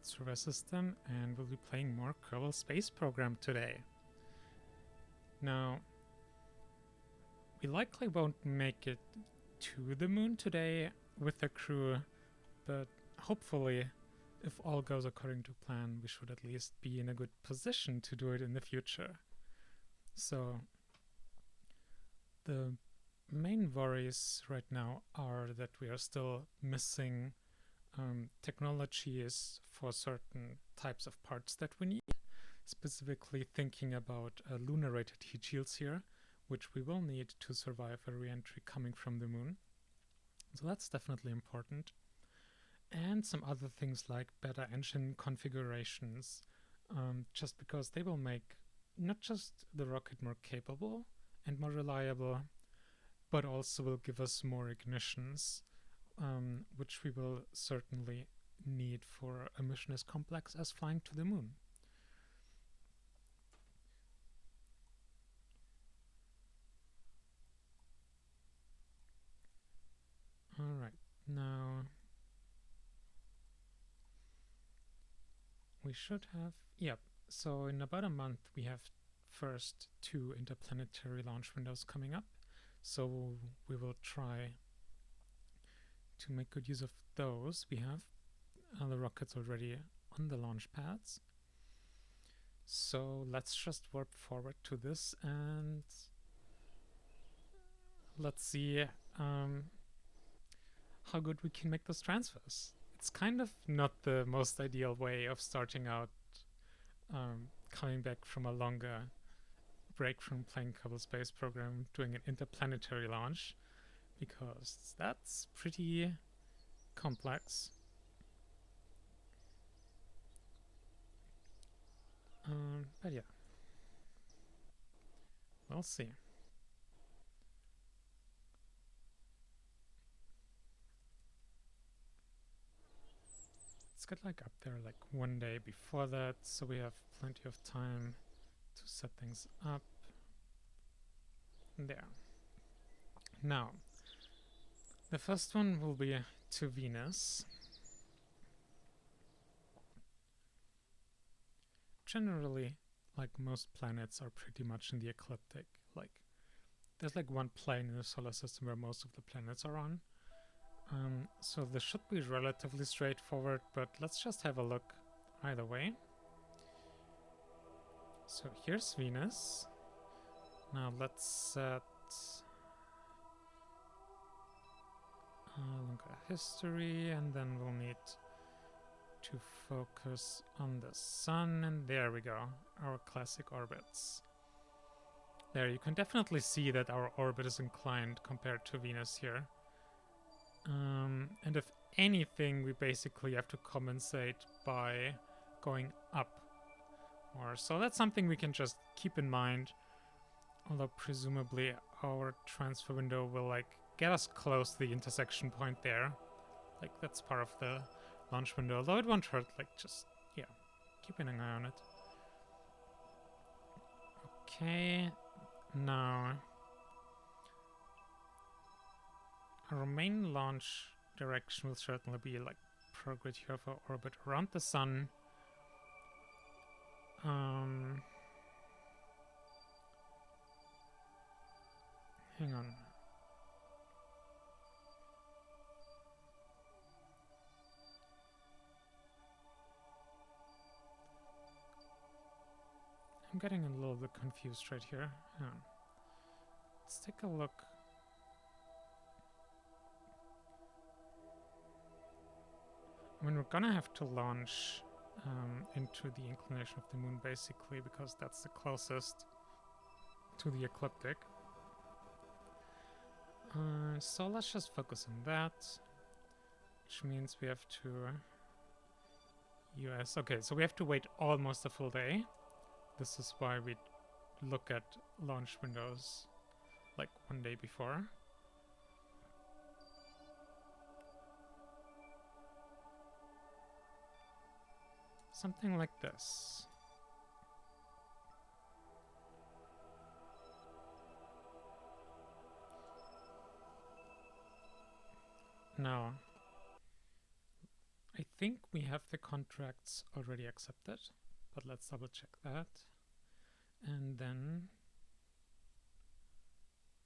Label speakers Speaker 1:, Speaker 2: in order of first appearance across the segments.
Speaker 1: Solar System, and we'll be playing more Kerbal Space Program today. Now, we likely won't make it to the moon today with the crew, but hopefully, if all goes according to plan, we should at least be in a good position to do it in the future. So, the main worries right now are that we are still missing technologies for certain types of parts that we need, specifically thinking about lunar-rated heat shields here, which we will need to survive a re-entry coming from the moon. So that's definitely important. And some other things like better engine configurations, just because they will make not just the rocket more capable and more reliable, but also will give us more ignitions, which we will certainly need for a mission as complex as flying to the moon. Alright, now we should have, yep, so in about a month we have first 2 interplanetary launch windows coming up, so we will try to make good use of those. We have the rockets already on the launch pads, so let's just warp forward to this and let's see how good we can make those transfers. It's kind of not the most ideal way of starting out, coming back from a longer break from playing Kerbal Space Program, doing an interplanetary launch, because that's pretty complex. But yeah, we'll see. Let's get like up there like one day before that, so we have plenty of time to set things up. There. Now, the first one will be to Venus. Generally, like most planets are pretty much in the ecliptic. Like, there's like one plane in the solar system where most of the planets are on. So this should be relatively straightforward, but let's just have a look either way. So here's Venus. Now let's set longer history, and then we'll need to focus on the sun, and there we go, our classic orbits. There, you can definitely see that our orbit is inclined compared to Venus here. And if anything, we basically have to compensate by going up more. So that's something we can just keep in mind. Although presumably our transfer window will like get us close to the intersection point there. Like that's part of the launch window. Although it won't hurt, like just, yeah, keeping an eye on it. Okay, now our main launch direction will certainly be like prograde here for orbit around the sun. Hang on. I'm getting a little bit confused right here. Hang on. Let's take a look. I mean, we're gonna have to launch into the inclination of the moon, basically, because that's the closest to the ecliptic. So let's just focus on that, which means we have to US. Okay, so we have to wait almost a full day. This is why we look at launch windows like one day before. Something like this. Now, I think we have the contracts already accepted, but let's double check that. And then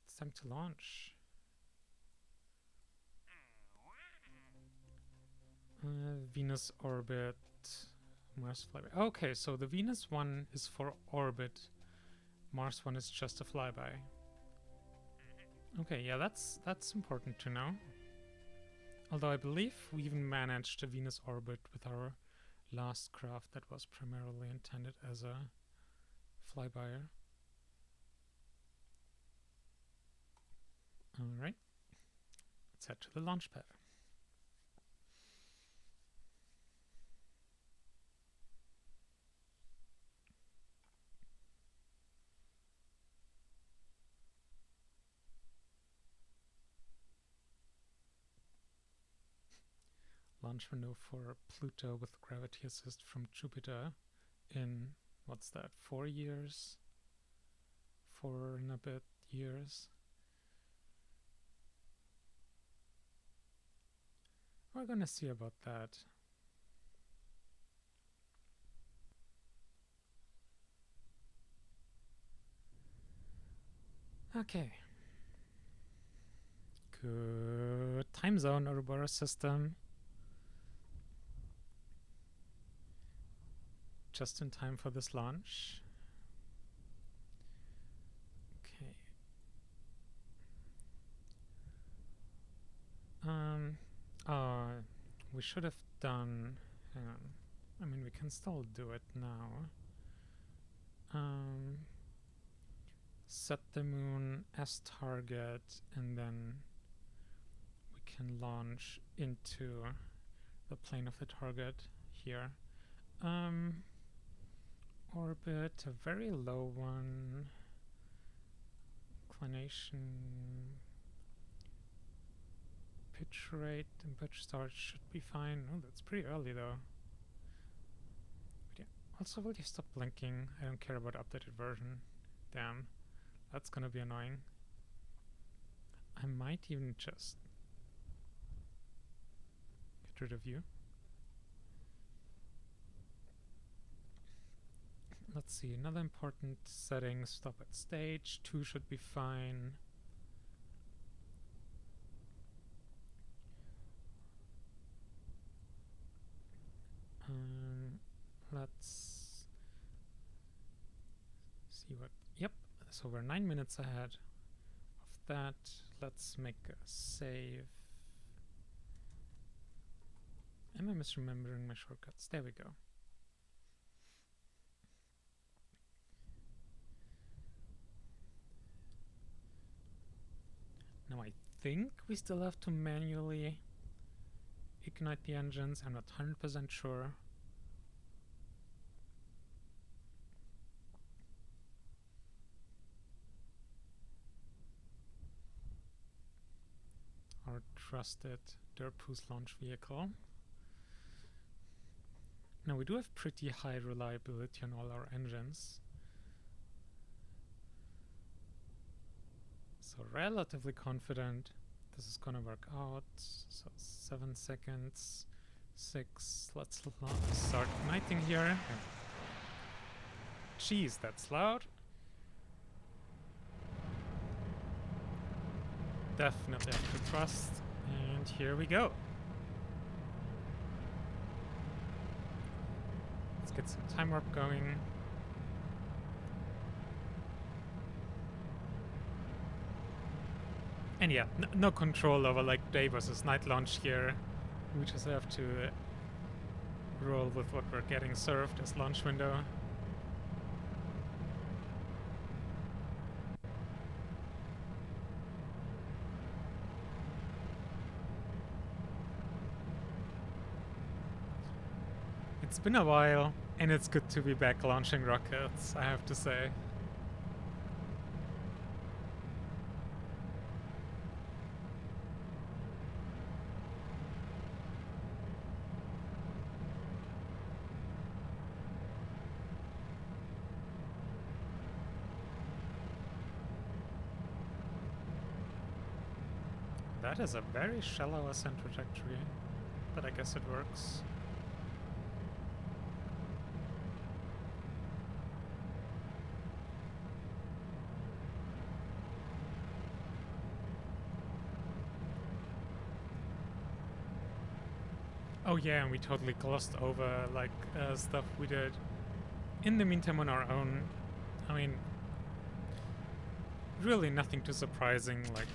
Speaker 1: it's time to launch. Venus orbit, Mars flyby. Okay, so the Venus one is for orbit. Mars one is just a flyby. Okay, yeah, that's important to know. Although I believe we even managed a Venus orbit with our last craft that was primarily intended as a flybyer. Alright, let's head to the launch pad. Launch window for Pluto with gravity assist from Jupiter in, what's that, 4 years? 4 and a bit years. We're gonna see about that. Okay. Good time zone, Ouroboros system. Just in time for this launch. Okay. We should have done, hang on. I mean, we can still do it now. Set the moon as target, and then we can launch into the plane of the target here. Orbit, a very low one. Inclination, pitch rate, and pitch start should be fine. Oh, that's pretty early though. But yeah. Also, will you stop blinking? I don't care about updated version. Damn, that's gonna be annoying. I might even just get rid of you. Let's see, another important setting, stop at stage, 2 should be fine. Let's see what, yep, so we're 9 minutes ahead of that. Let's make a save. Am I misremembering my shortcuts? There we go. Now I think we still have to manually ignite the engines. I'm not 100% sure. Our trusted Derpoo's launch vehicle. Now we do have pretty high reliability on all our engines. So relatively confident this is gonna work out. So 7 seconds, 6, let's start igniting here. Jeez, that's loud. Definitely have to trust, and here we go. Let's get some time warp going. And yeah, no control over like day versus night launch here. We just have to roll with what we're getting served as launch window. It's been a while, and it's good to be back launching rockets, I have to say. That is a very shallow ascent trajectory, but I guess it works. Oh yeah, and we totally glossed over like stuff we did in the meantime on our own. I mean, really nothing too surprising, like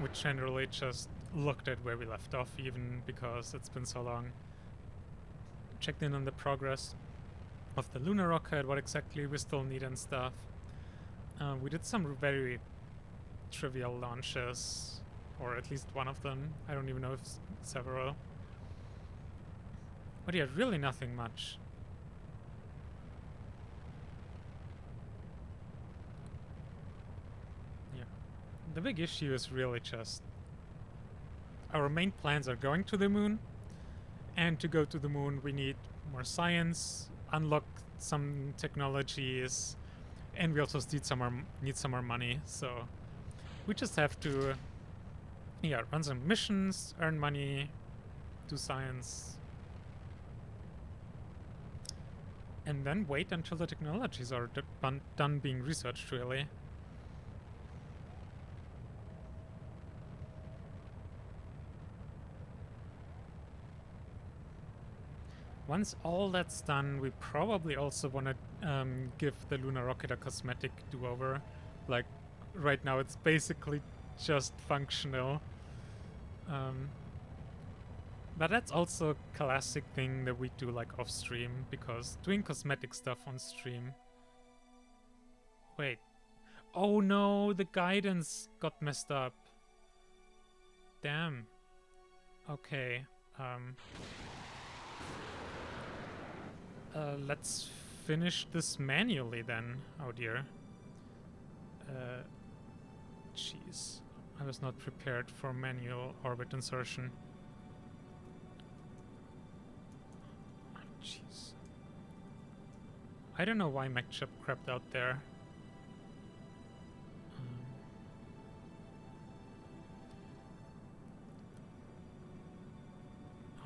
Speaker 1: we generally just looked at where we left off even because it's been so long. Checked in on the progress of the lunar rocket, what exactly we still need and stuff. We did some very trivial launches, or at least one of them. I don't even know if several. But yeah, really nothing much. Yeah. The big issue is really just our main plans are going to the moon, and to go to the moon we need more science, unlock some technologies, and we also need some more money. So we just have to, yeah, run some missions, earn money, do science, and then wait until the technologies are done being researched, really. Once all that's done, we probably also want to give the lunar rocket a cosmetic do-over. Like, right now it's basically just functional. But that's also a classic thing that we do like off-stream, because doing cosmetic stuff on stream... Wait. Oh no, the guidance got messed up. Damn. Okay. Let's finish this manually then. Oh dear. Jeez. I was not prepared for manual orbit insertion. Jeez. I don't know why MacChip crept out there.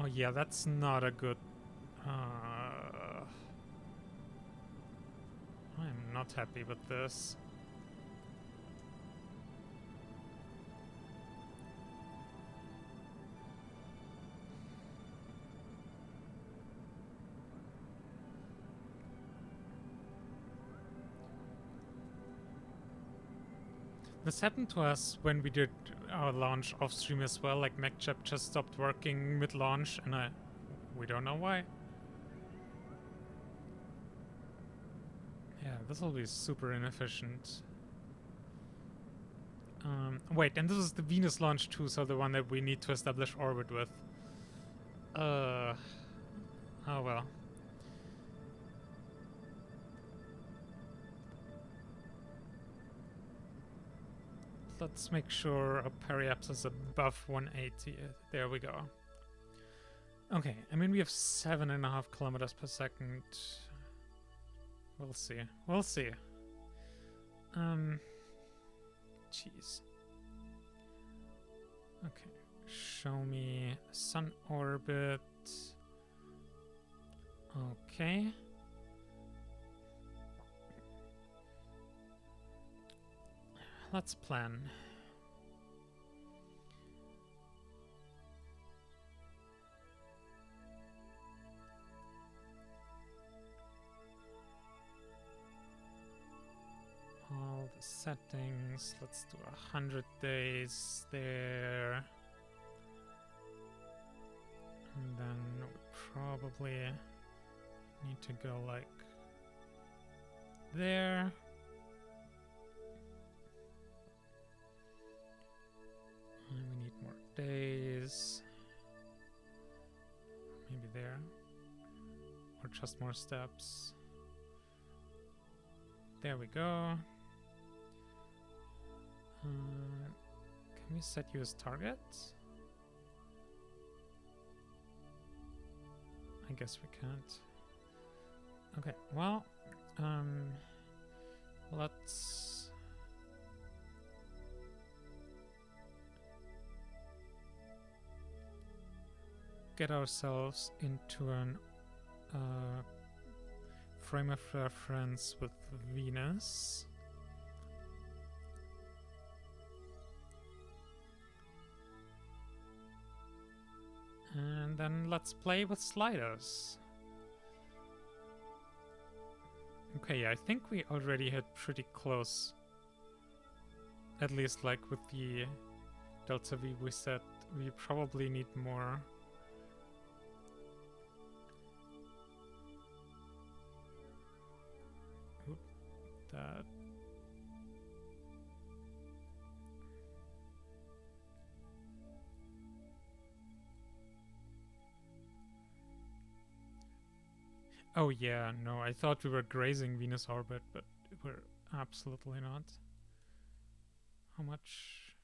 Speaker 1: Oh yeah, that's not a good... I'm not happy with this. This happened to us when we did our launch off stream as well. Like MacChip just stopped working mid-launch, and we don't know why. Yeah, this will be super inefficient. Wait, and this is the Venus launch too, so the one that we need to establish orbit with. Oh well. Let's make sure our periapse is above 180. There we go. Okay, I mean we have 7.5 kilometers per second. We'll see. We'll see. Jeez. Okay. Show me sun orbit. Okay. Let's plan. All the settings. Let's do 100 days there. And then we probably need to go like there. And we need more days. Maybe there. Or just more steps. There we go. Can we set you as target? I guess we can't. Okay, well, let's... get ourselves into an frame of reference with Venus. And then let's play with sliders. Okay, I think we already hit pretty close. At least like with the delta V we said, we probably need more. Oop, that. Oh yeah, no, I thought we were grazing Venus orbit, but we're absolutely not. How much?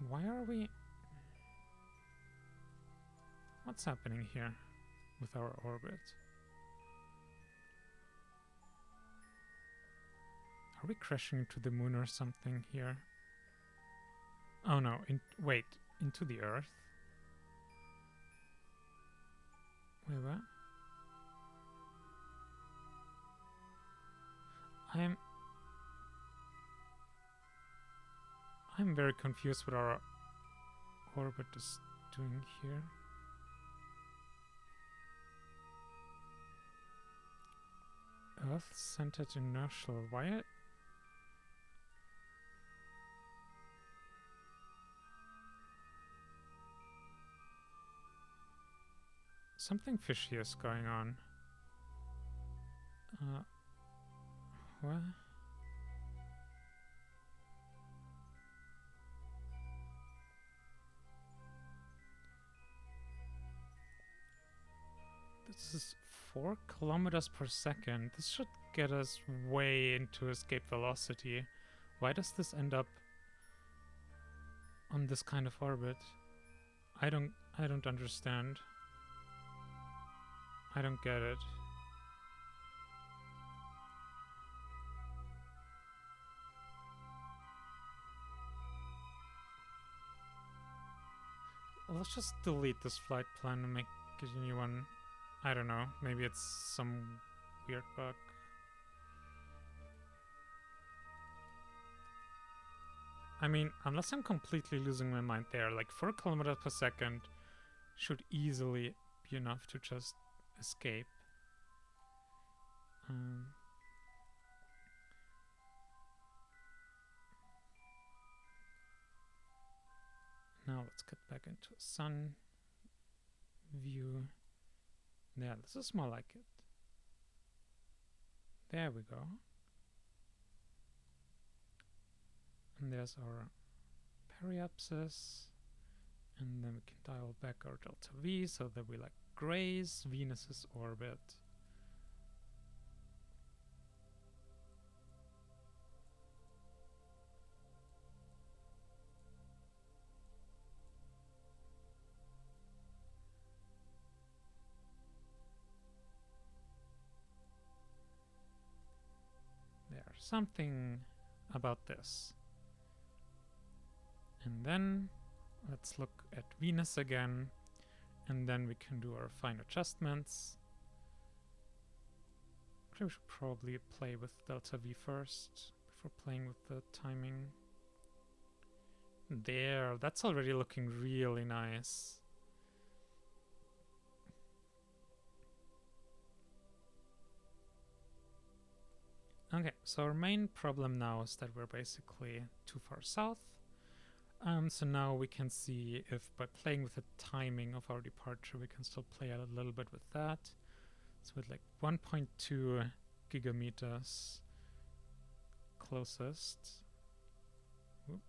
Speaker 1: Why are we... What's happening here with our orbit? Are we crashing into the moon or something here? Oh no, wait, into the Earth? Wait, what? I'm very confused what our orbit is doing here. Earth-centered inertial. Why? Something fishy is going on. What? This is 4 kilometers per second. This should get us way into escape velocity. Why does this end up on this kind of orbit? I don't understand. I don't get it. Let's just delete this flight plan and make a new one. I don't know. Maybe it's some weird bug. I mean, unless I'm completely losing my mind there, like 4 kilometers per second should easily be enough to just escape. Now let's get back into sun view. Yeah, this is more like it. There we go. And there's our periapsis. And then we can dial back our delta V so that we like graze Venus's orbit. There's something about this. And then let's look at Venus again, and then we can do our fine adjustments. We should probably play with delta V first before playing with the timing. There, that's already looking really nice. Okay, so our main problem now is that we're basically too far south. So now we can see if by playing with the timing of our departure, we can still play a little bit with that. So with like 1.2 gigameters closest. Oop.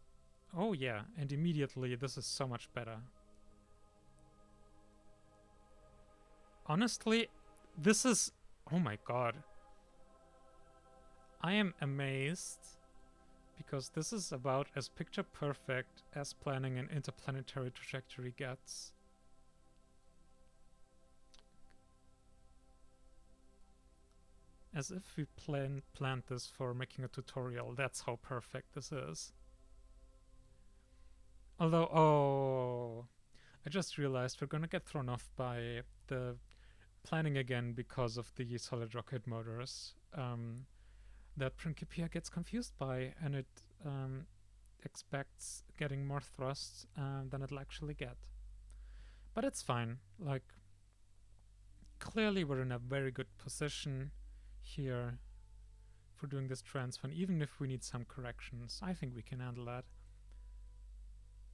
Speaker 1: Oh yeah, and immediately this is so much better. Honestly, this is... Oh my god. I am amazed. Because this is about as picture perfect as planning an interplanetary trajectory gets. As if we planned this for making a tutorial. That's how perfect this is. Although, oh, I just realized we're gonna get thrown off by the planning again because of the solid rocket motors that Principia gets confused by, and it expects getting more thrust than it'll actually get. But it's fine. Like, clearly we're in a very good position here for doing this transfer, and even if we need some corrections, I think we can handle that.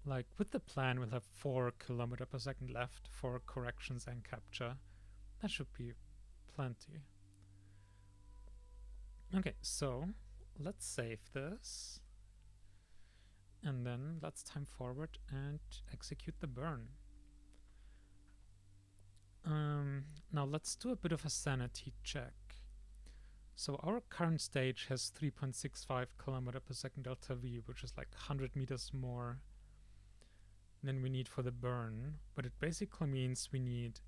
Speaker 1: Like, with the plan, we'll have 4 kilometers per second left for corrections and capture. That should be plenty. Okay, so let's save this. And then let's time forward and execute the burn. Now let's do a bit of a sanity check. So our current stage has 3.65 kilometers per second delta V, which is like 100 meters more than we need for the burn. But it basically means we need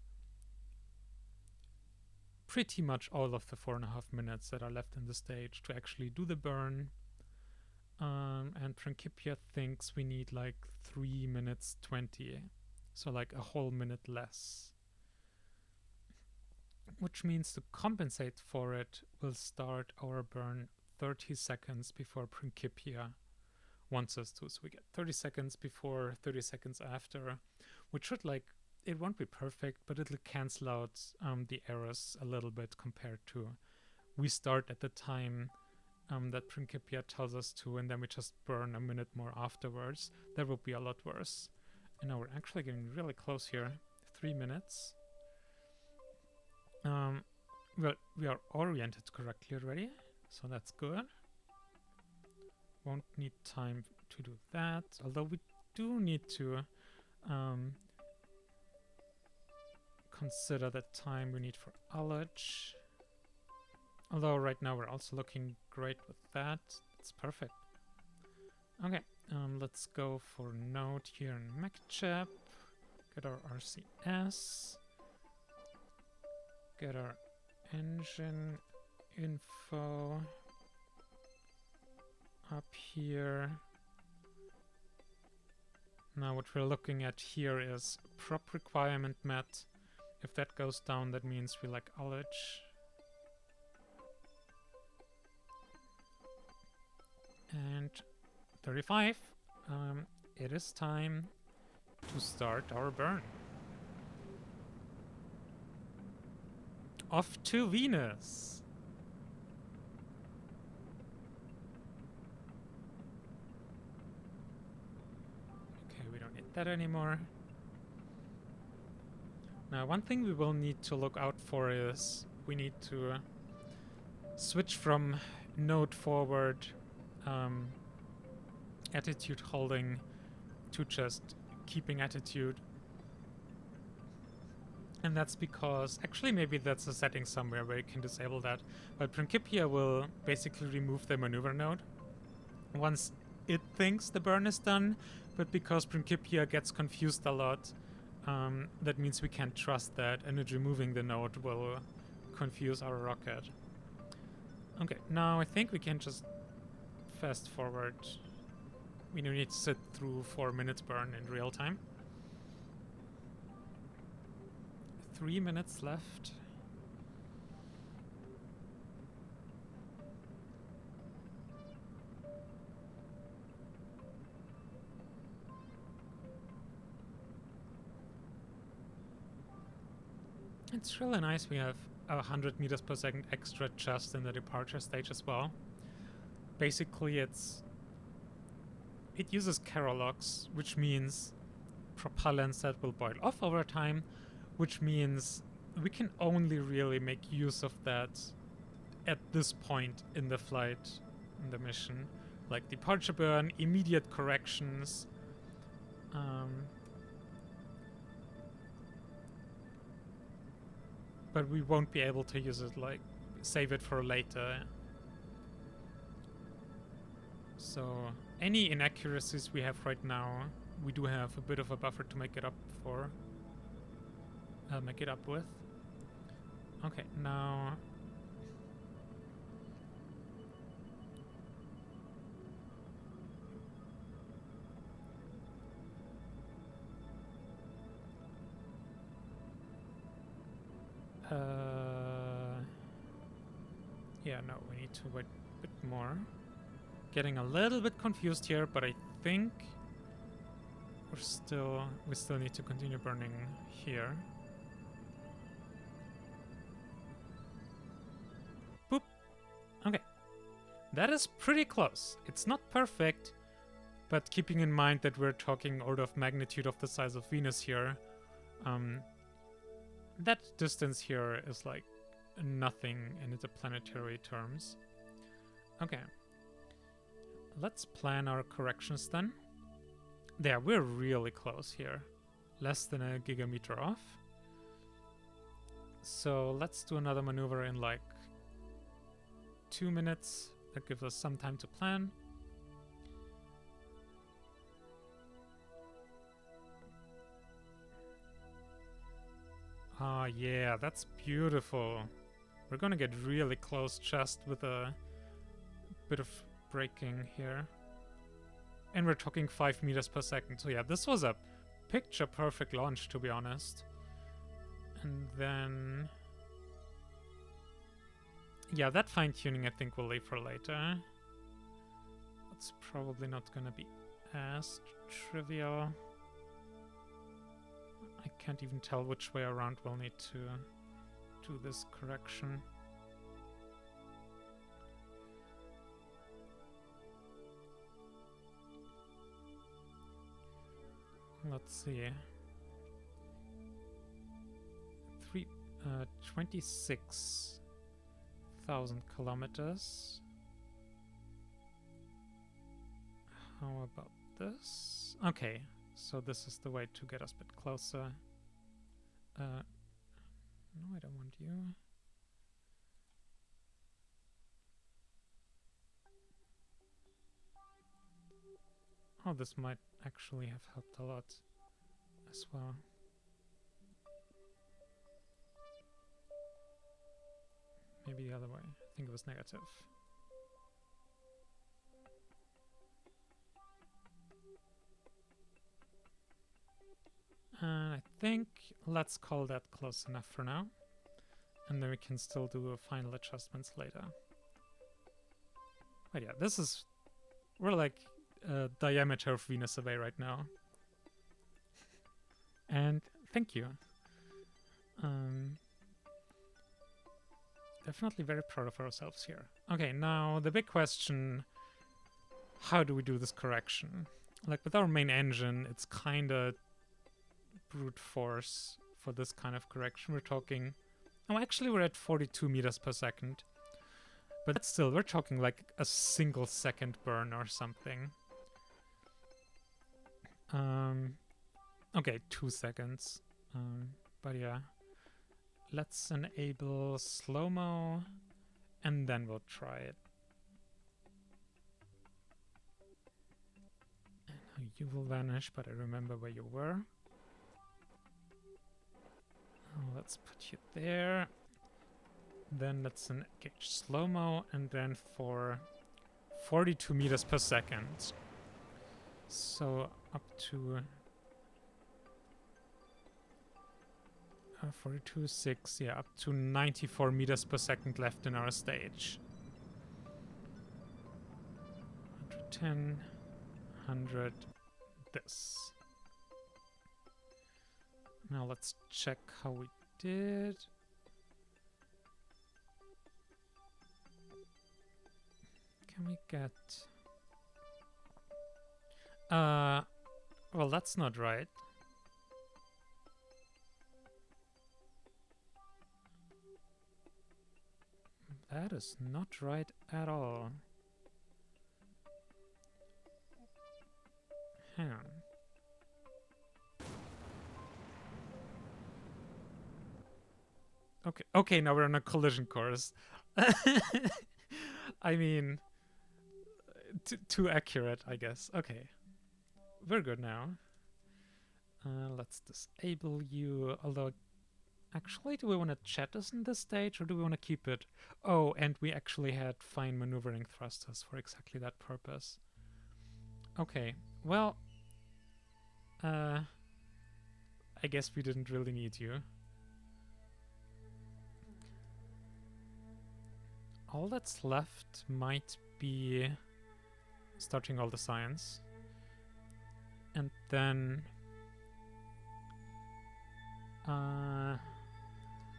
Speaker 1: pretty much all of the 4.5 minutes that are left in the stage to actually do the burn. And Principia thinks we need like 3 minutes 20, so like a whole minute less. Which means to compensate for it, we'll start our burn 30 seconds before Principia wants us to. So we get 30 seconds before, 30 seconds after, which should, like, it won't be perfect, but it'll cancel out the errors a little bit compared to we start at the time that Principia tells us to, and then we just burn a minute more afterwards. That would be a lot worse. And now we're actually getting really close here. 3 minutes. Well, we are oriented correctly already, so that's good. Won't need time to do that, although we do need to consider the time we need for ullage. Although right now we're also looking great with that. It's perfect. Okay, let's go for node here in MacChap. Get our RCS. Get our engine info up here. Now what we're looking at here is prop requirement met. If that goes down, that means we like ullage. And 35. It is time to start our burn. Off to Venus. Okay, we don't need that anymore. Now, one thing we will need to look out for is we need to switch from node forward attitude holding to just keeping attitude. And that's because, actually maybe that's a setting somewhere where you can disable that, but Principia will basically remove the maneuver node once it thinks the burn is done, but because Principia gets confused a lot, that means we can't trust that, and it removing the node will confuse our rocket. Okay, now I think we can just fast forward. We don't need to sit through 4 minutes burn in real time. 3 minutes left. It's really nice we have 100 meters per second extra just in the departure stage as well. Basically it uses Carolox, which means propellants that will boil off over time, which means we can only really make use of that at this point in the flight, in the mission. Like departure burn, immediate corrections. But we won't be able to use it, like, save it for later. So any inaccuracies we have right now, we do have a bit of a buffer to make it up for. Make it up with. Okay, now Yeah, no, we need to wait a bit more. Getting a little bit confused here, but I think we still need to continue burning here. Boop. Okay. That is pretty close. It's not perfect, but keeping in mind that we're talking order of magnitude of the size of Venus here, that distance here is like nothing in interplanetary terms. Okay. Let's plan our corrections then. There, we're really close here. Less than a gigameter off. So let's do another maneuver in like 2 minutes. That gives us some time to plan. Ah, yeah, that's beautiful. We're gonna get really close just with a bit of braking here. And we're talking 5 meters per second. So yeah, this was a picture perfect launch, to be honest. And then... yeah, that fine-tuning I think we'll leave for later. It's probably not gonna be as trivial. I can't even tell which way around we'll need to do this correction. Let's see. 26,000 kilometers. How about this? Okay, so this is the way to get us a bit closer. No, I don't want you. Oh, this might actually have helped a lot as well. Maybe the other way. I think it was negative. I think let's call that close enough for now. And then we can still do final adjustments later. But yeah, this is... we're like diameter of Venus away right now. And thank you. Definitely very proud of ourselves here. Okay, now the big question, how do we do this correction? Like with our main engine, it's kind of brute force for this kind of correction. We're talking... oh, actually we're at 42 meters per second. But still, we're talking like a single second burn or something. Okay, 2 seconds. But yeah. Let's enable slow-mo, and then we'll try it. And now you will vanish, but I remember where you were. Oh, let's put you there. Then let's engage slow-mo, and then for 42 meters per second. So up to 42.6, yeah, up to 94 meters per second left in our stage. 110, 100, this. Now let's check how we did. Can we get... well, that's not right. That is not right at all. Hang on. Okay, now we're on a collision course. I mean, too accurate, I guess. Okay, we're good now. Let's disable you, although actually, do we want to chat this in this stage, or do we want to keep it? Oh, and we actually had fine maneuvering thrusters for exactly that purpose. Okay, well, I guess we didn't really need you. all that's left might be starting all the science. And then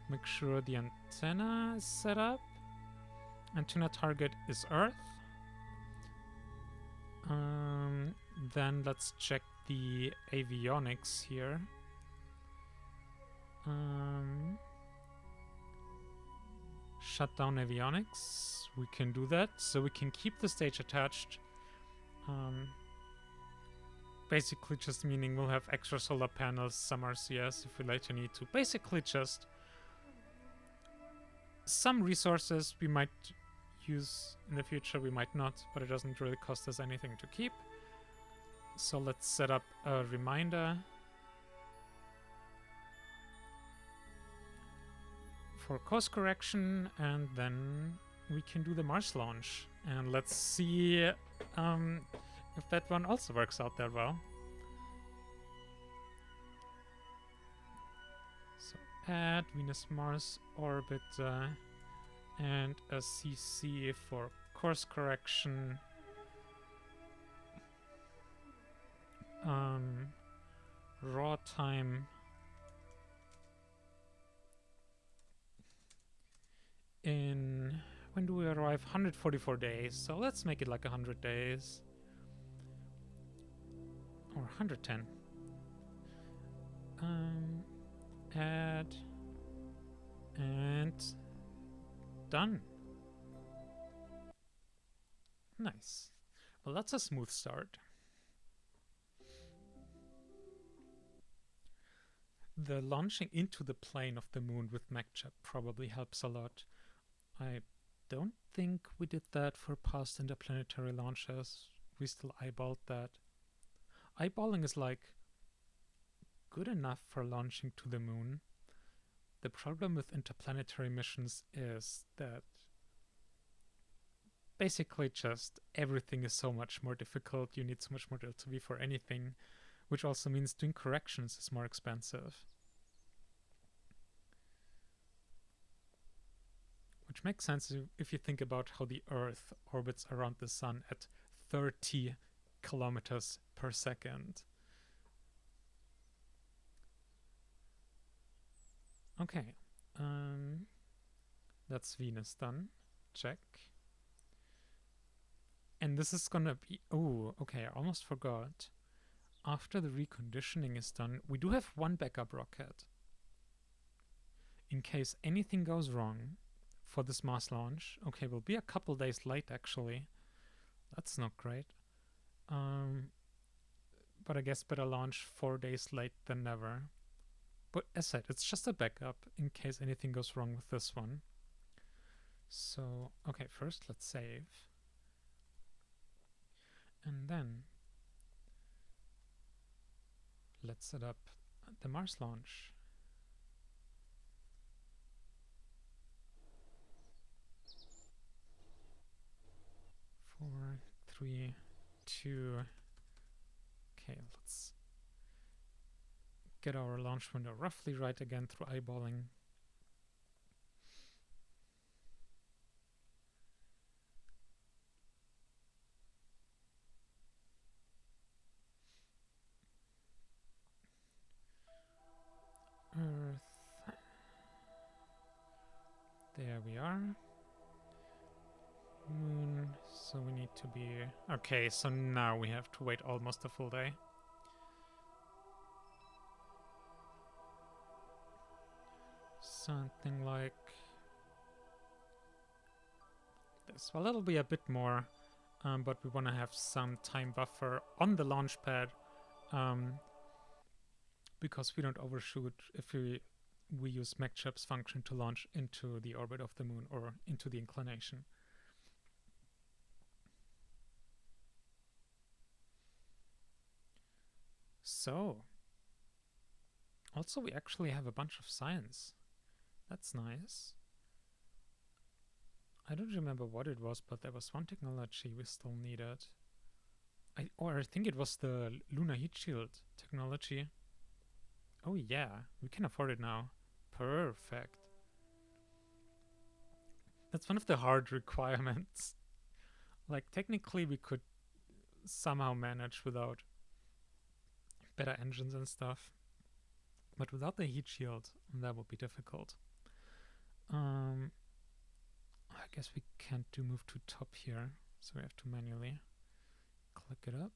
Speaker 1: make sure the antenna is set up. Antenna target is Earth. Then let's check the avionics here. Shut down avionics. We can do that. So we can keep the stage attached. Basically just meaning we'll have extra solar panels, some RCS if we later need to. Basically just some resources we might use in the future, we might not, but it doesn't really cost us anything to keep. So let's set up a reminder for course correction, and then we can do the Mars launch. And let's see if that one also works out that well. So add Venus-Mars orbiter and a CC for course correction. Raw time in, when do we arrive? 144 days. So let's make it like 100 days. Or 110. Add. And done. Nice. Well, that's a smooth start. The launching into the plane of the moon with MacChip probably helps a lot. I don't think we did that for past interplanetary launches. We still eyeballed that. Eyeballing is like good enough for launching to the moon. The problem with interplanetary missions is that basically just everything is so much more difficult. You need so much more delta V for anything, which also means doing corrections is more expensive. Which makes sense if you think about how the Earth orbits around the Sun at 30 kilometers per second. Okay, that's Venus done. Check. And this is gonna be, oh, okay, I almost forgot. After the reconditioning is done, we do have one backup rocket. In case anything goes wrong for this Mars launch. Okay, we'll be a couple days late actually. That's not great. But I guess better launch 4 days late than never. But as said, it's just a backup in case anything goes wrong with this one. So, okay, first let's save. And then let's set up the Mars launch. Four, three, two. Okay, let's get our launch window roughly right again through eyeballing. Earth. There we are. Moon. So we need to be... Okay, so now we have to wait almost a full day. Something like this. Well, that'll be a bit more, but we want to have some time buffer on the launch pad, because we don't overshoot if we use MacChip's function to launch into the orbit of the moon or into the inclination. So, also we actually have a bunch of science. That's nice. I don't remember what it was, but there was one technology we still needed. I think it was the lunar heat shield technology. Oh yeah, we can afford it now. Perfect. That's one of the hard requirements. Like, technically we could somehow manage without better engines and stuff, but without the heat shield, that would be difficult. I guess we can't do move to top here, so we have to manually click it up.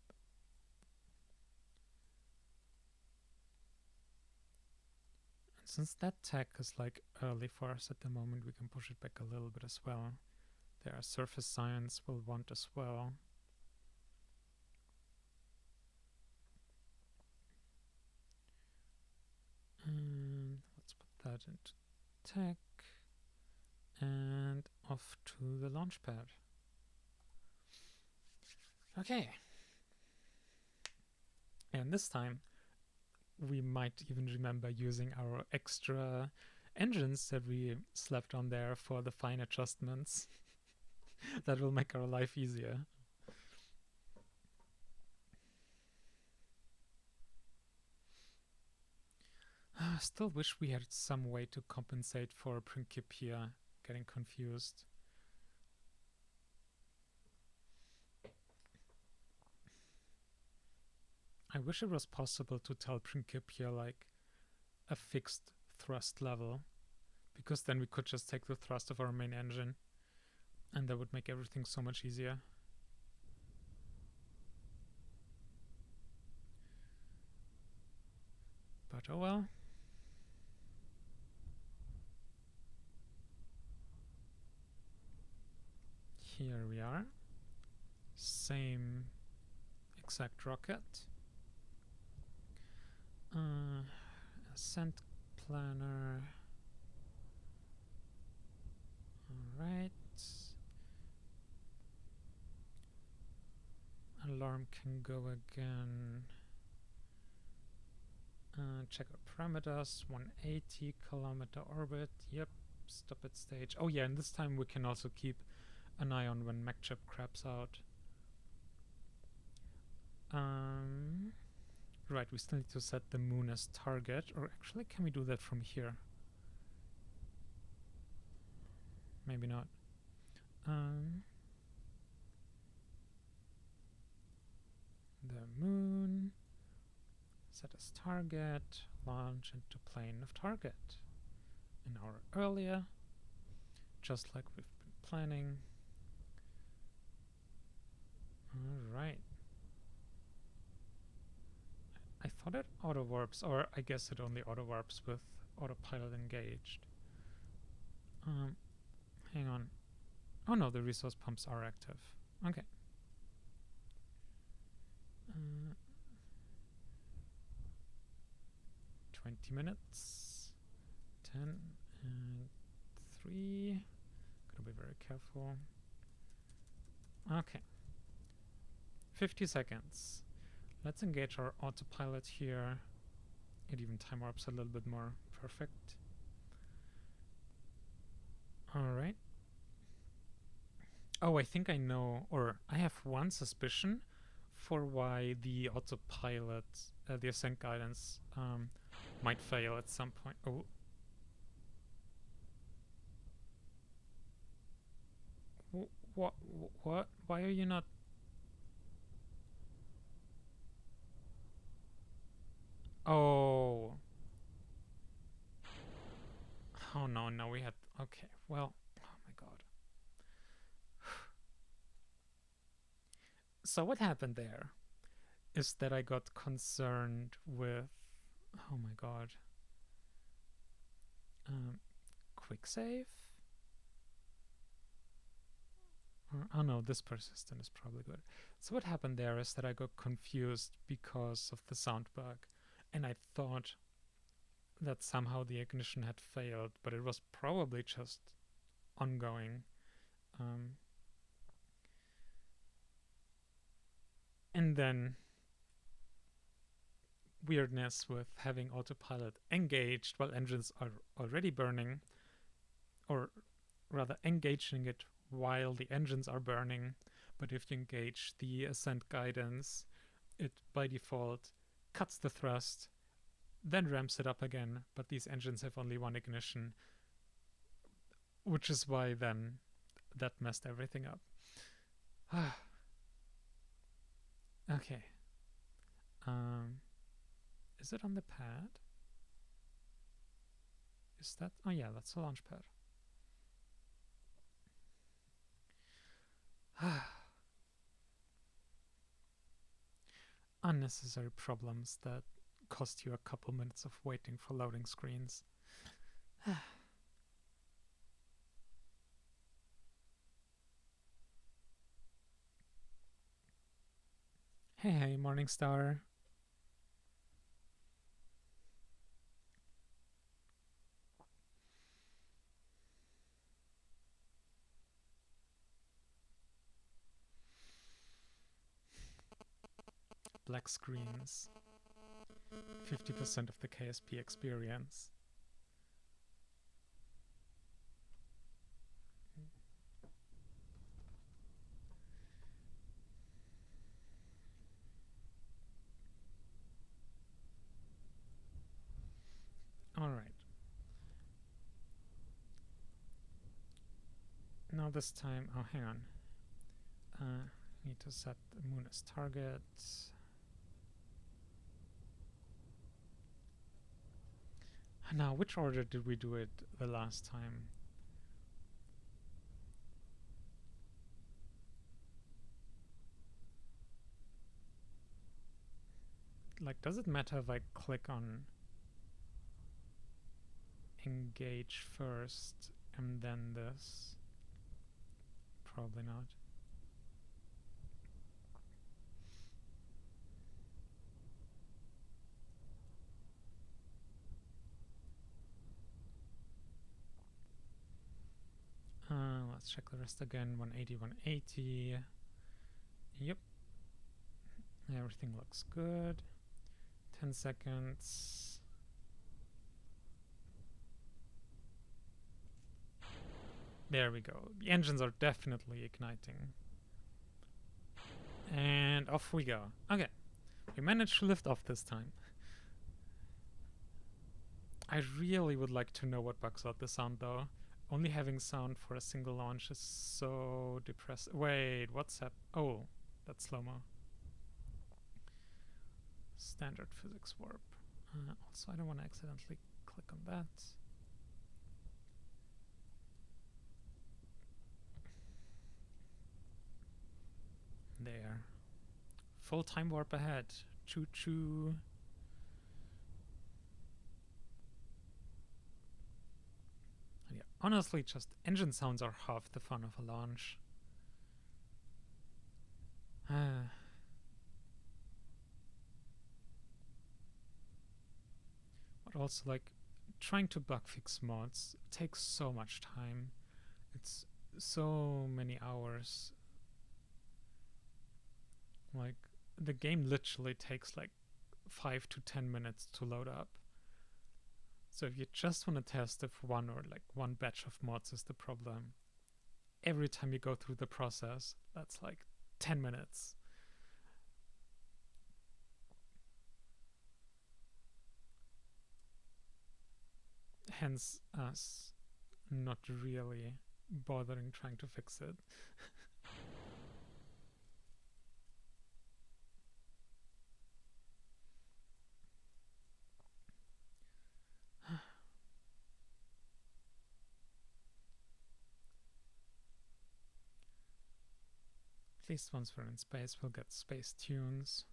Speaker 1: And since that tech is like early for us at the moment, we can push it back a little bit as well. There are surface science we'll want as well. And let's put that into tech and off to the launch pad. Okay. And this time we might even remember using our extra engines that we slapped on there for the fine adjustments. That will make our life easier. I still wish we had some way to compensate for Principia getting confused. I wish it was possible to tell Principia like a fixed thrust level, because then we could just take the thrust of our main engine and that would make everything so much easier. But oh well. Here we are. Same exact rocket. Ascent planner. Alright. Alarm can go again. Check our parameters. 180 kilometer orbit. Yep. Stop at stage. Oh yeah, and this time we can also keep an eye on when MacChip craps out. Right, we still need to set the moon as target. Or actually, can we do that from here? Maybe not. The moon. Set as target. Launch into plane of target. An hour earlier. Just like we've been planning. Alright. I thought it auto warps, or I guess it only auto warps with autopilot engaged. Hang on. Oh no, the resource pumps are active. Okay. 20 minutes. 10 and 3. Gotta be very careful. Okay. 50 seconds. Let's engage our autopilot here. It even time warps a little bit more. Perfect. Alright. Oh, I think I know, or I have one suspicion for why the autopilot, the ascent guidance, might fail at some point. Oh. What? What? Why are you not? Oh. Oh no, no, we had... Okay, well, oh my god. So what happened there is that I got concerned with... Oh my god. Quick save? Oh no, this persistent is probably good. So what happened there is that I got confused because of the sound bug. And I thought that somehow the ignition had failed, but it was probably just ongoing. And then weirdness with having autopilot engaged while engines are already burning, or rather engaging it while the engines are burning. But if you engage the ascent guidance, it by default cuts the thrust, then ramps it up again, but these engines have only one ignition, which is why then that messed everything up. Okay. Is it on the pad? Is that? Oh yeah, that's a launch pad. Unnecessary problems that cost you a couple minutes of waiting for loading screens. Hey, Morningstar. Black screens. 50% of the KSP experience. All right. Now this time, oh, hang on. Need to set the moon as target. Now, which order did we do it the last time? Like, does it matter if I click on engage first and then this? Probably not. Let's check the rest again. 180, 180. Yep. Everything looks good. 10 seconds. There we go. The engines are definitely igniting. And off we go. Okay. We managed to lift off this time. I really would like to know what bugs out the sound though. Only having sound for a single launch is so depressing. Wait, what's that? Oh, that's slow-mo. Standard physics warp. Also, I don't want to accidentally click on that. There. Full time warp ahead. Choo-choo. Yeah, honestly, just engine sounds are half the fun of a launch. But also, like, trying to bug fix mods takes so much time. It's so many hours. Like, the game literally takes like 5 to 10 minutes to load up. So if you just want to test if one batch of mods is the problem, every time you go through the process, that's like 10 minutes. Hence us not really bothering trying to fix it. At least once we're in space, we'll get space tunes.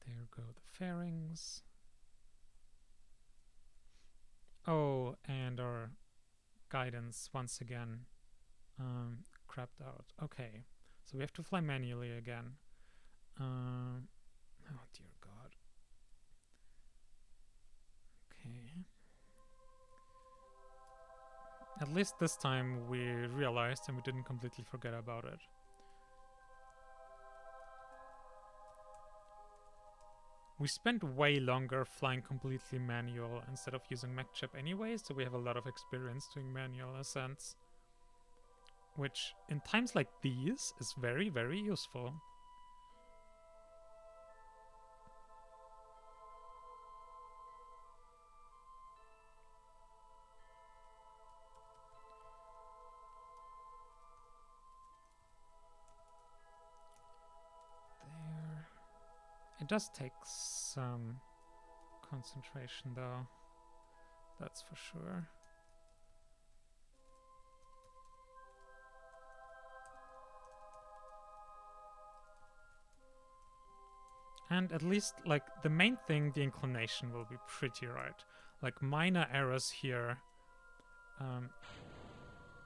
Speaker 1: There go the fairings. Oh, and our guidance once again crapped out. Okay, so we have to fly manually again. Oh dear God. Okay. At least this time we realized and we didn't completely forget about it. We spent way longer flying completely manual instead of using MacChip anyway, so we have a lot of experience doing manual ascents. Which, in times like these, is very, very useful. It does take some concentration though, that's for sure. And at least, like, the main thing, the inclination will be pretty right. Like, minor errors here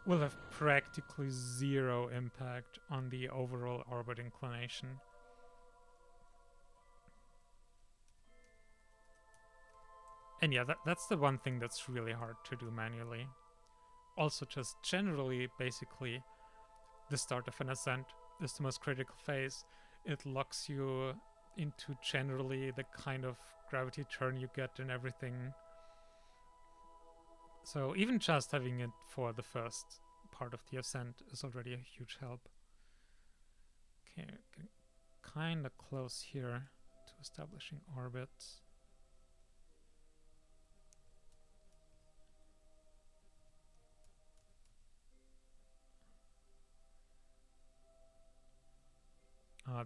Speaker 1: will have practically zero impact on the overall orbit inclination. And yeah, that's the one thing that's really hard to do manually. Also, just generally, basically, the start of an ascent is the most critical phase. It locks you into generally the kind of gravity turn you get and everything. So even just having it for the first part of the ascent is already a huge help. Okay, getting kind of close here to establishing orbit.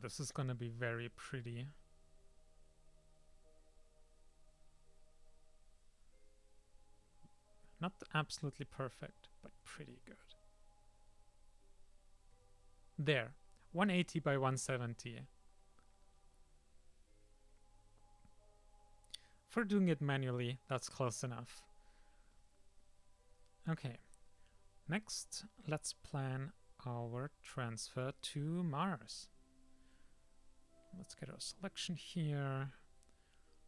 Speaker 1: This is gonna be very pretty. Not absolutely perfect, but pretty good. There, 180 by 170. For doing it manually, that's close enough. Okay, next let's plan our transfer to Mars. Let's get our selection here.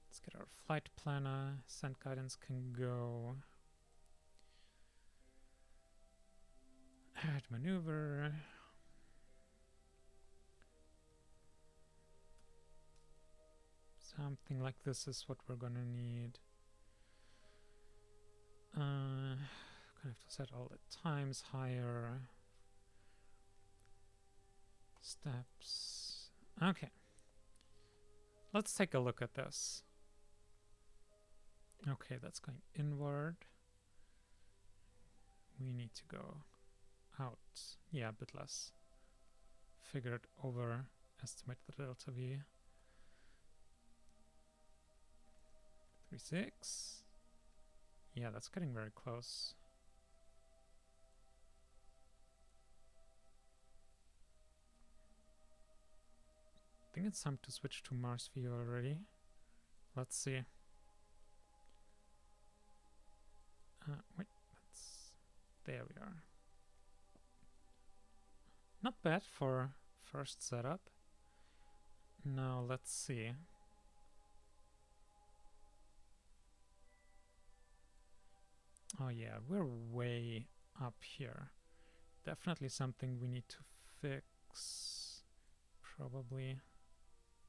Speaker 1: Let's get our flight planner. Send guidance can go. Add maneuver. Something like this is what we're gonna need. Gonna have to set all the times higher. Steps. Okay. Let's take a look at this. Okay, that's going inward. We need to go out. Yeah, a bit less. Figured overestimate the delta V. 3.6. Yeah, that's getting very close. I think it's time to switch to Mars view already. Let's see. Wait, there we are. Not bad for first setup. Now let's see. Oh yeah, we're way up here. Definitely something we need to fix. Probably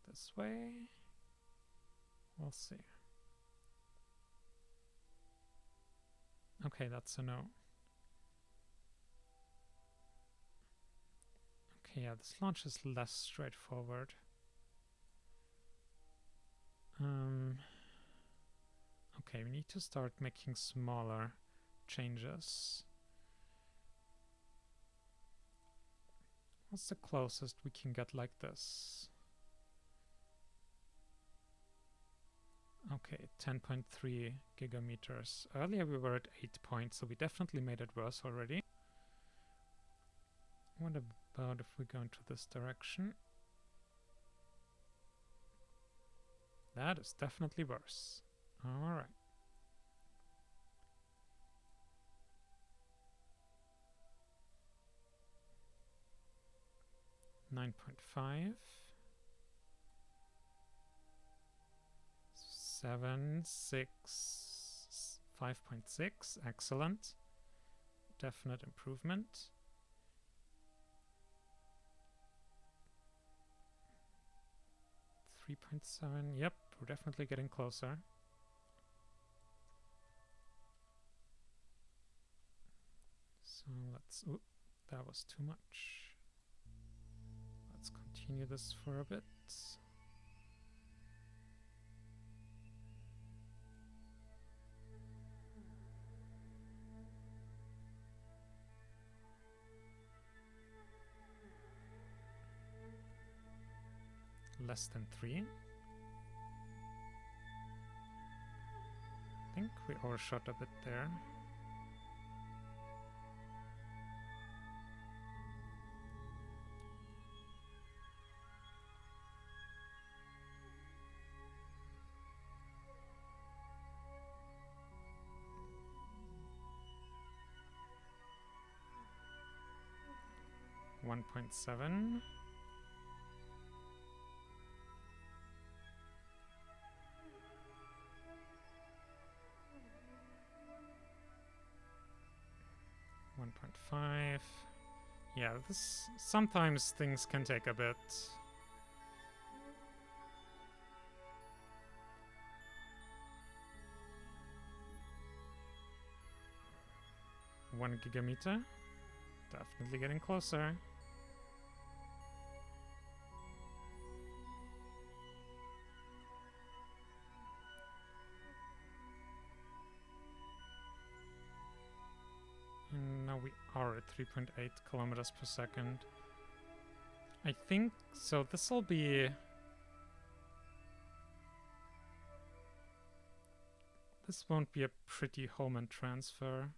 Speaker 1: this way. We'll see. Okay, that's a no. Okay, yeah, this launch is less straightforward. Okay, we need to start making smaller changes. What's the closest we can get like this? Okay, 10.3 gigameters. Earlier we were at 8 points, so we definitely made it worse already. What about if we go into this direction? That is definitely worse. Alright. $9.5. 7, 6, 5.6. Excellent. Definite improvement. 3.7. Yep, we're definitely getting closer. So let's... Oop, that was too much. Let's continue this for a bit. Less than 3. think we overshot a bit there. .7. .5. Yeah, this sometimes things can take a bit. 1 gigameter. Definitely getting closer. And now we are at 3.8 kilometers per second. I think so. This will be. This won't be a pretty Hohmann transfer.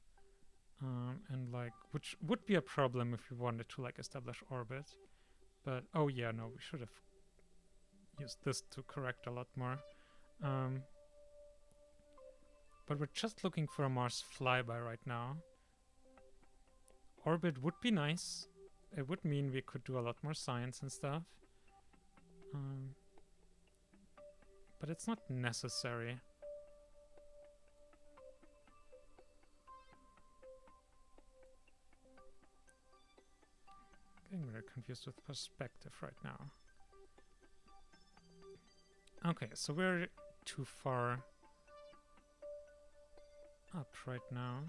Speaker 1: And like, which would be a problem if we wanted to like establish orbit. But oh yeah, no, we should have used this to correct a lot more. But we're just looking for a Mars flyby right now. Orbit would be nice. It would mean we could do a lot more science and stuff. But it's not necessary. Getting very confused with perspective right now. Okay, so we're too far up right now.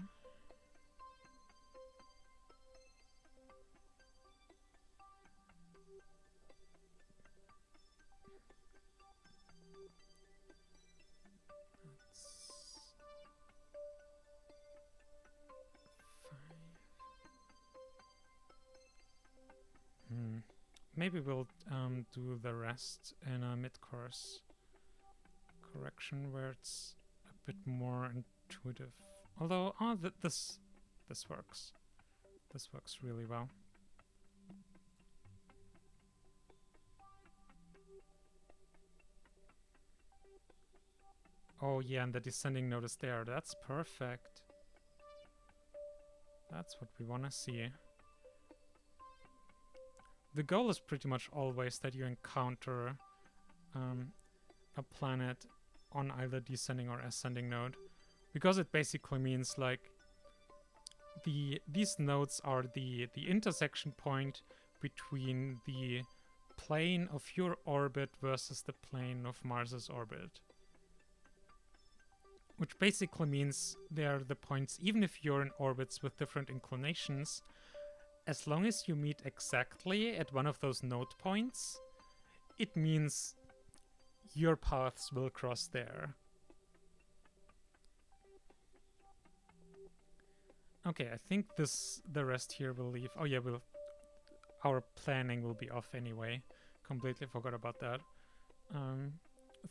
Speaker 1: Maybe we'll do the rest in a mid-course correction where it's a bit more intuitive. Although, this works. This works really well. Oh yeah, and the descending node is there. That's perfect. That's what we want to see. The goal is pretty much always that you encounter a planet on either descending or ascending node, because it basically means like these nodes are the intersection point between the plane of your orbit versus the plane of Mars's orbit. Which basically means they're the points, even if you're in orbits with different inclinations, as long as you meet exactly at one of those node points, it means your paths will cross there. Okay, I think the rest here will leave. Oh yeah, our planning will be off anyway. Completely forgot about that.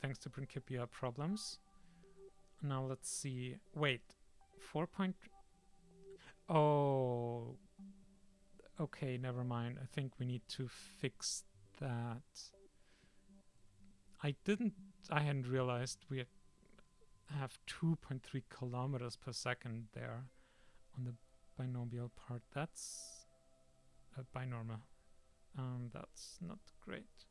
Speaker 1: Thanks to Principia problems. Now let's see. Wait, 4 point. Oh. Okay, never mind. I think we need to fix that. I hadn't realized we have 2.3 kilometers per second there on the binomial part. That's binormal. That's not great.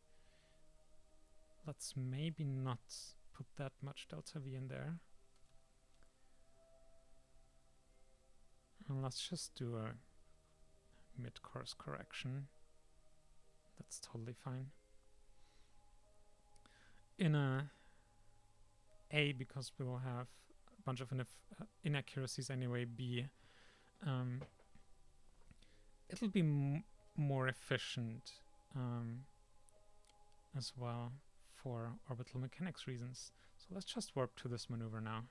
Speaker 1: Let's maybe not put that much delta V in there. And let's just do a mid-course correction. That's totally fine. In A, because we will have a bunch of inaccuracies anyway. B, it'll be more efficient as well for orbital mechanics reasons. So let's just warp to this maneuver now.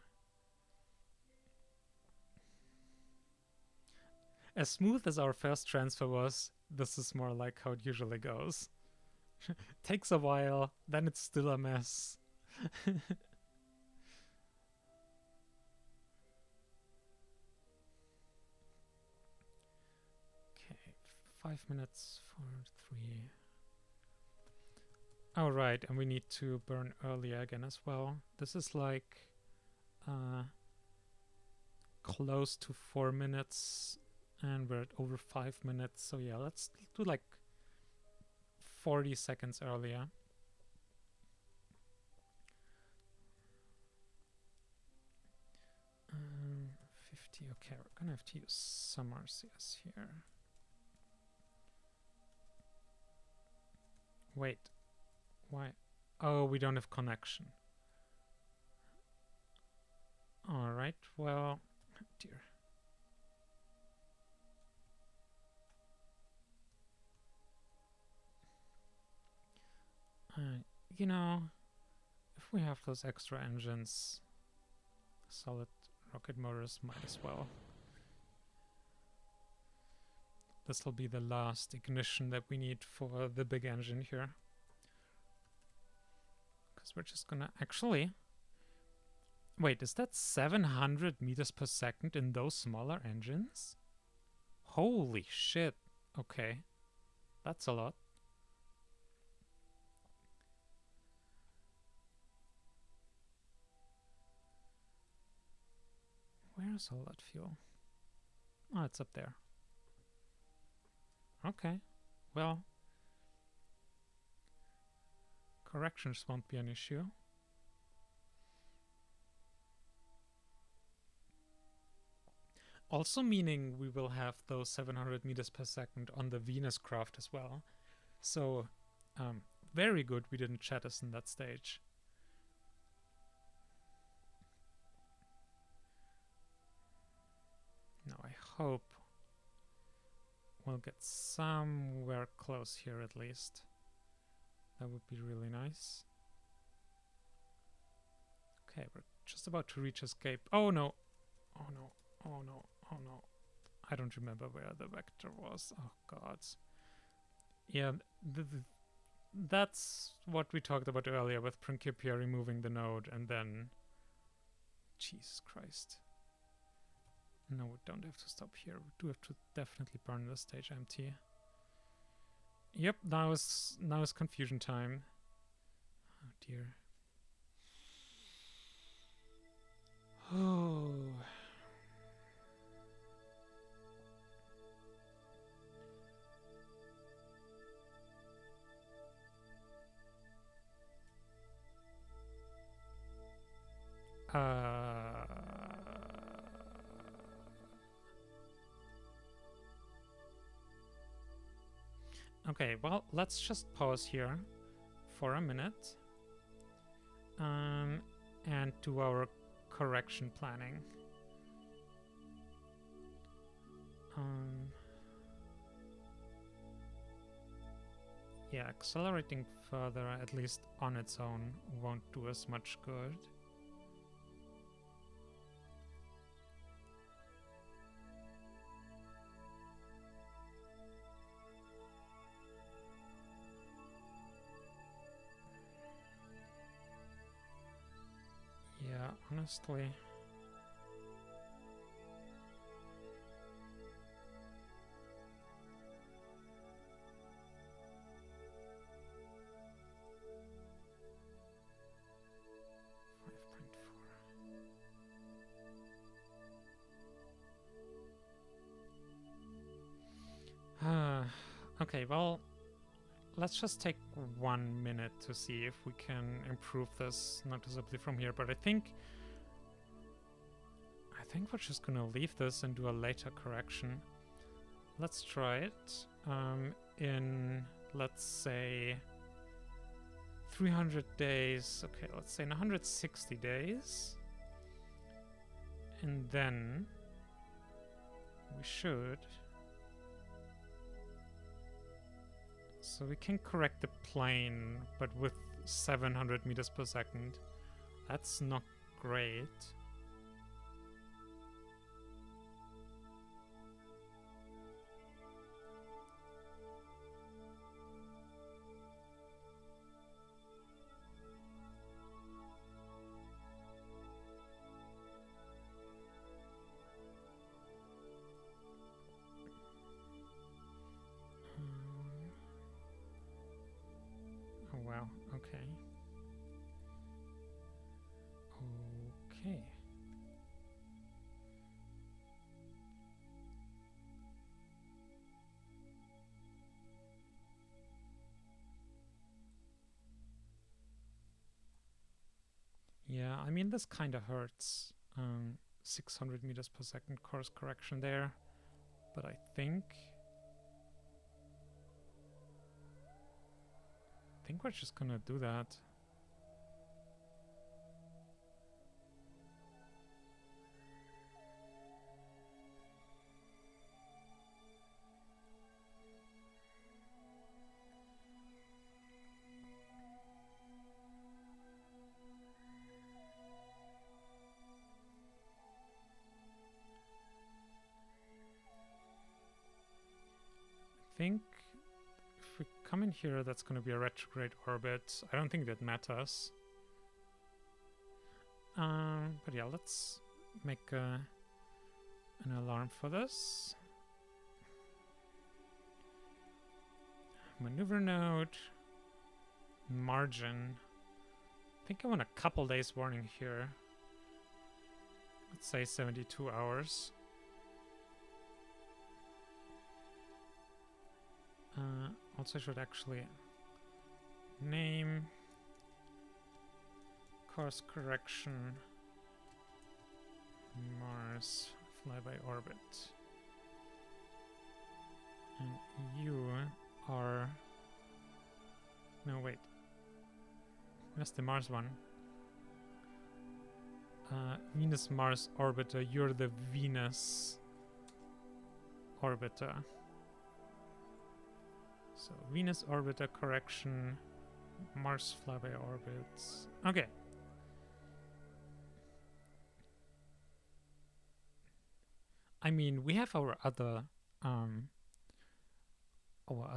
Speaker 1: As smooth as our first transfer was, this is more like how it usually goes. Takes a while, then it's still a mess. 5 minutes for 3. Oh, right, and we need to burn earlier again as well. This is like close to 4 minutes, and we're at over 5 minutes. So yeah, let's do like 40 seconds earlier. 50. Okay, we're gonna have to use some RCS here. Wait, why? Oh, we don't have connection. All right, well, oh dear. You know, if we have those extra engines, solid rocket motors might as well. This will be the last ignition that we need for the big engine here. Because we're just gonna actually... Wait, is that 700 meters per second in those smaller engines? Holy shit. Okay. That's a lot. Where's all that fuel? Oh, it's up there. Okay. Well, corrections won't be an issue. Also meaning we will have those 700 meters per second on the Venus craft as well. So, very good we didn't jettison that stage. Now I hope we'll get somewhere close here at least. That would be really nice. Okay, we're just about to reach escape. Oh no! Oh no! Oh no! Oh no! I don't remember where the vector was. Oh god. Yeah, that's what we talked about earlier with Principia removing the node and then... Jesus Christ. No, we don't have to stop here. We do have to definitely burn the stage empty. Yep, now is confusion time. Oh dear. Oh. Okay, well, let's just pause here for a minute and do our correction planning. Yeah, accelerating further, at least on its own, won't do us much good. Yeah, honestly. Okay, well, let's just take 1 minute to see if we can improve this noticeably from here, but I think we're just gonna leave this and do a later correction. Let's try it in, let's say, 300 days. Okay, let's say in 160 days. And then we should... So we can correct the plane, but with 700 meters per second. That's not great. Okay. Okay. Yeah, I mean, this kind of hurts. 600 meters per second course correction there. But I think we're just gonna do that. I think if we come in here, that's going to be a retrograde orbit. I don't think that matters. But yeah, let's make an alarm for this. Maneuver node. Margin. I think I want a couple days warning here. Let's say 72 hours. Also, I should actually name course correction Mars flyby orbit. And you are... No, wait. Where's the Mars one? Venus-Mars orbiter. You're the Venus orbiter. So Venus orbiter correction, Mars flyby orbits. Okay. I mean, we have our other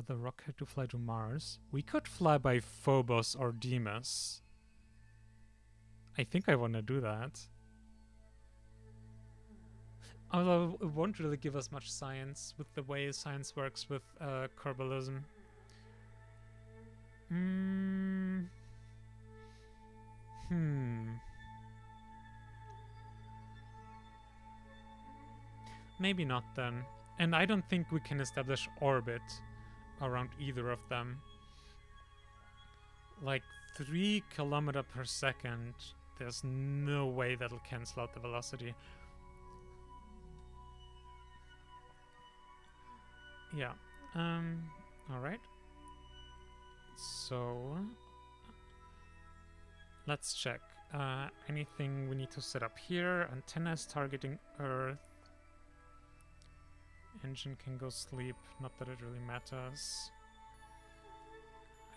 Speaker 1: rocket to fly to Mars. We could fly by Phobos or Deimos. I think I want to do that. Although it won't really give us much science with the way science works with Kerbalism. Maybe not then. And I don't think we can establish orbit around either of them. Like 3 kilometers per second, there's no way that'll cancel out the velocity. Yeah. Alright. So let's check. Anything we need to set up here? Antennas targeting Earth. Engine can go sleep. Not that it really matters.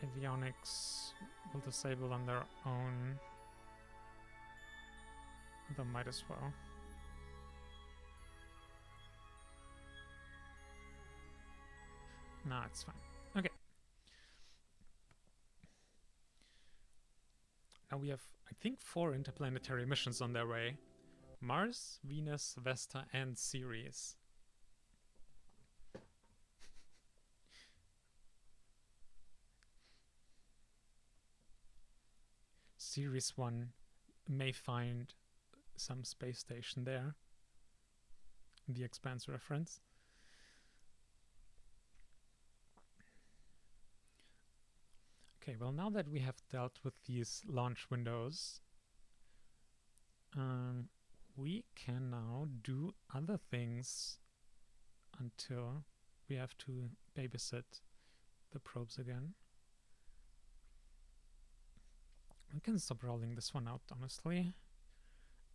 Speaker 1: Avionics will disable on their own. They might as well. Nah, it's fine. Okay. Now we have, I think, 4 interplanetary missions on their way. Mars, Venus, Vesta, and Ceres. Ceres 1 may find some space station there. The Expanse reference. Okay, well, now that we have dealt with these launch windows, we can now do other things until we have to babysit the probes again. We can stop rolling this one out, honestly.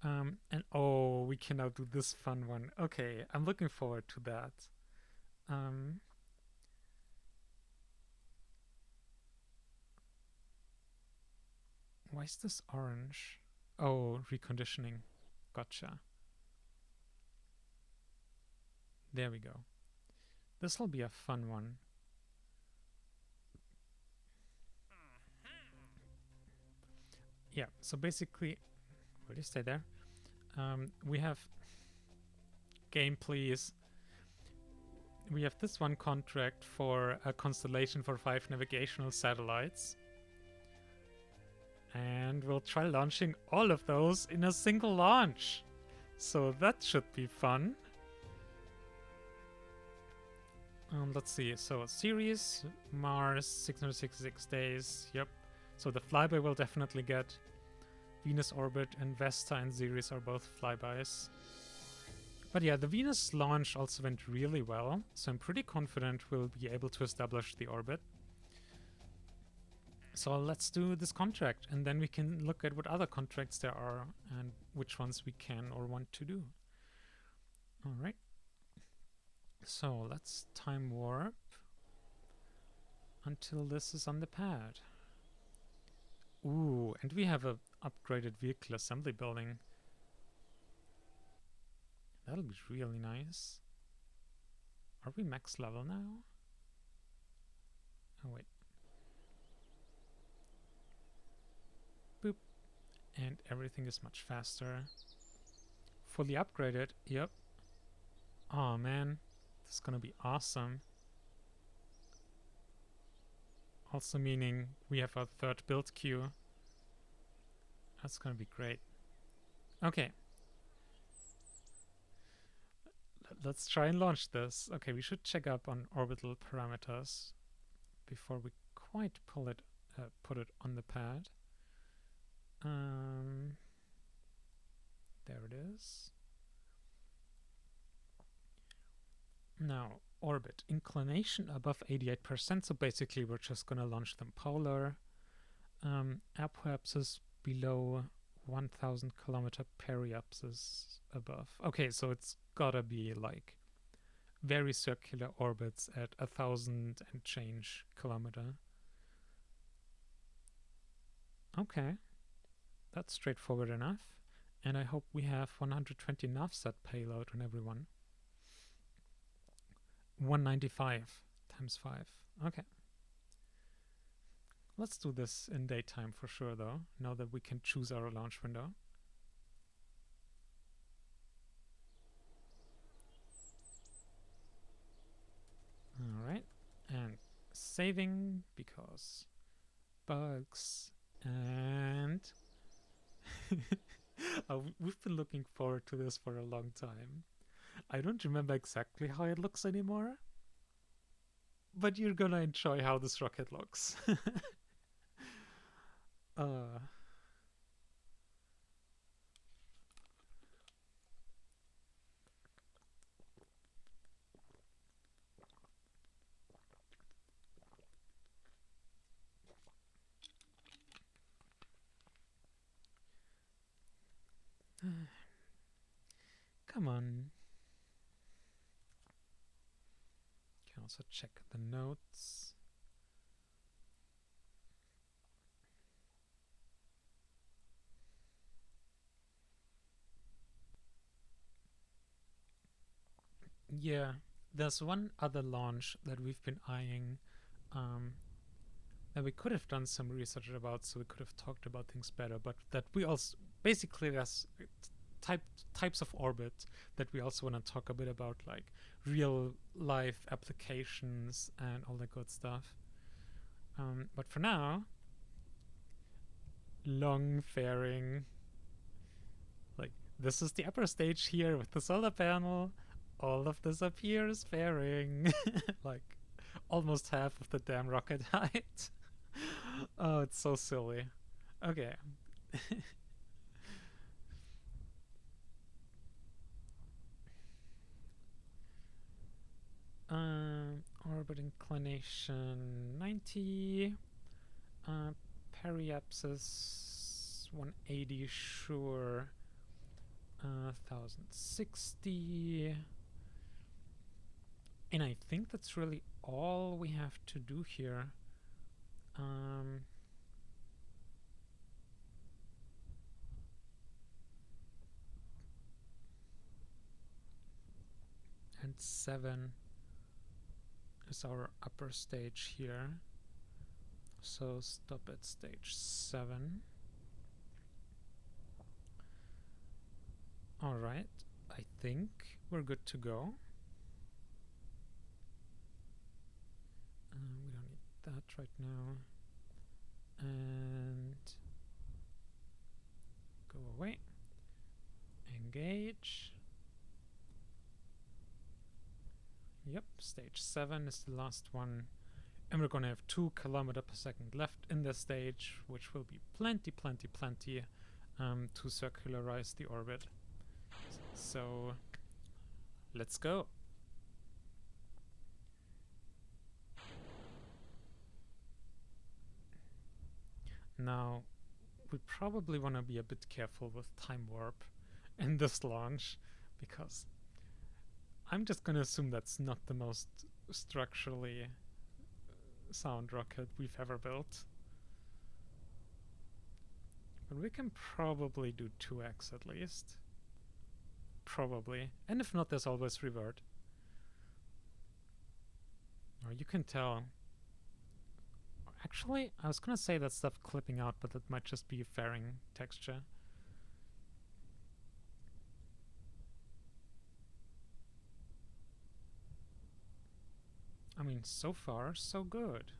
Speaker 1: And oh, we can now do this fun one. Okay, I'm looking forward to that. Why is this orange? Oh, reconditioning. Gotcha. There we go. This will be a fun one. Yeah, so basically, will you stay there? We have game, please. We have this one contract for a constellation for 5 navigational satellites. And we'll try launching all of those in a single launch. So that should be fun. Let's see. So Ceres, Mars, 666 days. Yep. So the flyby will definitely get. Venus orbit and Vesta and Ceres are both flybys. But yeah, the Venus launch also went really well. So I'm pretty confident we'll be able to establish the orbit. So let's do this contract, and then we can look at what other contracts there are and which ones we can or want to do. All right. So let's time warp until this is on the pad. Ooh, and we have a upgraded vehicle assembly building. That'll be really nice. Are we max level now? Oh, wait. Boop. And everything is much faster. Fully upgraded. Yep. Oh, man. This is gonna be awesome. Also meaning we have our third build queue. That's gonna be great. Okay. Let's try and launch this. Okay, we should check up on orbital parameters before we quite put it on the pad. There it is. Now, orbit. Inclination above 88%, so basically we're just gonna launch them polar. Apoapsis below 1000 kilometer, periapsis above. Okay, so it's gotta be like very circular orbits at 1000 and change kilometer. Okay, that's straightforward enough. And I hope we have 120 navsat payload on everyone. 195 times 5. Okay. Let's do this in daytime for sure, though, now that we can choose our launch window. Alright, and saving because bugs. And we've been looking forward to this for a long time. I don't remember exactly how it looks anymore, but you're gonna enjoy how this rocket looks. Come on. Can also check the notes. Yeah, there's one other launch that we've been eyeing that we could have done some research about, so we could have talked about things better, but that we also basically there's types of orbit that we also want to talk a bit about, like real life applications and all that good stuff. But for now, long fairing. Like, this is the upper stage here with the solar panel. All of this up here is fairing. Like, almost half of the damn rocket height. Oh, it's so silly. Okay. Orbit inclination 90. Periapsis 180, sure. 1060. And I think that's really all we have to do here. And 7 is our upper stage here. So stop at stage 7. Alright, I think we're good to go. We don't need that right now. And away. Engage. Yep, stage 7 is the last one. And we're gonna have 2 kilometers per second left in the stage, which will be plenty to circularize the orbit. So let's go. Now, we probably want to be a bit careful with time warp in this launch, because I'm just going to assume that's not the most structurally sound rocket we've ever built. But we can probably do 2x at least. Probably. And if not, there's always revert. Or you can tell. Actually, I was gonna say that stuff clipping out, but that might just be fairing texture. I mean, so far, so good.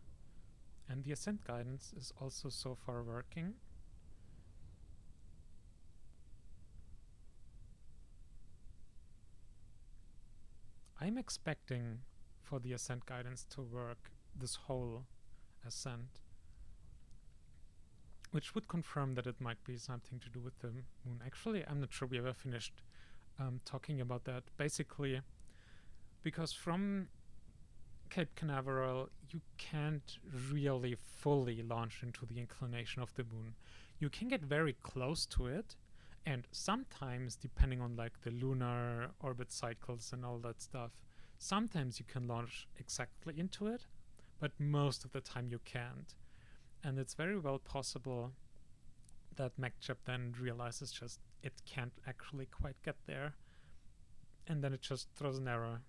Speaker 1: And the ascent guidance is also so far working. I'm expecting for the ascent guidance to work this whole ascent, which would confirm that it might be something to do with the moon. Actually, I'm not sure we ever finished talking about that. Basically, because from Cape Canaveral, you can't really fully launch into the inclination of the moon. You can get very close to it, and sometimes, depending on like the lunar orbit cycles and all that stuff, sometimes you can launch exactly into it, but most of the time you can't. And it's very well possible that MacChip then realizes just it can't actually quite get there, and then it just throws an error.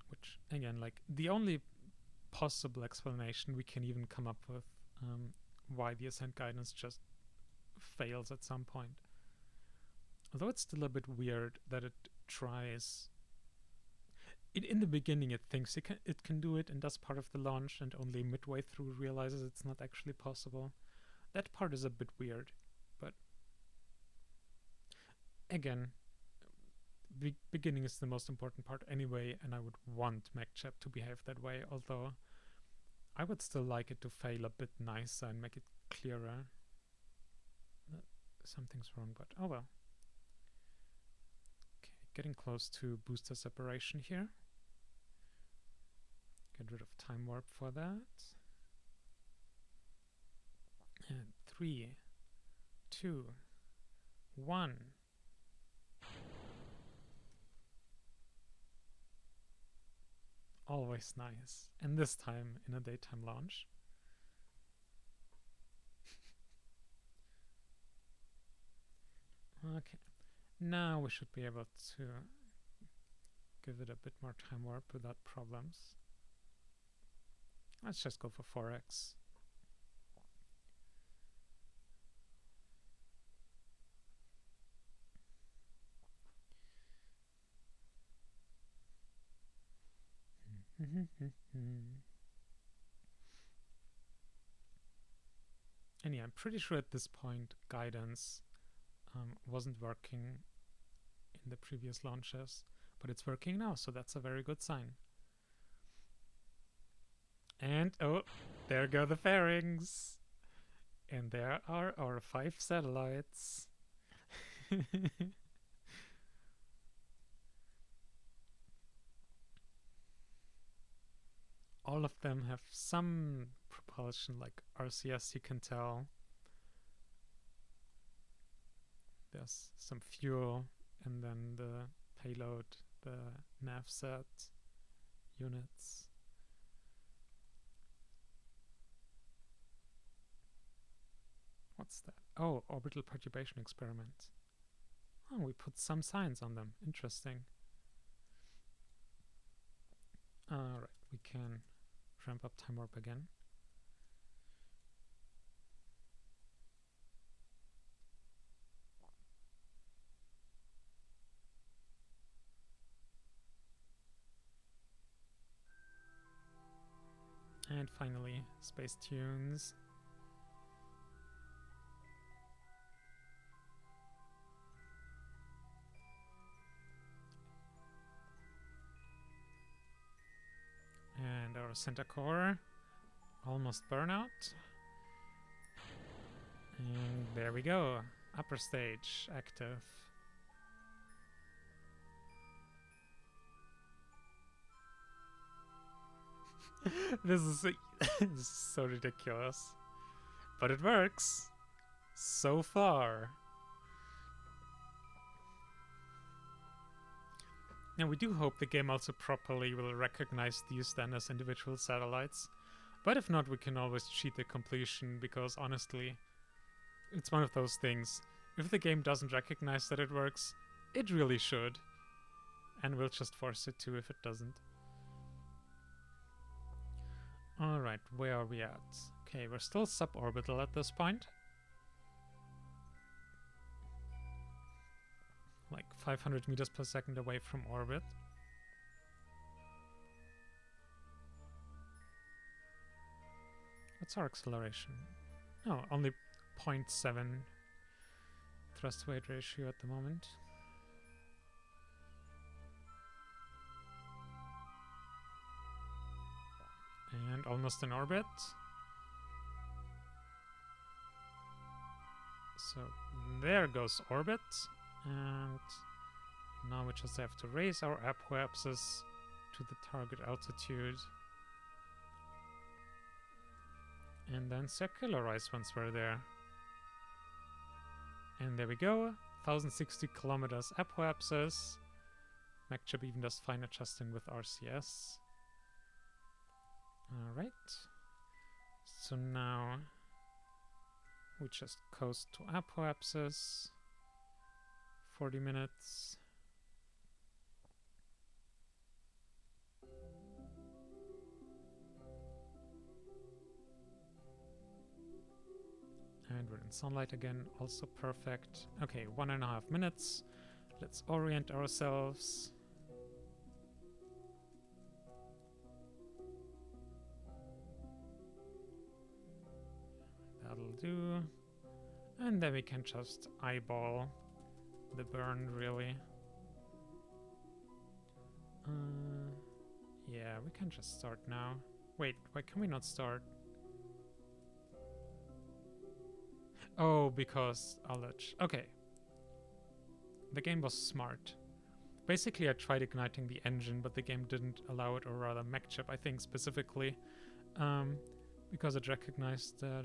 Speaker 1: Which, again, like the only possible explanation we can even come up with why the ascent guidance just fails at some point. Although it's still a bit weird that it tries. In the beginning, it thinks it can do it and does part of the launch, and only midway through realizes it's not actually possible. That part is a bit weird, but again, beginning is the most important part anyway, and I would want MacChip to behave that way, although I would still like it to fail a bit nicer and make it clearer that something's wrong, but oh well. Okay, getting close to booster separation here. Get rid of time warp for that. And 3, 2, 1. Always nice. And this time in a daytime launch. Okay. Now we should be able to give it a bit more time warp without problems. Let's just go for 4x. And yeah, I'm pretty sure at this point guidance wasn't working in the previous launches, but it's working now, so that's a very good sign. And oh, there go the fairings. And there are our 5 satellites. All of them have some propulsion, like RCS, you can tell. There's some fuel, and then the payload, the navset units. What's that? Oh, orbital perturbation experiment. Oh, we put some signs on them. Interesting. Alright, we can ramp up time warp again. And finally, space tunes. center core. Almost burnout. And there we go. Upper stage active. This is this is so ridiculous. But it works. So far. Now we do hope the game also properly will recognize these then as individual satellites. But if not, we can always cheat the completion, because honestly, it's one of those things. If the game doesn't recognize that it works, it really should. And we'll just force it to if it doesn't. Alright, where are we at? Okay, we're still suborbital at this point. Like 500 meters per second away from orbit. What's our acceleration? Oh, only 0.7 thrust weight ratio at the moment. And almost in orbit. So there goes orbit. And now we just have to raise our apoapsis to the target altitude. And then circularize once we're there. And there we go. 1060 kilometers apoapsis. MacChip even does fine adjusting with RCS. Alright. So now we just coast to apoapsis. 40 minutes. And we're in sunlight again, also perfect. Okay, 1.5 minutes. Let's orient ourselves. That'll do. And then we can just eyeball the burn, really. Yeah, we can just start now. Wait, why can we not start? Oh, because ullage. Okay. The game was smart. Basically, I tried igniting the engine, but the game didn't allow it, or rather MacChip, I think, specifically. Because it recognized that,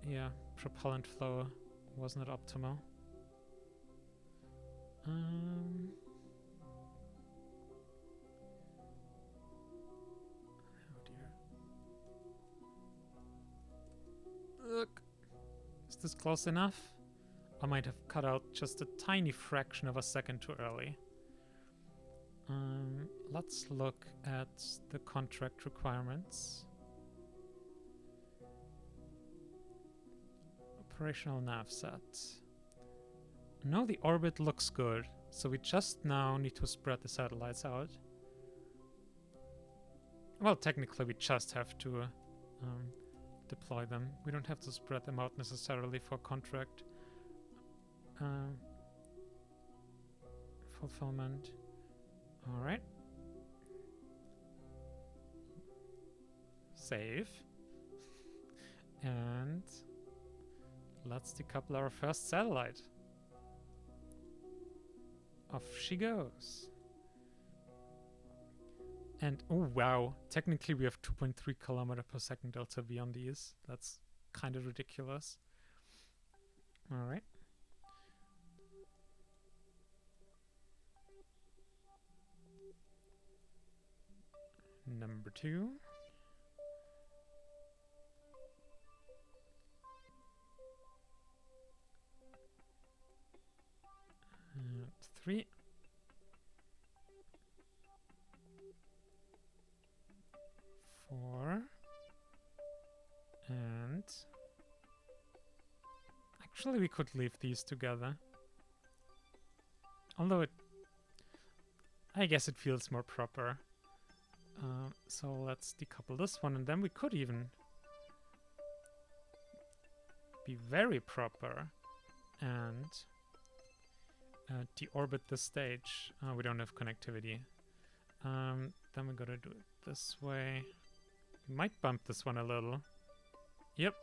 Speaker 1: yeah, propellant flow was not optimal. Oh dear. Look. Is this close enough? I might have cut out just a tiny fraction of a second too early. Let's look at the contract requirements. Operational nav set. No, the orbit looks good, so we just now need to spread the satellites out. Well, technically we just have to deploy them. We don't have to spread them out necessarily for contract fulfillment. Alright. Save. And let's decouple our first satellite. Off she goes. And oh wow, technically we have 2.3 kilometer per second delta V on these. That's kind of ridiculous. Alright. Number 2. And 3. 4. And actually we could leave these together. Although I guess it feels more proper. So let's decouple this one, and then we could even be very proper and deorbit the stage. We don't have connectivity. then we gotta do it this way. We might bump this one a little. Yep.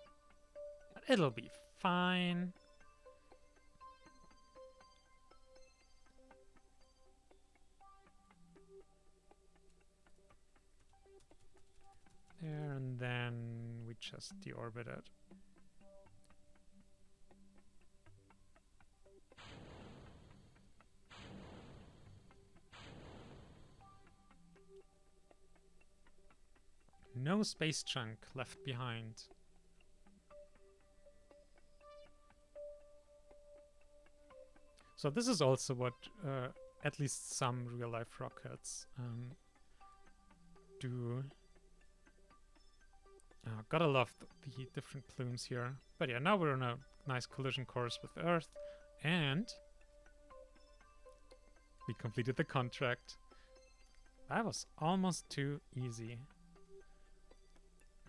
Speaker 1: But it'll be fine. There, and then we just deorbit it. No space junk left behind. So this is also what at least some real-life rockets do. Gotta love the different plumes here. But yeah, now we're on a nice collision course with Earth, and we completed the contract. That was almost too easy.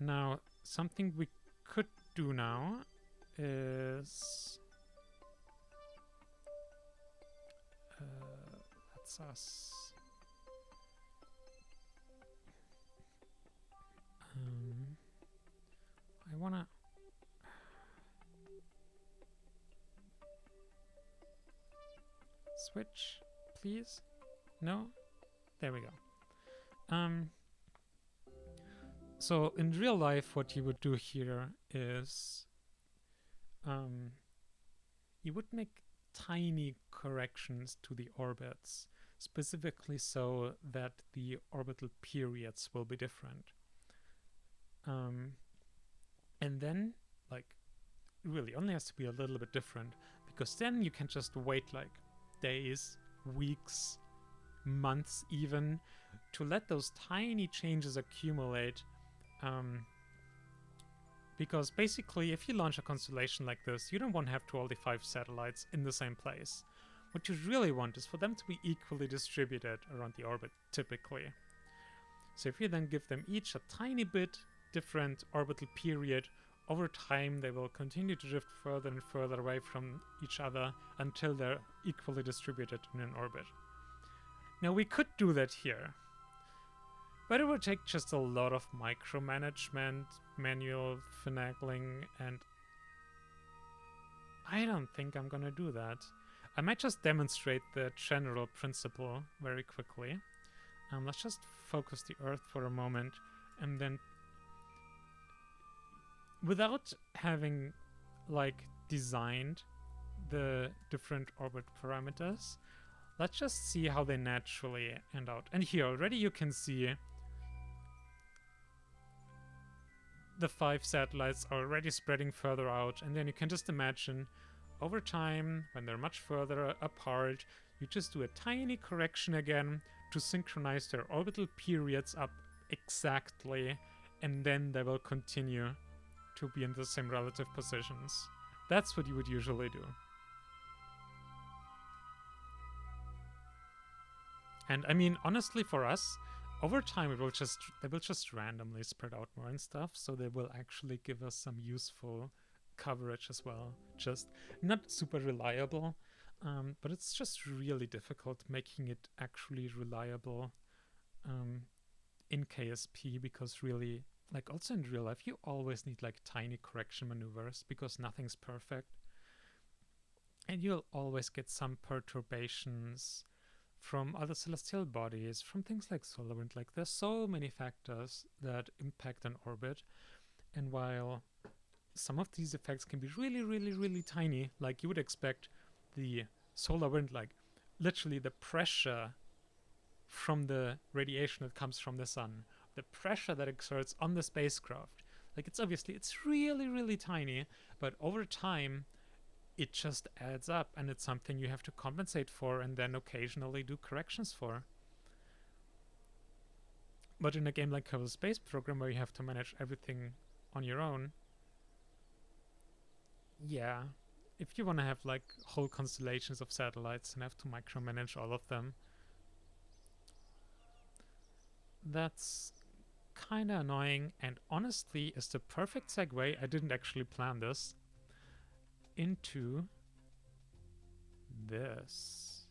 Speaker 1: Now, something we could do now is... that's us. I wanna... switch, please? No? There we go. So in real life, what you would do here is you would make tiny corrections to the orbits, specifically so that the orbital periods will be different. And then, like, really only has to be a little bit different, because then you can just wait like days, weeks, months even, to let those tiny changes accumulate. Because basically, if you launch a constellation like this, you don't want to have 25 satellites in the same place. What you really want is for them to be equally distributed around the orbit, typically. So if you then give them each a tiny bit different orbital period, over time they will continue to drift further and further away from each other until they're equally distributed in an orbit. Now we could do that here, but it would take just a lot of micromanagement, manual finagling, and I don't think I'm gonna do that. I might just demonstrate the general principle very quickly. Let's just focus the Earth for a moment, and then without having like designed the different orbit parameters, let's just see how they naturally end out. And here already you can see the 5 satellites are already spreading further out, and then you can just imagine over time, when they're much further apart, you just do a tiny correction again to synchronize their orbital periods up exactly, and then they will continue to be in the same relative positions. That's what you would usually do. And I mean, honestly, for us, over time they will just randomly spread out more and stuff, so they will actually give us some useful coverage as well. Just not super reliable, but it's just really difficult making it actually reliable in KSP, because really, like also in real life, you always need like tiny correction maneuvers because nothing's perfect. And you'll always get some perturbations from other celestial bodies, from things like solar wind. Like there's so many factors that impact an orbit. And while some of these effects can be really, really, really tiny, like you would expect the solar wind, like literally the pressure from the radiation that comes from the sun, the pressure that exerts on the spacecraft. Like it's really, really tiny, but over time it just adds up, and it's something you have to compensate for and then occasionally do corrections for. But in a game like Kerbal Space Program, where you have to manage everything on your own, yeah, if you want to have like whole constellations of satellites and have to micromanage all of them, that's kind of annoying, and honestly is the perfect segue, I didn't actually plan this, into this.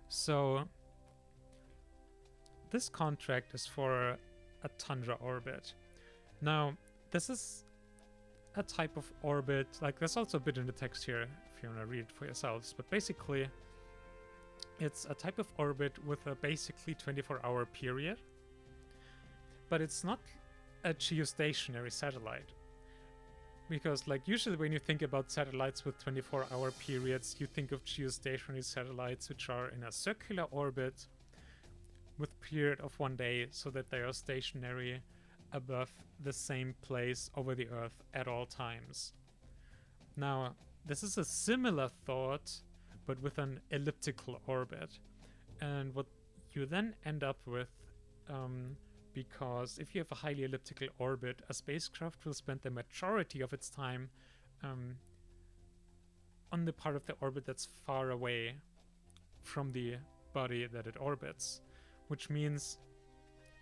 Speaker 1: So this contract is for a tundra orbit. Now, this is a type of orbit, like there's also a bit in the text here if you want to read it for yourselves, but basically it's a type of orbit with a basically 24-hour period, but it's not a geostationary satellite. Because like usually when you think about satellites with 24-hour periods, you think of geostationary satellites which are in a circular orbit with period of 1 day so that they are stationary above the same place over the Earth at all times. Now, this is a similar thought, but with an elliptical orbit. And what you then end up with, because if you have a highly elliptical orbit, a spacecraft will spend the majority of its time on the part of the orbit that's far away from the body that it orbits, which means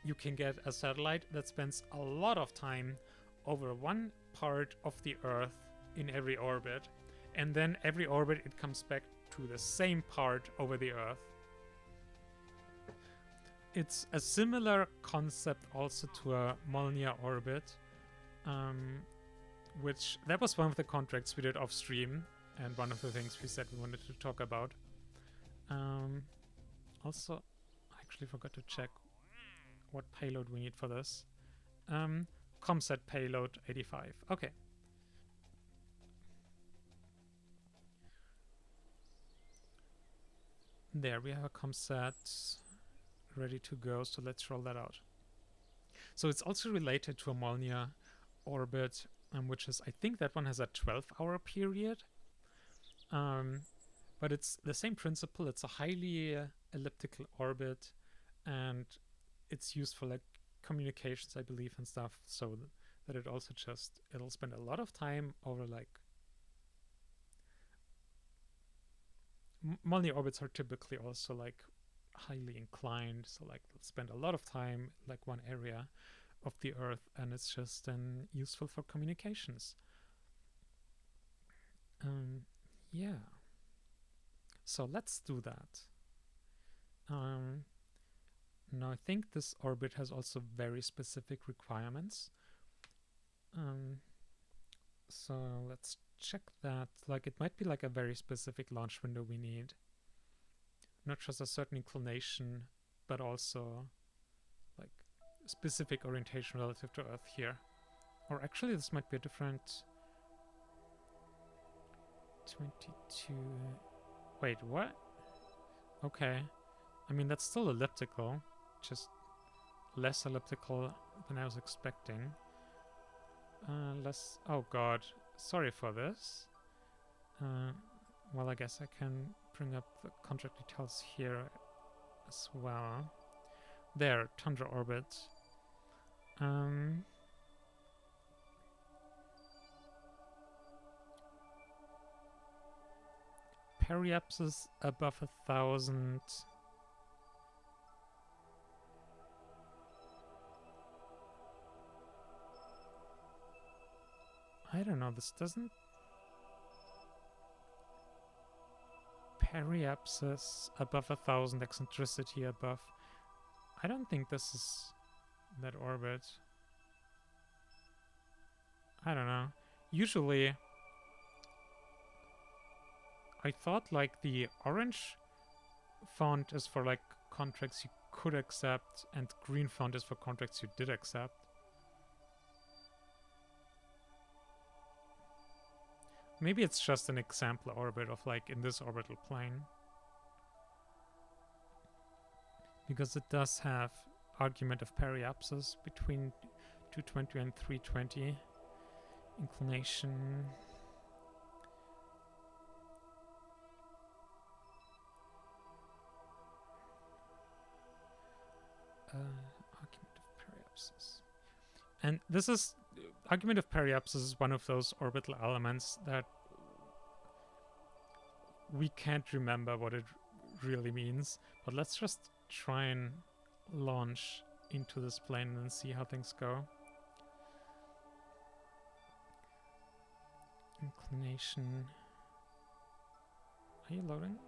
Speaker 1: you can get a satellite that spends a lot of time over one part of the Earth in every orbit, and then every orbit it comes back to the same part over the Earth. It's a similar concept also to a Molniya orbit, which that was one of the contracts we did off stream, and one of the things we said we wanted to talk about. Also, I actually forgot to check what payload we need for this. Comsat payload 85. Okay. There we have a Comsat ready to go, so let's roll that out. So it's also related to a Molniya orbit, which is, I think that one has a 12-hour period. But it's the same principle. It's a highly elliptical orbit, and it's used for like communications, I believe, and stuff, so that it also just, it'll spend a lot of time over like Molniya orbits are typically also like highly inclined, so like they'll spend a lot of time like one area of the Earth, and it's just then useful for communications. Yeah, so let's do that. Now I think this orbit has also very specific requirements, so let's check that. Like it might be like a very specific launch window we need, not just a certain inclination, but also like specific orientation relative to Earth here. Or actually this might be a different 22. Wait, what? Okay, I mean that's still elliptical, just less elliptical than I was expecting. Less, oh god, sorry for this. Well, I guess I can bring up the contract details here as well. There, tundra orbit. Periapsis above 1,000. I don't know, this doesn't... Periapsis above 1,000, eccentricity above... I don't think this is that orbit. I don't know. Usually, I thought like the orange font is for like contracts you could accept, and green font is for contracts you did accept. Maybe it's just an example orbit of like in this orbital plane. Because it does have argument of periapsis between 220 and 320. Inclination. Argument of periapsis. And this is... Argument of periapsis is one of those orbital elements that we can't remember what it really means. But let's just try and launch into this plane and see how things go. Inclination. Are you loading?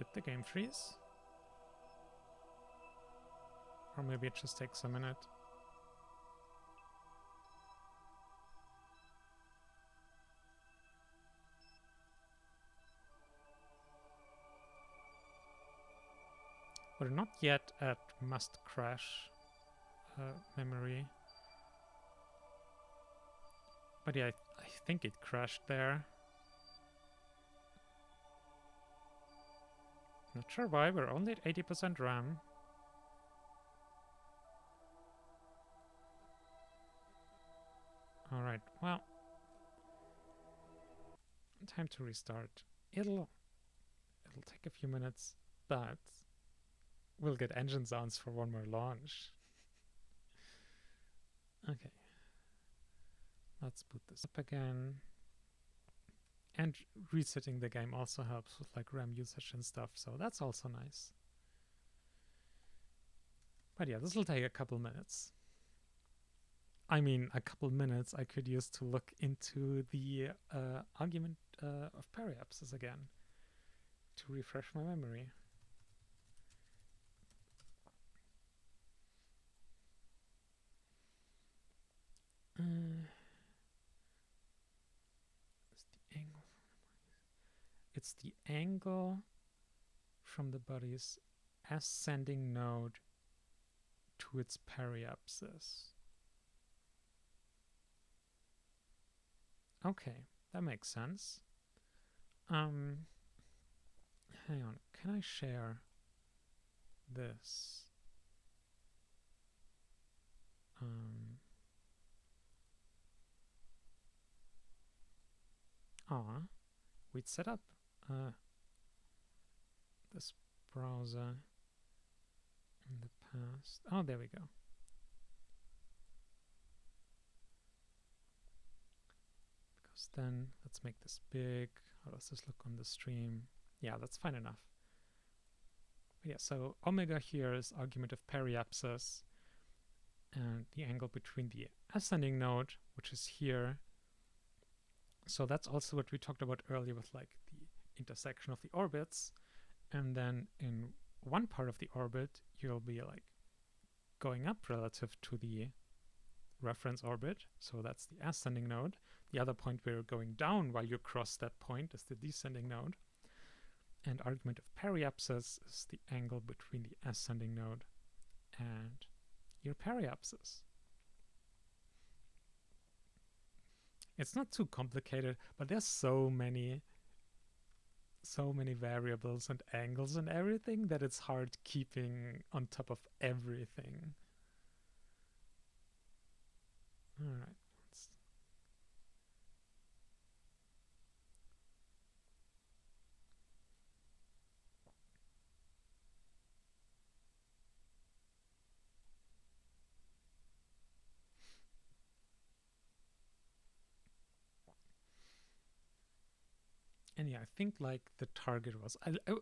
Speaker 1: Did the game freeze? Or maybe it just takes a minute. We're not yet at must crash memory. But yeah, I think it crashed there. Not sure why, we're only at 80% RAM. Alright, well. Time to restart. It'll take a few minutes, but we'll get engine sounds for one more launch. Okay. Let's boot this up again. And resetting the game also helps with like RAM usage and stuff, so that's also nice. But yeah, this will take a couple minutes. I mean, a couple minutes I could use to look into the argument of periapsis again to refresh my memory. It's the angle from the body's ascending node to its periapsis. Okay, that makes sense. Hang on, can I share this? We'd set up this browser in the past. Oh, there we go. Because then, let's make this big. How does this look on the stream? Yeah, that's fine enough. But yeah, so omega here is argument of periapsis, and the angle between the ascending node, which is here. So that's also what we talked about earlier with like the intersection of the orbits. And then in one part of the orbit, you'll be like going up relative to the reference orbit. So that's the ascending node. The other point where you're going down while you cross that point is the descending node. And argument of periapsis is the angle between the ascending node and your periapsis. It's not too complicated, but there's so many variables and angles and everything that it's hard keeping on top of everything. All right. And yeah, I think like the target was,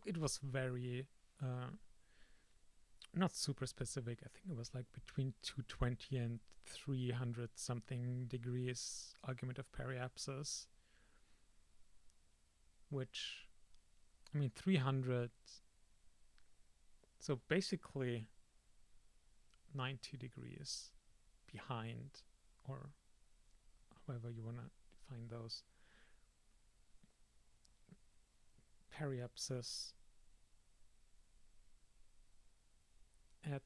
Speaker 1: it was very, not super specific. I think it was like between 220 and 300 something degrees argument of periapsis, which, I mean, 300, so basically 90 degrees behind, or however you want to define those, periapsis at,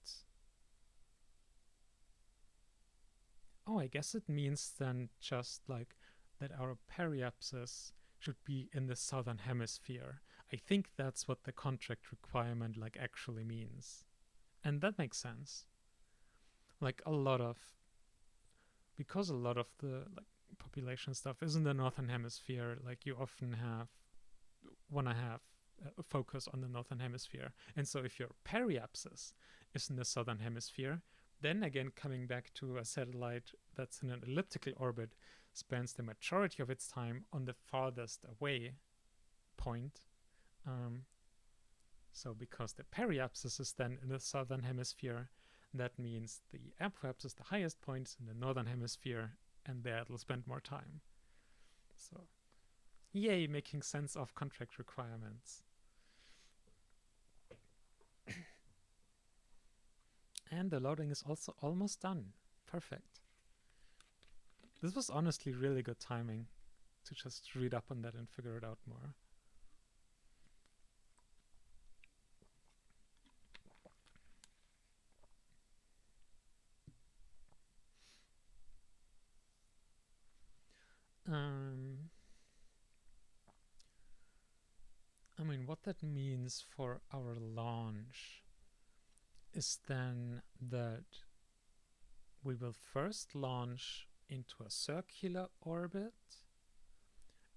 Speaker 1: oh, I guess it means then just like that our periapsis should be in the southern hemisphere. I think that's what the contract requirement like actually means. And that makes sense. Like because a lot of the like population stuff is in the northern hemisphere, like you often want to have a focus on the northern hemisphere. And so if your periapsis is in the southern hemisphere, then again, coming back to a satellite that's in an elliptical orbit, spends the majority of its time on the farthest away point. So because the periapsis is then in the southern hemisphere, that means the apoapsis, the highest point, is in the northern hemisphere, and there it'll spend more time. So, yay, making sense of contract requirements. And the loading is also almost done. Perfect. This was honestly really good timing to just read up on that and figure it out more. I mean, what that means for our launch is then that we will first launch into a circular orbit,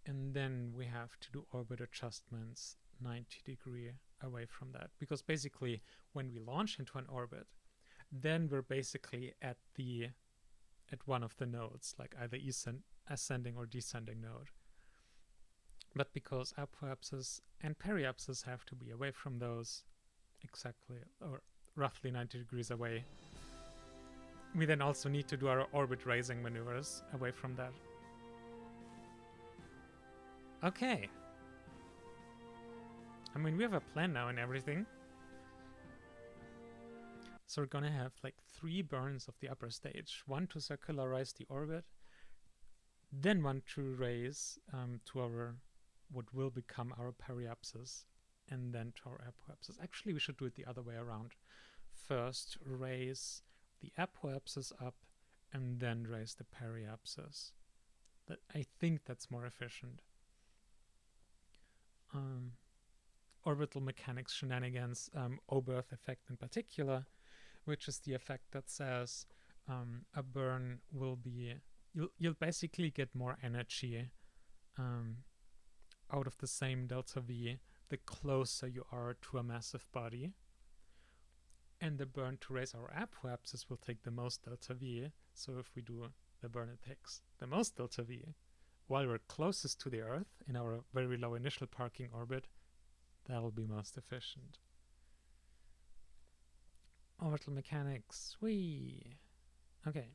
Speaker 1: and then we have to do orbit adjustments 90-degree away from that. Because basically, when we launch into an orbit, then we're basically at one of the nodes, like either ascending or descending node. But because apoapsis and periapsis have to be away from those exactly, or roughly 90 degrees away, we then also need to do our orbit raising maneuvers away from that. Okay. I mean, we have a plan now and everything. So we're gonna have like 3 burns of the upper stage. 1 to circularize the orbit, then 1 to raise to our what will become our periapsis, and then to our apoapsis. Actually, we should do it the other way around. First raise the apoapsis up, and then raise the periapsis. I think that's more efficient. Orbital mechanics shenanigans, O-birth effect in particular, which is the effect that says a burn will be, you'll basically get more energy out of the same delta V the closer you are to a massive body. And the burn to raise our apoapsis will take the most delta V. So if we do the burn, it takes the most delta V while we're closest to the Earth in our very low initial parking orbit. That'll be most efficient. Orbital mechanics. Whee! Okay.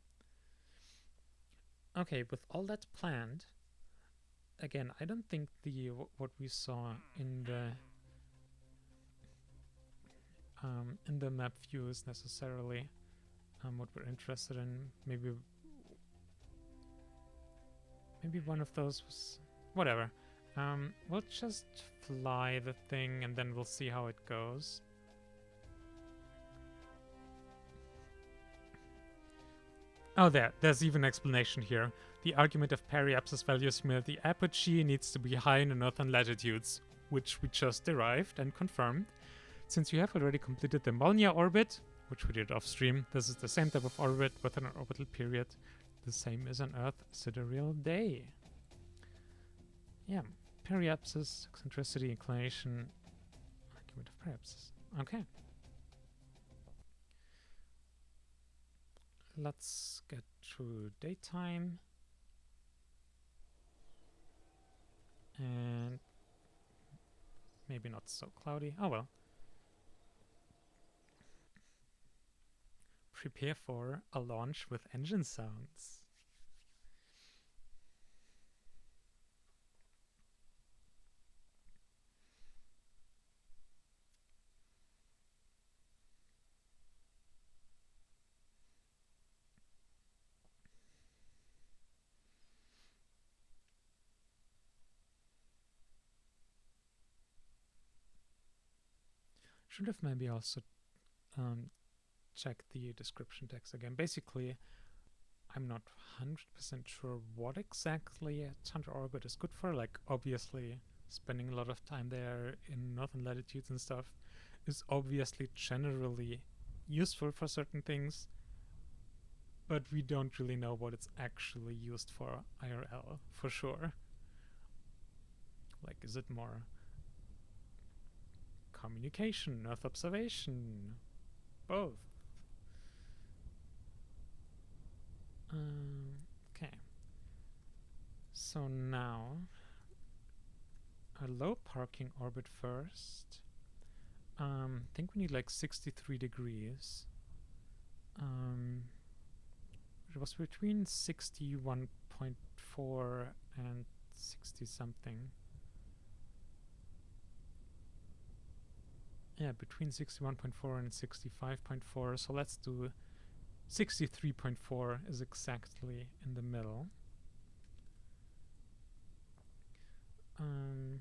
Speaker 1: Okay, with all that planned, again, I don't think what we saw in the map view is necessarily what we're interested in. Maybe one of those was whatever. We'll just fly the thing and then we'll see how it goes. Oh, there's even an explanation here. The argument of periapsis values mean that the apogee needs to be high in the northern latitudes, which we just derived and confirmed. Since you have already completed the Molniya orbit, which we did off-stream, this is the same type of orbit with an orbital period the same as on Earth sidereal day. Yeah, periapsis, eccentricity, inclination, argument of periapsis. Okay. Let's get to daytime. And maybe not so cloudy. Oh well. Prepare for a launch with engine sounds. Should have maybe also checked the description text again. Basically, I'm not 100% sure what exactly a tundra orbit is good for. Like, obviously, spending a lot of time there in northern latitudes and stuff is obviously generally useful for certain things, but we don't really know what it's actually used for IRL, for sure. Like, is it more communication, Earth observation, both? Okay. So now, a low parking orbit first. I think we need like 63 degrees. It was between 61.4 and 60 something. Yeah, between 61.4 and 65.4. So let's do 63.4 is exactly in the middle. And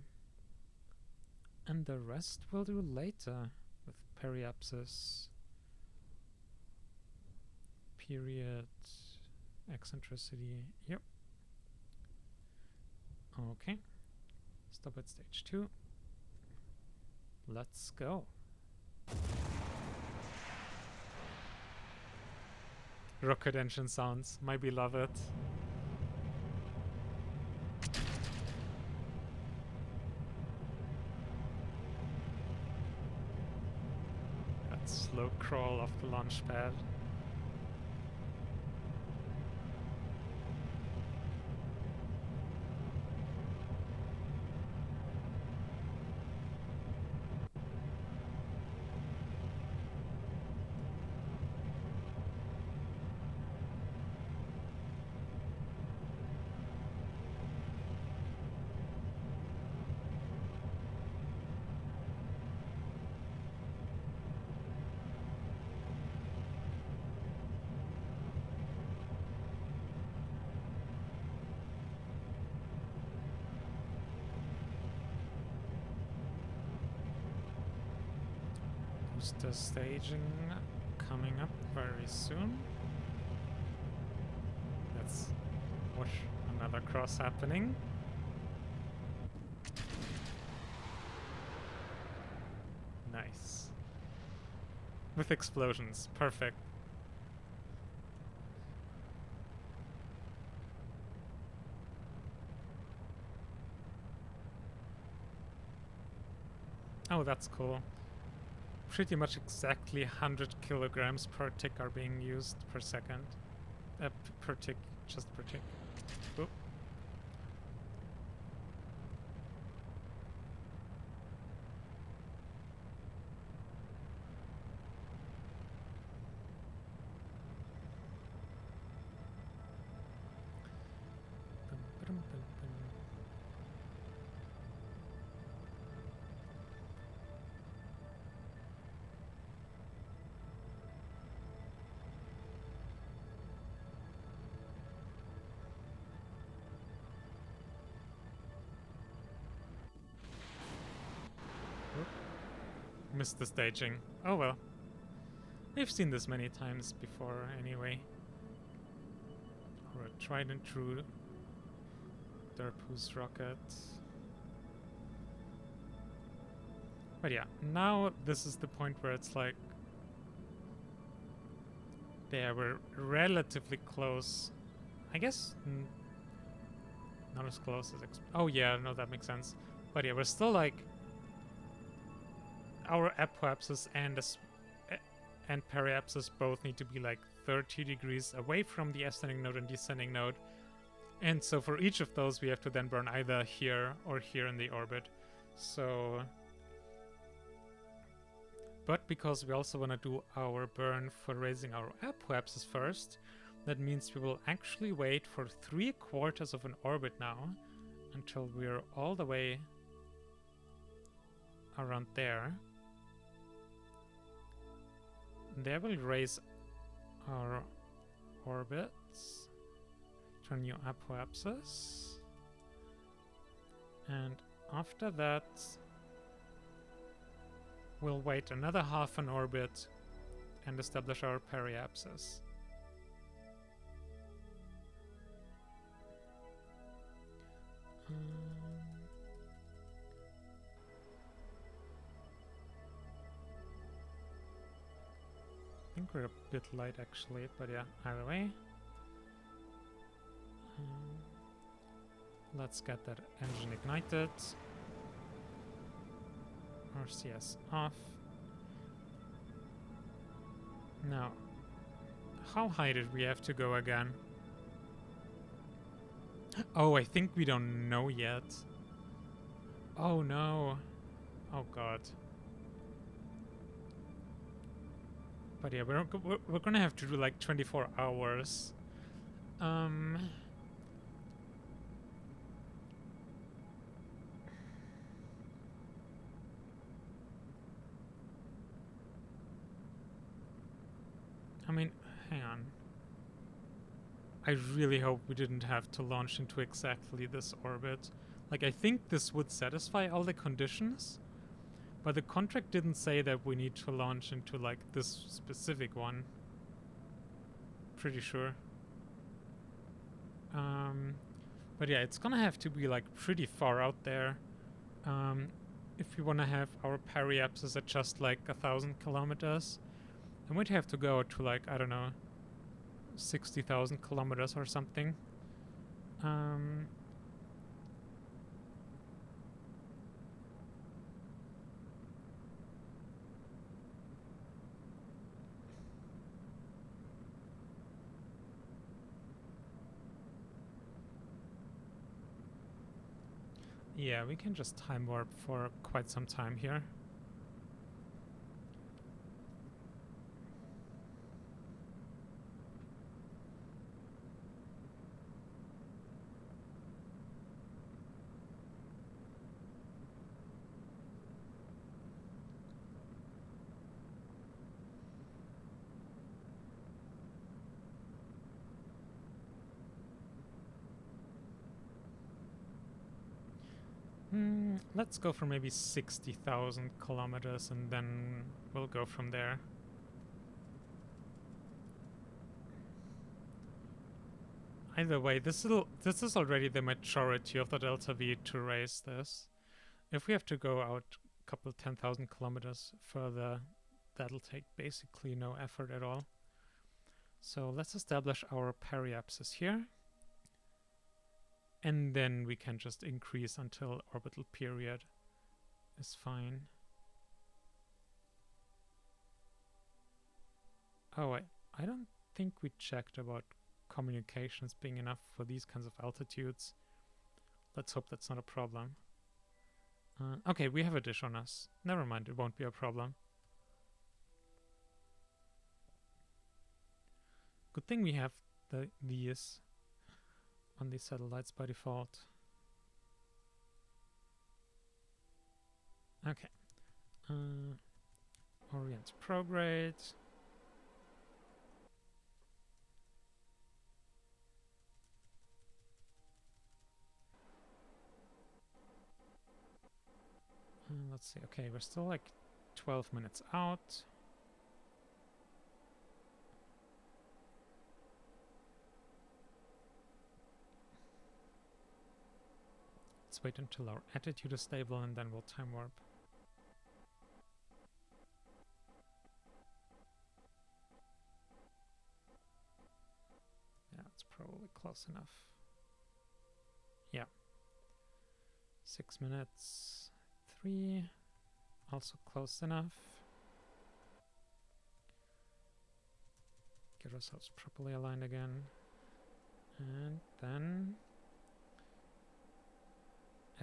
Speaker 1: the rest we'll do later with periapsis, period, eccentricity. Yep. Okay. Stop at stage 2. Let's go. Rocket engine sounds, my beloved. That slow crawl off the launch pad. Booster staging coming up very soon. Let's watch another cross happening. Nice. With explosions. Perfect. Oh, that's cool. Pretty much exactly 100 kilograms per tick are being used per second. Per tick, just per tick. Oop. Missed the staging. Oh well. We've seen this many times before anyway. Or a tried and true Derpoo's rocket. But yeah, now this is the point where it's like there we're relatively close. I guess not as close as oh yeah, no, that makes sense. But yeah, we're still like our apoapsis and periapsis both need to be like 30 degrees away from the ascending node and descending node. And so for each of those we have to then burn either here or here in the orbit. So but because we also want to do our burn for raising our apoapsis first, that means we will actually wait for 3/4 of an orbit now until we're all the way around there. There we'll raise our orbits to a new apoapsis. And after that, we'll wait another half an orbit and establish our periapsis. I think we're a bit light actually, but yeah, either way. Let's get that engine ignited. RCS off. Now, how high did we have to go again? Oh, I think we don't know yet. Oh no. Oh god. But yeah, we're gonna have to do like 24 hours. I mean, hang on. I really hope we didn't have to launch into exactly this orbit. Like, I think this would satisfy all the conditions, but the contract didn't say that we need to launch into, like, this specific one. Pretty sure. But yeah, it's gonna have to be, like, pretty far out there. If we want to have our periapsis at just, like, 1,000 kilometers, then we'd have to go to, like, I don't know, 60,000 kilometers or something. Yeah, we can just time warp for quite some time here. Let's go for maybe 60,000 kilometers and then we'll go from there. Either way, this is already the majority of the delta V to raise this. If we have to go out a couple 10,000 kilometers further, that'll take basically no effort at all. So let's establish our periapsis here. And then we can just increase until orbital period is fine. Oh, I don't think we checked about communications being enough for these kinds of altitudes. Let's hope that's not a problem. Okay, we have a dish on us. Never mind, it won't be a problem. Good thing we have these on these satellites by default. Okay. Orient prograde. Let's see. Okay, we're still like 12 minutes out. Let's wait until our attitude is stable and then we'll time warp. Yeah, it's probably close enough. Yeah. 6 minutes. 3. Also close enough. Get ourselves properly aligned again. And then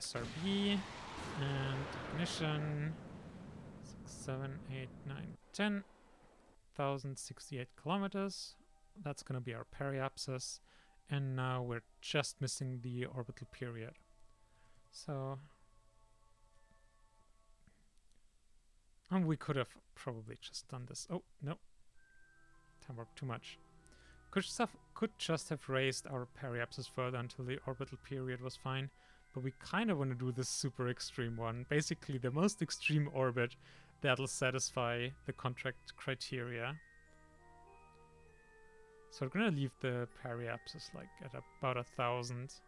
Speaker 1: SRB and ignition. 6, 7, 8, 9, 10. 1,068 kilometers. That's going to be our periapsis. And now we're just missing the orbital period. So... and we could have probably just done this. Oh, no. Time warp too much. Could just have raised our periapsis further until the orbital period was fine. But we kind of want to do this super extreme one. Basically, the most extreme orbit that'll satisfy the contract criteria. So we're going to leave the periapsis like at about 1,000.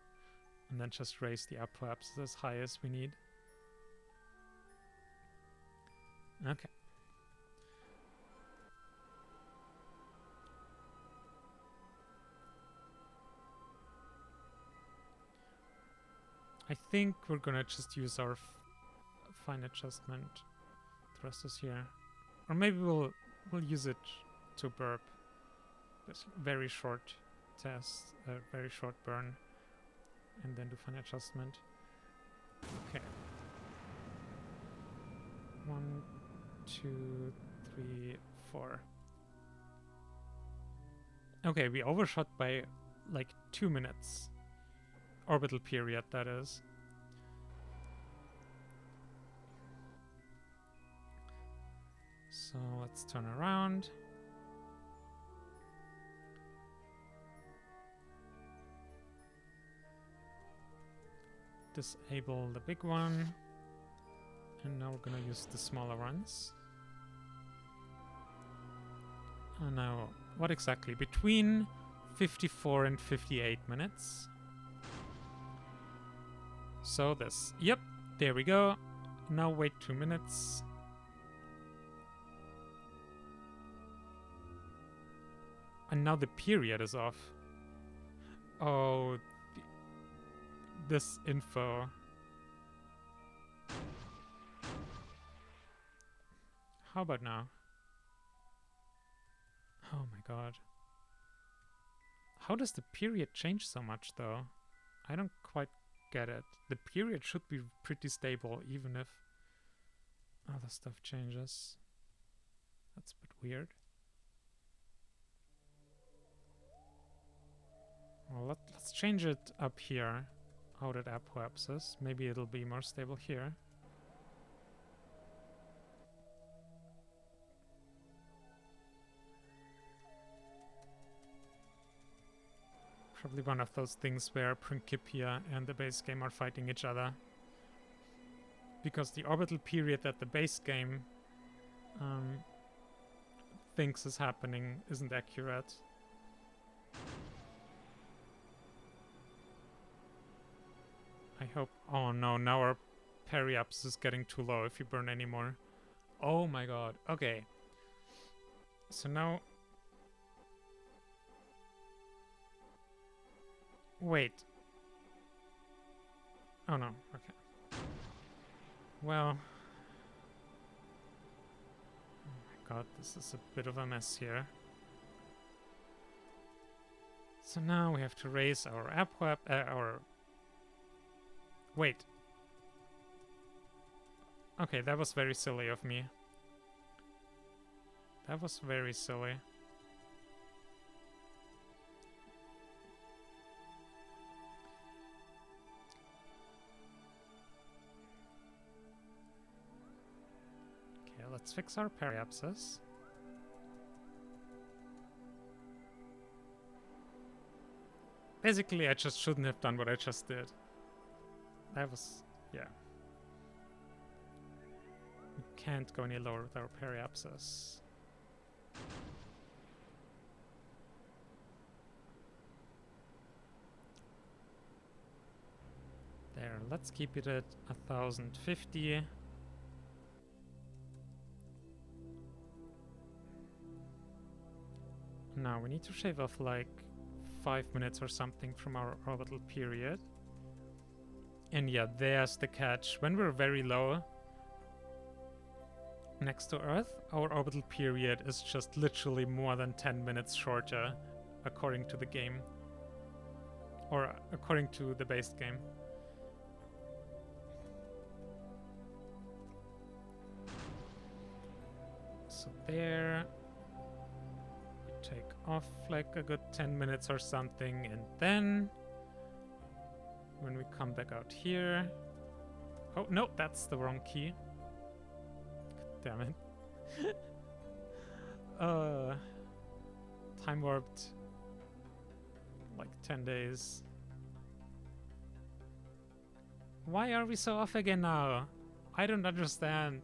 Speaker 1: And then just raise the apoapsis as high as we need. Okay. I think we're gonna just use our fine adjustment thrusters here, or maybe we'll use it to burp. This very short test, very short burn, and then do fine adjustment. Okay. 1, 2, 3, 4. Okay, we overshot by like 2 minutes. Orbital period, that is. So let's turn around. disable the big one. And now we're gonna use the smaller ones. And now, what exactly? Between 54 and 58 minutes. So this, yep, there we go. Now wait 2 minutes. And now the period is off. Oh, this info. How about now? Oh my god. How does the period change so much though? I don't quite get it. The period should be pretty stable even if other stuff changes. That's a bit weird. Well, let's change it up here. Out at apoapsis. Maybe it'll be more stable here. Probably one of those things where Principia and the base game are fighting each other. Because the orbital period that the base game thinks is happening isn't accurate. I hope... Oh no, now our periapsis is getting too low if you burn anymore. Oh my god, okay. So now... Wait. Oh no, okay. Well... Oh my god, this is a bit of a mess here. So now we have to raise our our... Wait. Okay, that was very silly of me. That was very silly. Okay, let's fix our periapsis. Basically, I just shouldn't have done what I just did. That was... yeah. We can't go any lower with our periapsis. There, let's keep it at 1050. Now we need to shave off like 5 minutes or something from our orbital period. And yeah, there's the catch. When we're very low next to Earth, our orbital period is just literally more than 10 minutes shorter, according to the game. Or according to the base game. So there... we take off like a good 10 minutes or something, and then... when we come back out here... Oh, no, that's the wrong key. God damn it. Time warped like 10 days. Why are we so off again now? I don't understand.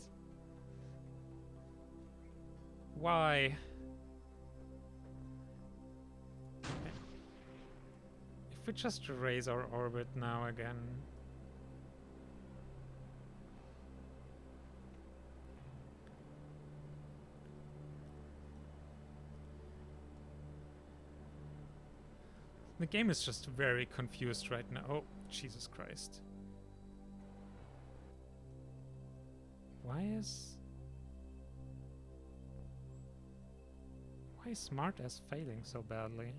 Speaker 1: Why? Okay. If we just raise our orbit now again. The game is just very confused right now. Oh, Jesus Christ. Why is Smartass failing so badly?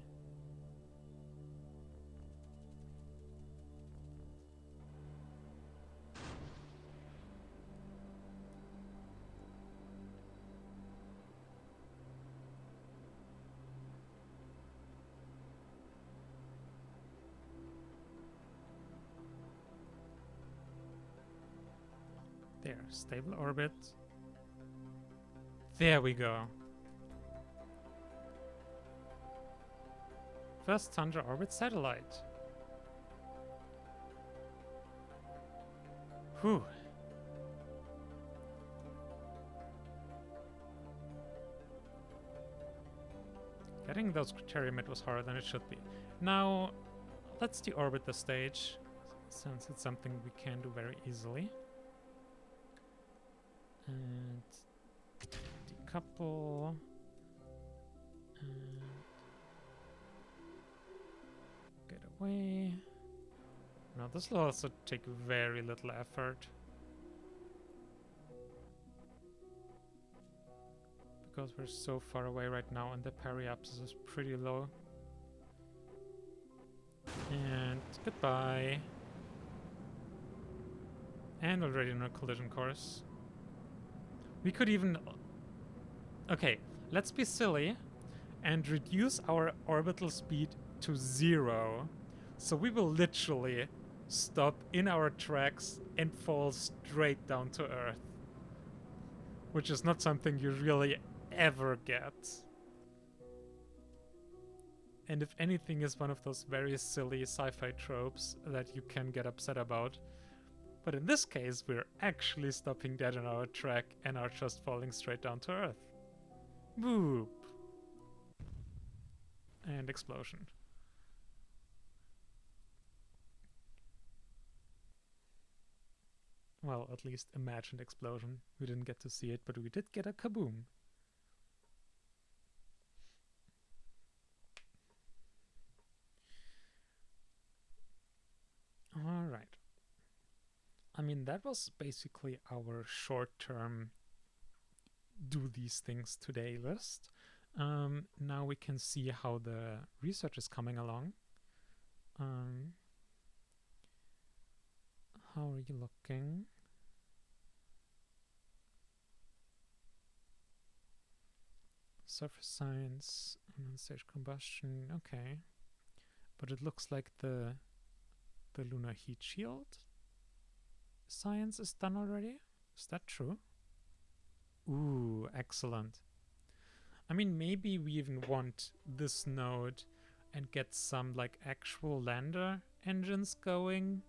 Speaker 1: There, stable orbit. There we go. First Tundra orbit satellite. Whew. Getting those criteria met was harder than it should be. Now, let's deorbit the stage, since it's something we can do very easily. And decouple. And get away. Now this will also take very little effort. Because we're so far away right now and the periapsis is pretty low. And goodbye. And already on a collision course. We could even... Okay, let's be silly and reduce our orbital speed to 0. So we will literally stop in our tracks and fall straight down to Earth. Which is not something you really ever get. And if anything is one of those very silly sci-fi tropes that you can get upset about. But in this case, we're actually stopping dead on our track and are just falling straight down to Earth. Boop. And explosion. Well, at least imagined explosion. We didn't get to see it, but we did get a kaboom. Alright. I mean, that was basically our short-term do these things today list. Now we can see how the research is coming along. How are you looking? Surface science, stage combustion, okay. But it looks like the lunar heat shield science is done already? Is that true? Ooh, excellent. I mean, maybe we even want this node and get some like actual lander engines going,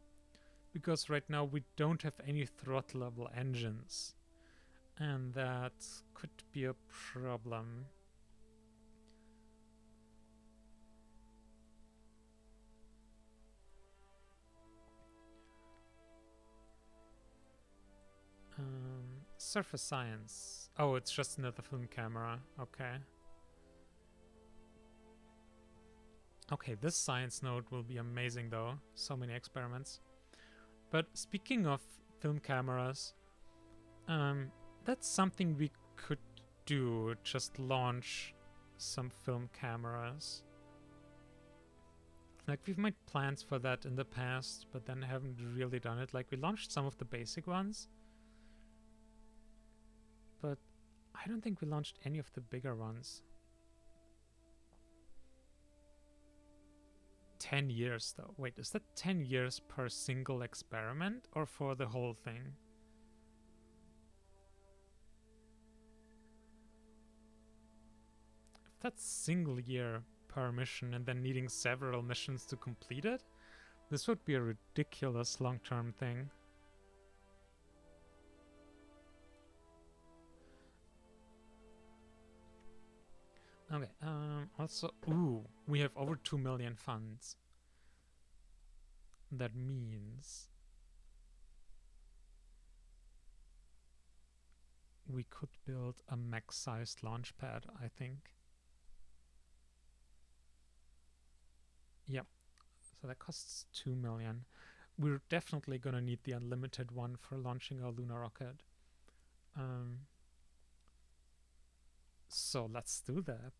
Speaker 1: because right now we don't have any throttle-level engines, and that could be a problem. Surface science. Oh, it's just another film camera. Okay. Okay, this science node will be amazing though. So many experiments. But speaking of film cameras, that's something we could do. Just launch some film cameras. Like, we've made plans for that in the past, but then haven't really done it. Like, we launched some of the basic ones, but I don't think we launched any of the bigger ones. 10 years though. Wait, is that 10 years per single experiment or for the whole thing? If that's single year per mission and then needing several missions to complete it, this would be a ridiculous long-term thing. Okay, also, ooh, we have over 2 million funds. That means we could build a max-sized launch pad, I think. Yep, so that costs 2 million. We're definitely gonna need the unlimited one for launching our lunar rocket. So let's do that.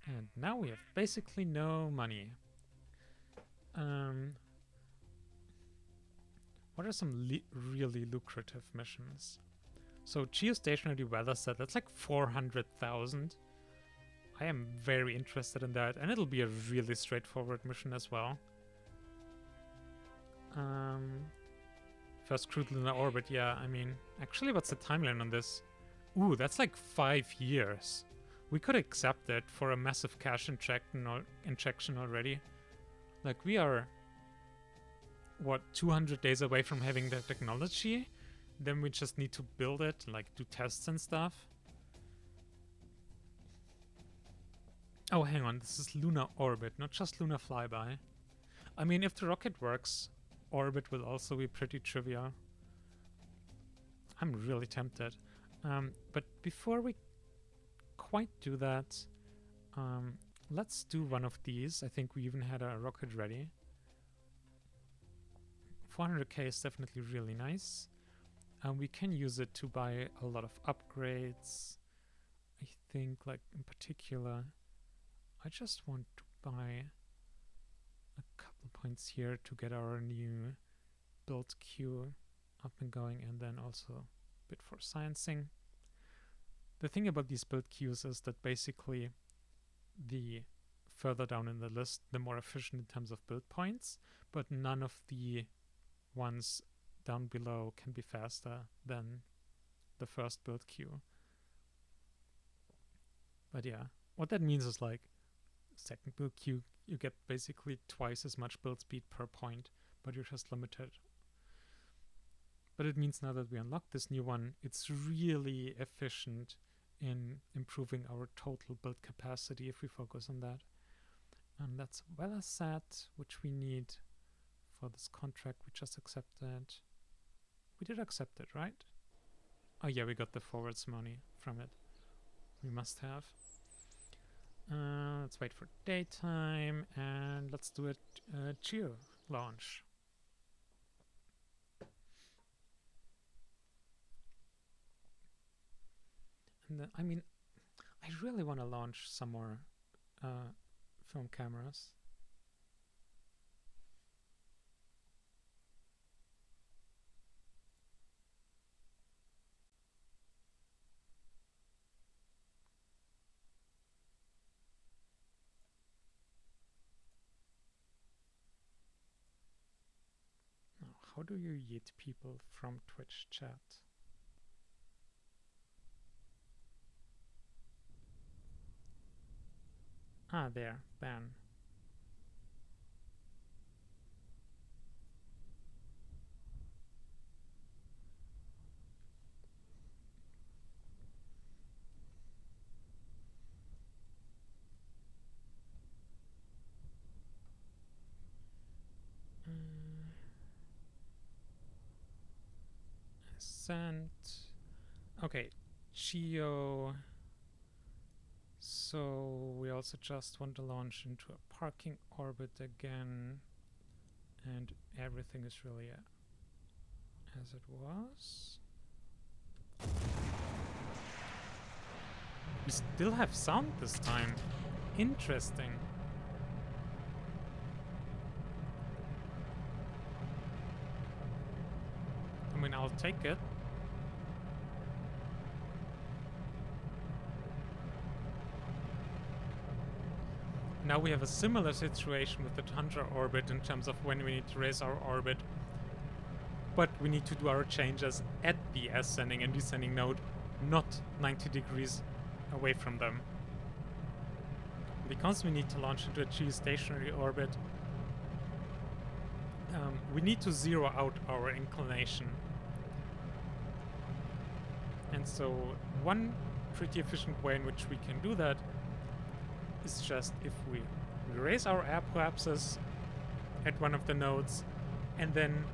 Speaker 1: And now we have basically no money. What are some really lucrative missions? So geostationary weather set, that's like 400,000. I am very interested in that, and it'll be a really straightforward mission as well. First crewed lunar orbit, yeah, I mean, actually, what's the timeline on this? Ooh, that's like 5 years. We could accept it for a massive cash injection already. Like, we are what, 200 days away from having the technology. Then we just need to build it, like do tests and stuff. Oh, hang on, this is lunar orbit, not just lunar flyby. I mean, if the rocket works, orbit will also be pretty trivial. I'm really tempted. But before we quite do that, let's do one of these. I think we even had a rocket ready. 400k is definitely really nice. We can use it to buy a lot of upgrades. I think, like, in particular, I just want to buy a couple points here to get our new build queue up and going, and then also a bit for sciencing. The thing about these build queues is that basically the further down in the list, the more efficient in terms of build points, but none of the ones down below can be faster than the first build queue. But yeah, what that means is, like, second build queue, you get basically twice as much build speed per point, but you're just limited. But it means now that we unlock this new one, it's really efficient in improving our total build capacity if we focus on that. And that's well as set, which we need for this contract we just accepted. We did accept it, right? Oh yeah, we got the forwards money from it. We must have. Let's wait for daytime, and let's do a geo launch. And then, I mean, I really want to launch some more film cameras. How do you yeet people from Twitch chat? Ah, there, ban. Sent. Okay, geo. So we also just want to launch into a parking orbit again, and everything is really as it was. We still have sound this time. Interesting. I mean, I'll take it. Now we have a similar situation with the Tundra orbit in terms of when we need to raise our orbit. But we need to do our changes at the ascending and descending node, not 90 degrees away from them. Because we need to launch into a geostationary orbit, we need to zero out our inclination. And so one pretty efficient way in which we can do that is just if we raise our apoapsis at one of the nodes, and then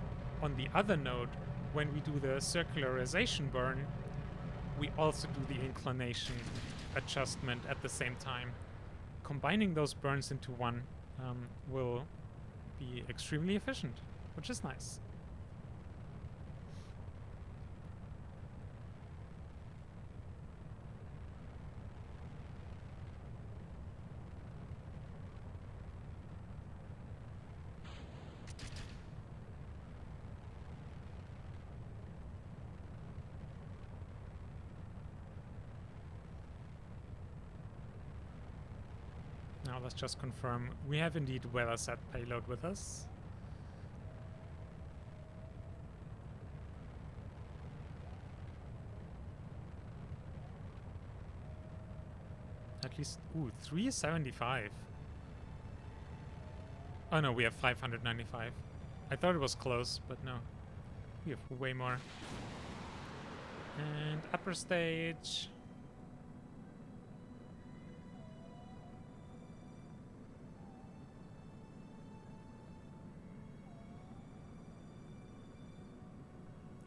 Speaker 1: on the other node, when we do the circularization burn, we also do the inclination adjustment at the same time. Combining those burns into one will be extremely efficient, which is nice. Now let's just confirm we have indeed well-set payload with us. At least, ooh, 375. Oh no, we have 595. I thought it was close, but no. We have way more. And upper stage.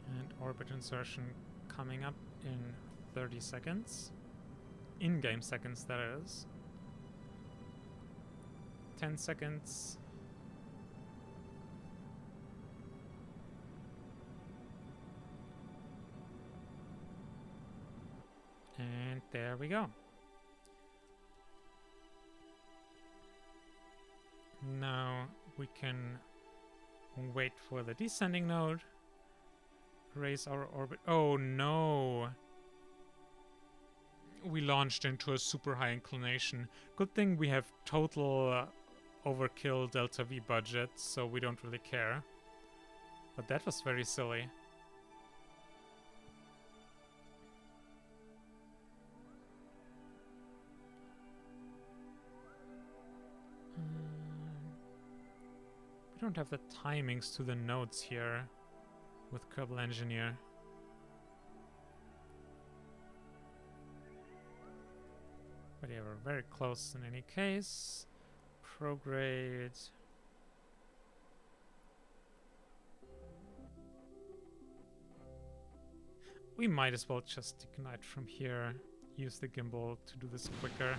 Speaker 1: And orbit insertion coming up in 30 seconds. In-game seconds, that is. 10 seconds. And there we go. Now we can wait for the descending node. Raise our orbit. Oh no! We launched into a super high inclination. Good thing we have total overkill delta V budget, so we don't really care. But that was very silly. We don't have the timings to the nodes here with Kerbal Engineer. But yeah, we're very close in any case. Prograde. We might as well just ignite from here. Use the gimbal to do this quicker.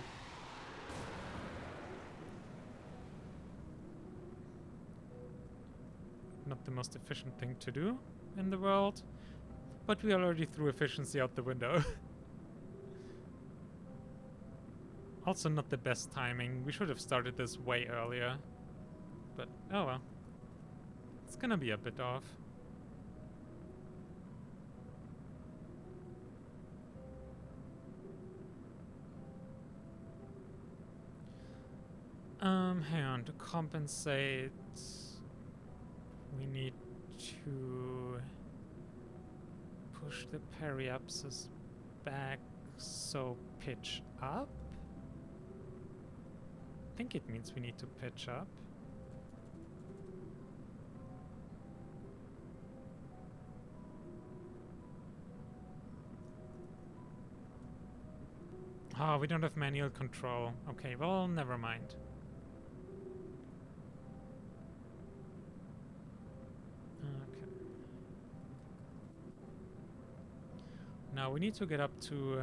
Speaker 1: Not the most efficient thing to do in the world, but we already threw efficiency out the window. Also not the best timing. We should have started this way earlier. But oh well. It's gonna be a bit off. Hang on, to compensate we need to push the periapsis back, so pitch up? I think it means we need to pitch up. Oh, we don't have manual control. Okay, well, never mind. Okay. Now we need to get up to...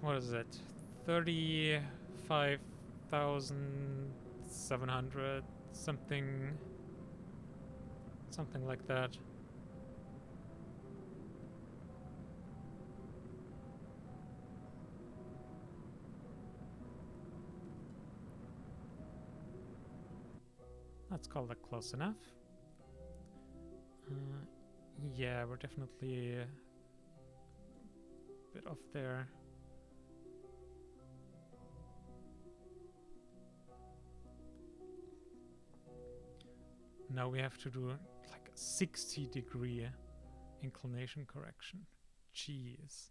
Speaker 1: what is it? 35,700 something... something like that. Let's call that close enough. Yeah, we're definitely a bit off there. Now we have to do like a 60-degree inclination correction. Jeez.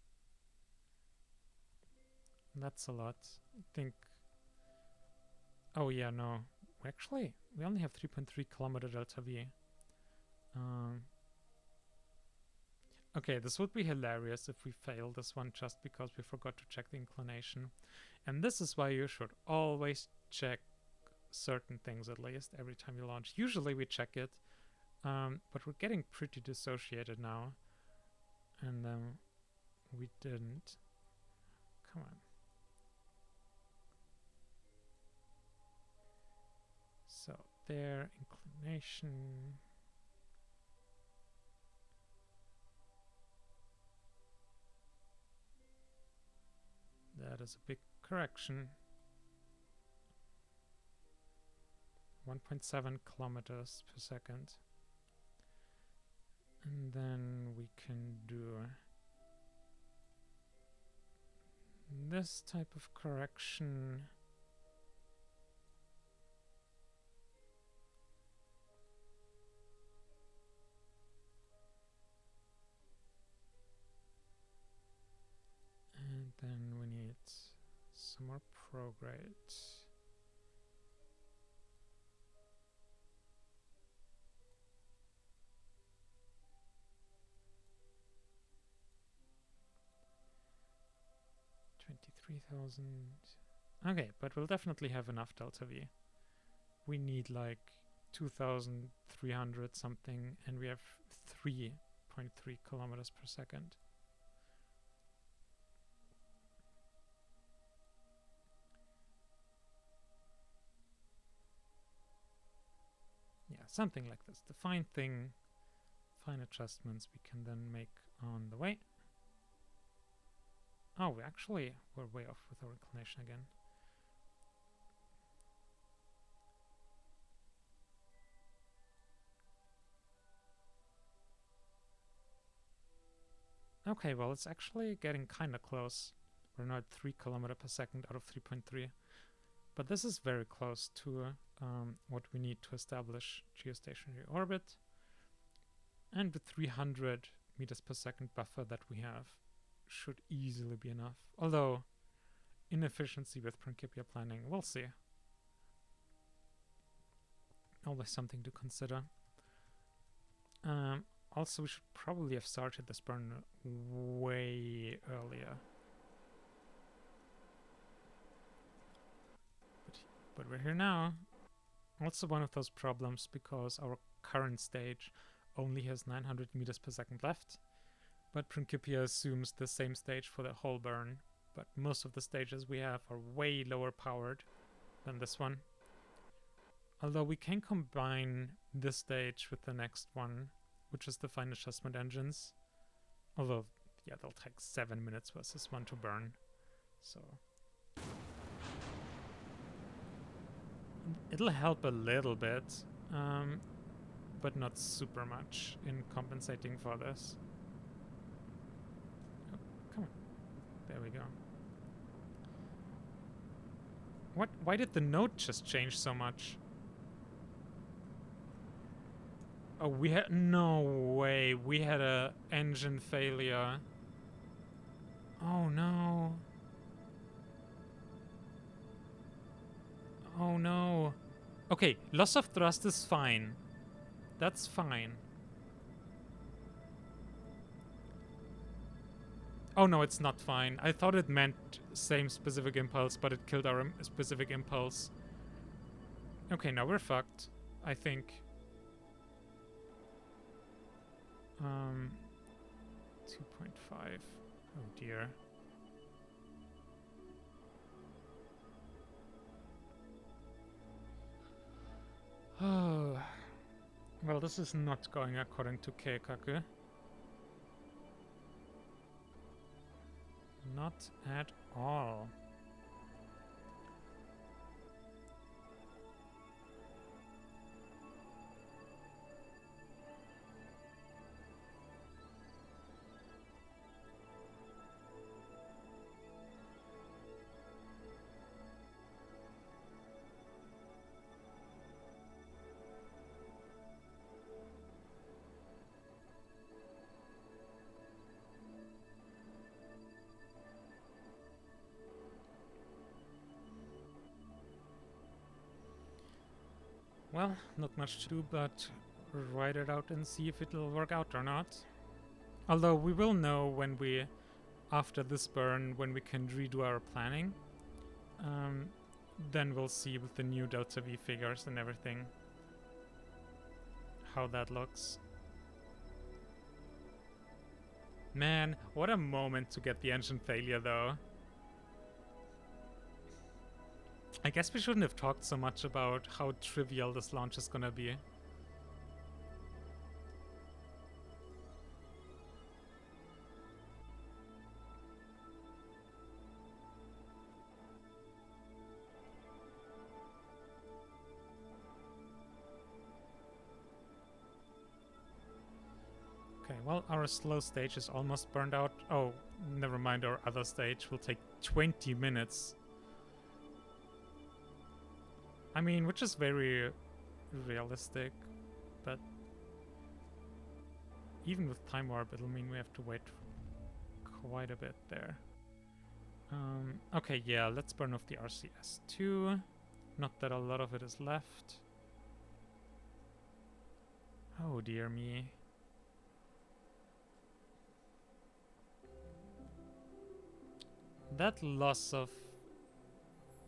Speaker 1: That's a lot. I think... oh yeah, no. Actually, we only have 3.3 kilometer delta V. Okay, this would be hilarious if we fail this one just because we forgot to check the inclination. And this is why you should always check certain things, at least every time you launch. Usually we check it, but we're getting pretty dissociated now. And we didn't. Come on. So there, inclination. That is a big correction. 1.7 kilometers per second. And then we can do this type of correction. And then we need some more prograde. 3,000. Okay, but we'll definitely have enough delta V. We need like 2,300 something, and we have 3.3 kilometers per second. Yeah, something like this. The fine adjustments we can then make on the way. Oh, we're way off with our inclination again. Okay, well, it's actually getting kind of close. We're now at 3 kilometers per second out of 3.3. But this is very close to what we need to establish geostationary orbit. And the 300 meters per second buffer that we have should easily be enough. Although, inefficiency with Principia planning, we'll see. Always something to consider. Also, we should probably have started this burn way earlier. But we're here now. Also one of those problems because our current stage only has 900 meters per second left. But Principia assumes the same stage for the whole burn. But most of the stages we have are way lower powered than this one. Although we can combine this stage with the next one, which is the fine adjustment engines. Although, yeah, they'll take 7 minutes versus 1 to burn. So it'll help a little bit, but not super much in compensating for this. Oh, come on. There we go. What? Why did the note just change so much? Oh, we had... No way. We had a engine failure. Oh, no. Oh, no. Okay, loss of thrust is fine. That's fine. Oh, no, it's not fine. I thought it meant same specific impulse, but it killed our specific impulse. Okay, now we're fucked, I think. 2.5. Oh, dear. Oh. Well, this is not going according to Keikaku. Not at all. Well, not much to do but write it out and see if it'll work out or not. Although we will know when we, after this burn, when we can redo our planning. Then we'll see with the new Delta V figures and everything how that looks. Man, what a moment to get the engine failure though. I guess we shouldn't have talked so much about how trivial this launch is gonna be. Okay, well, our slow stage is almost burned out. Oh, never mind, our other stage will take 20 minutes. I mean, which is very realistic, but even with time warp, it'll mean we have to wait quite a bit there. Okay, yeah, let's burn off the RCS2. Not that a lot of it is left. Oh, dear me. that loss of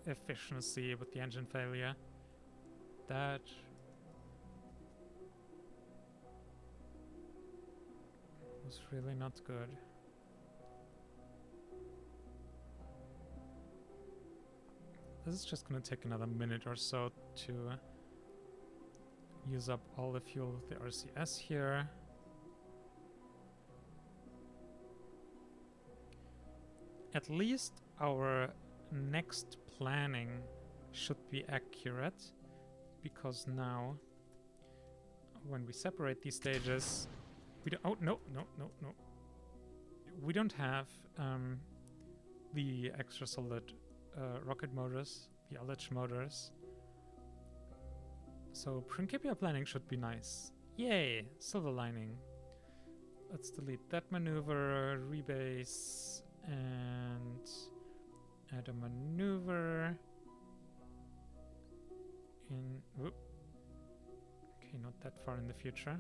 Speaker 1: efficiency with the engine failure, that was really not good. This is just gonna take another minute or so to use up all the fuel with the RCS here. At least our next planning should be accurate, because now when we separate these stages, we don't. Oh, no. We don't have the extra solid rocket motors, the LH motors. So Principia planning should be nice. Yay! Silver lining. Let's delete that maneuver, rebase, and add a maneuver in. Whoop. Okay, not that far in the future.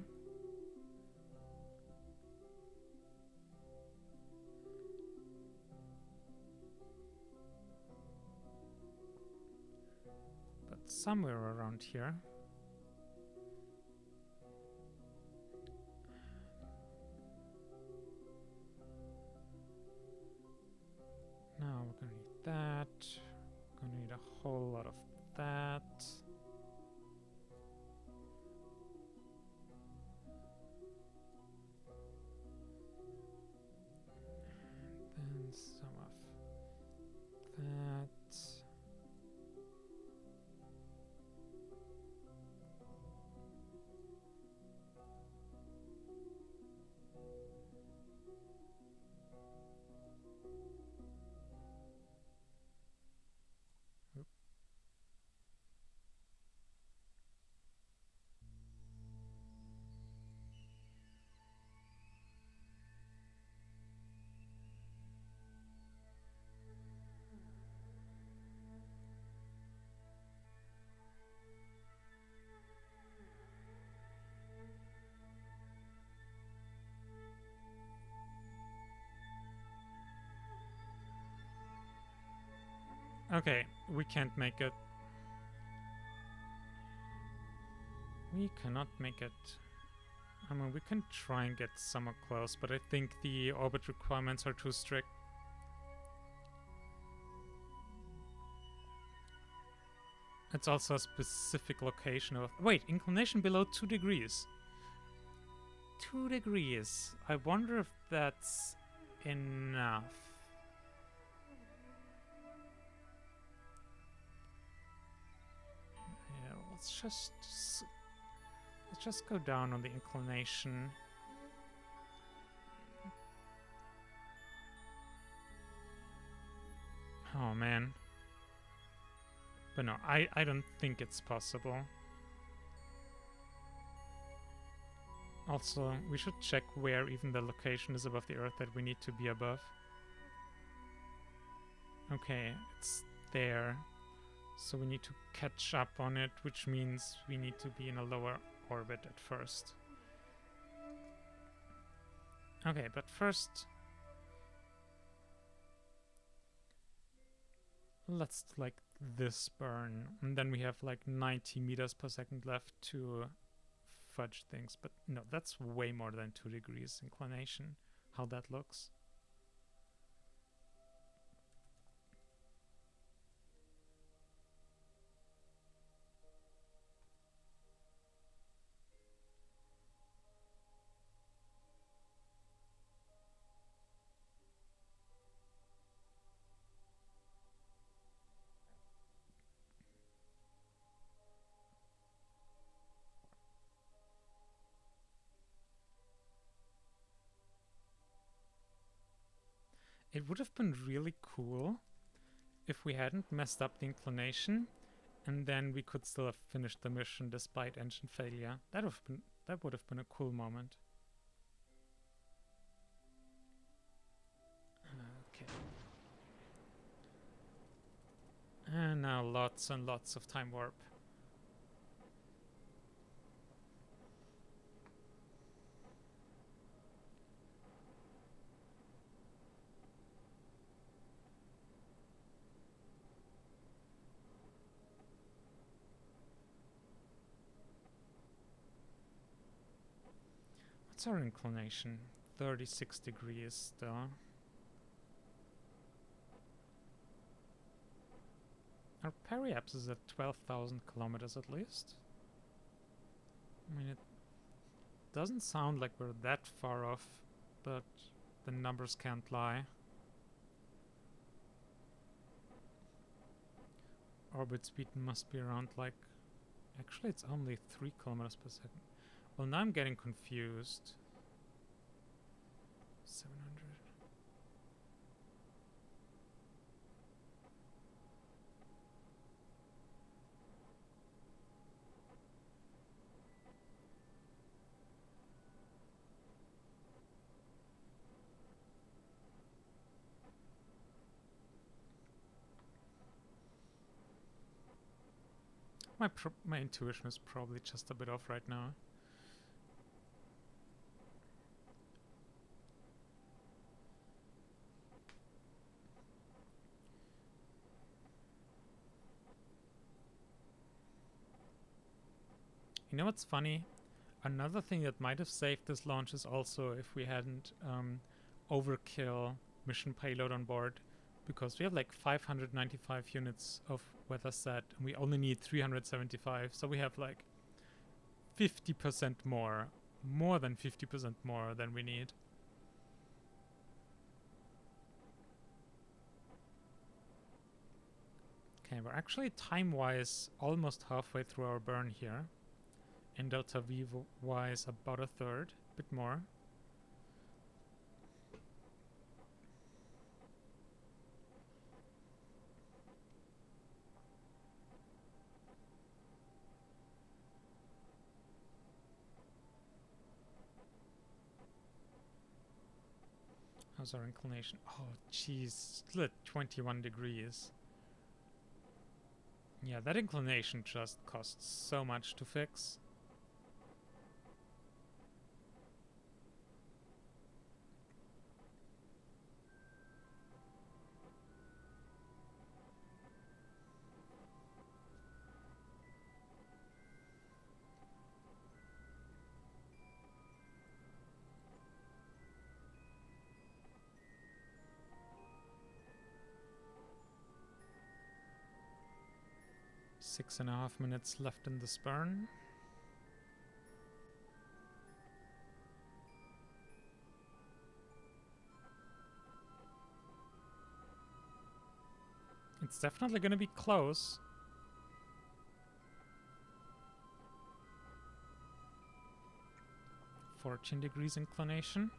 Speaker 1: But somewhere around here. Now we're gonna need that. We're gonna need a whole lot of that. And then some of that. Oop. Okay, we can't make it. We cannot make it. I mean, we can try and get somewhat close, but I think the orbit requirements are too strict. It's also a specific location of... Wait, inclination below 2 degrees. 2 degrees. I wonder if that's enough. Yeah, let's just go down on the inclination. Oh man. But no, I don't think it's possible. Also, we should check where even the location is above the Earth that we need to be above. Okay, it's there. So we need to catch up on it, which means we need to be in a lower orbit at first. Okay, but first... let's like this burn, and then we have like 90 meters per second left to fudge things. But no, that's way more than 2 degrees inclination. How that looks. It would have been really cool if we hadn't messed up the inclination, and then we could still have finished the mission despite engine failure. That would have been a cool moment. Okay. And now lots and lots of time warp. What's our inclination? 36 degrees still. Our periapse is at 12,000 kilometers at least. I mean, it doesn't sound like we're that far off, but the numbers can't lie. Orbit speed must be around like... Actually, it's only 3 kilometers per second. Well, now I'm getting confused. 700. My intuition is probably just a bit off right now. You know what's funny? Another thing that might have saved this launch is also if we hadn't overkill mission payload on board, because we have like 595 units of weather set and we only need 375, so we have like 50% more than 50% more than we need. Okay, we're actually time-wise almost halfway through our burn here. And delta V-wise about a third, a bit more. How's our inclination? Oh, jeez, still at 21 degrees. Yeah, that inclination just costs so much to fix. Six and a half minutes left in this burn. It's definitely going to be close. (14 degrees inclination.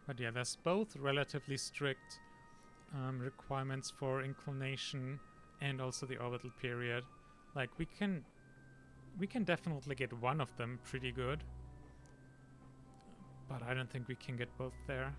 Speaker 1: But yeah, there's both relatively strict requirements for inclination and also the orbital period. Like we can definitely get one of them pretty good, but I don't think we can get both there.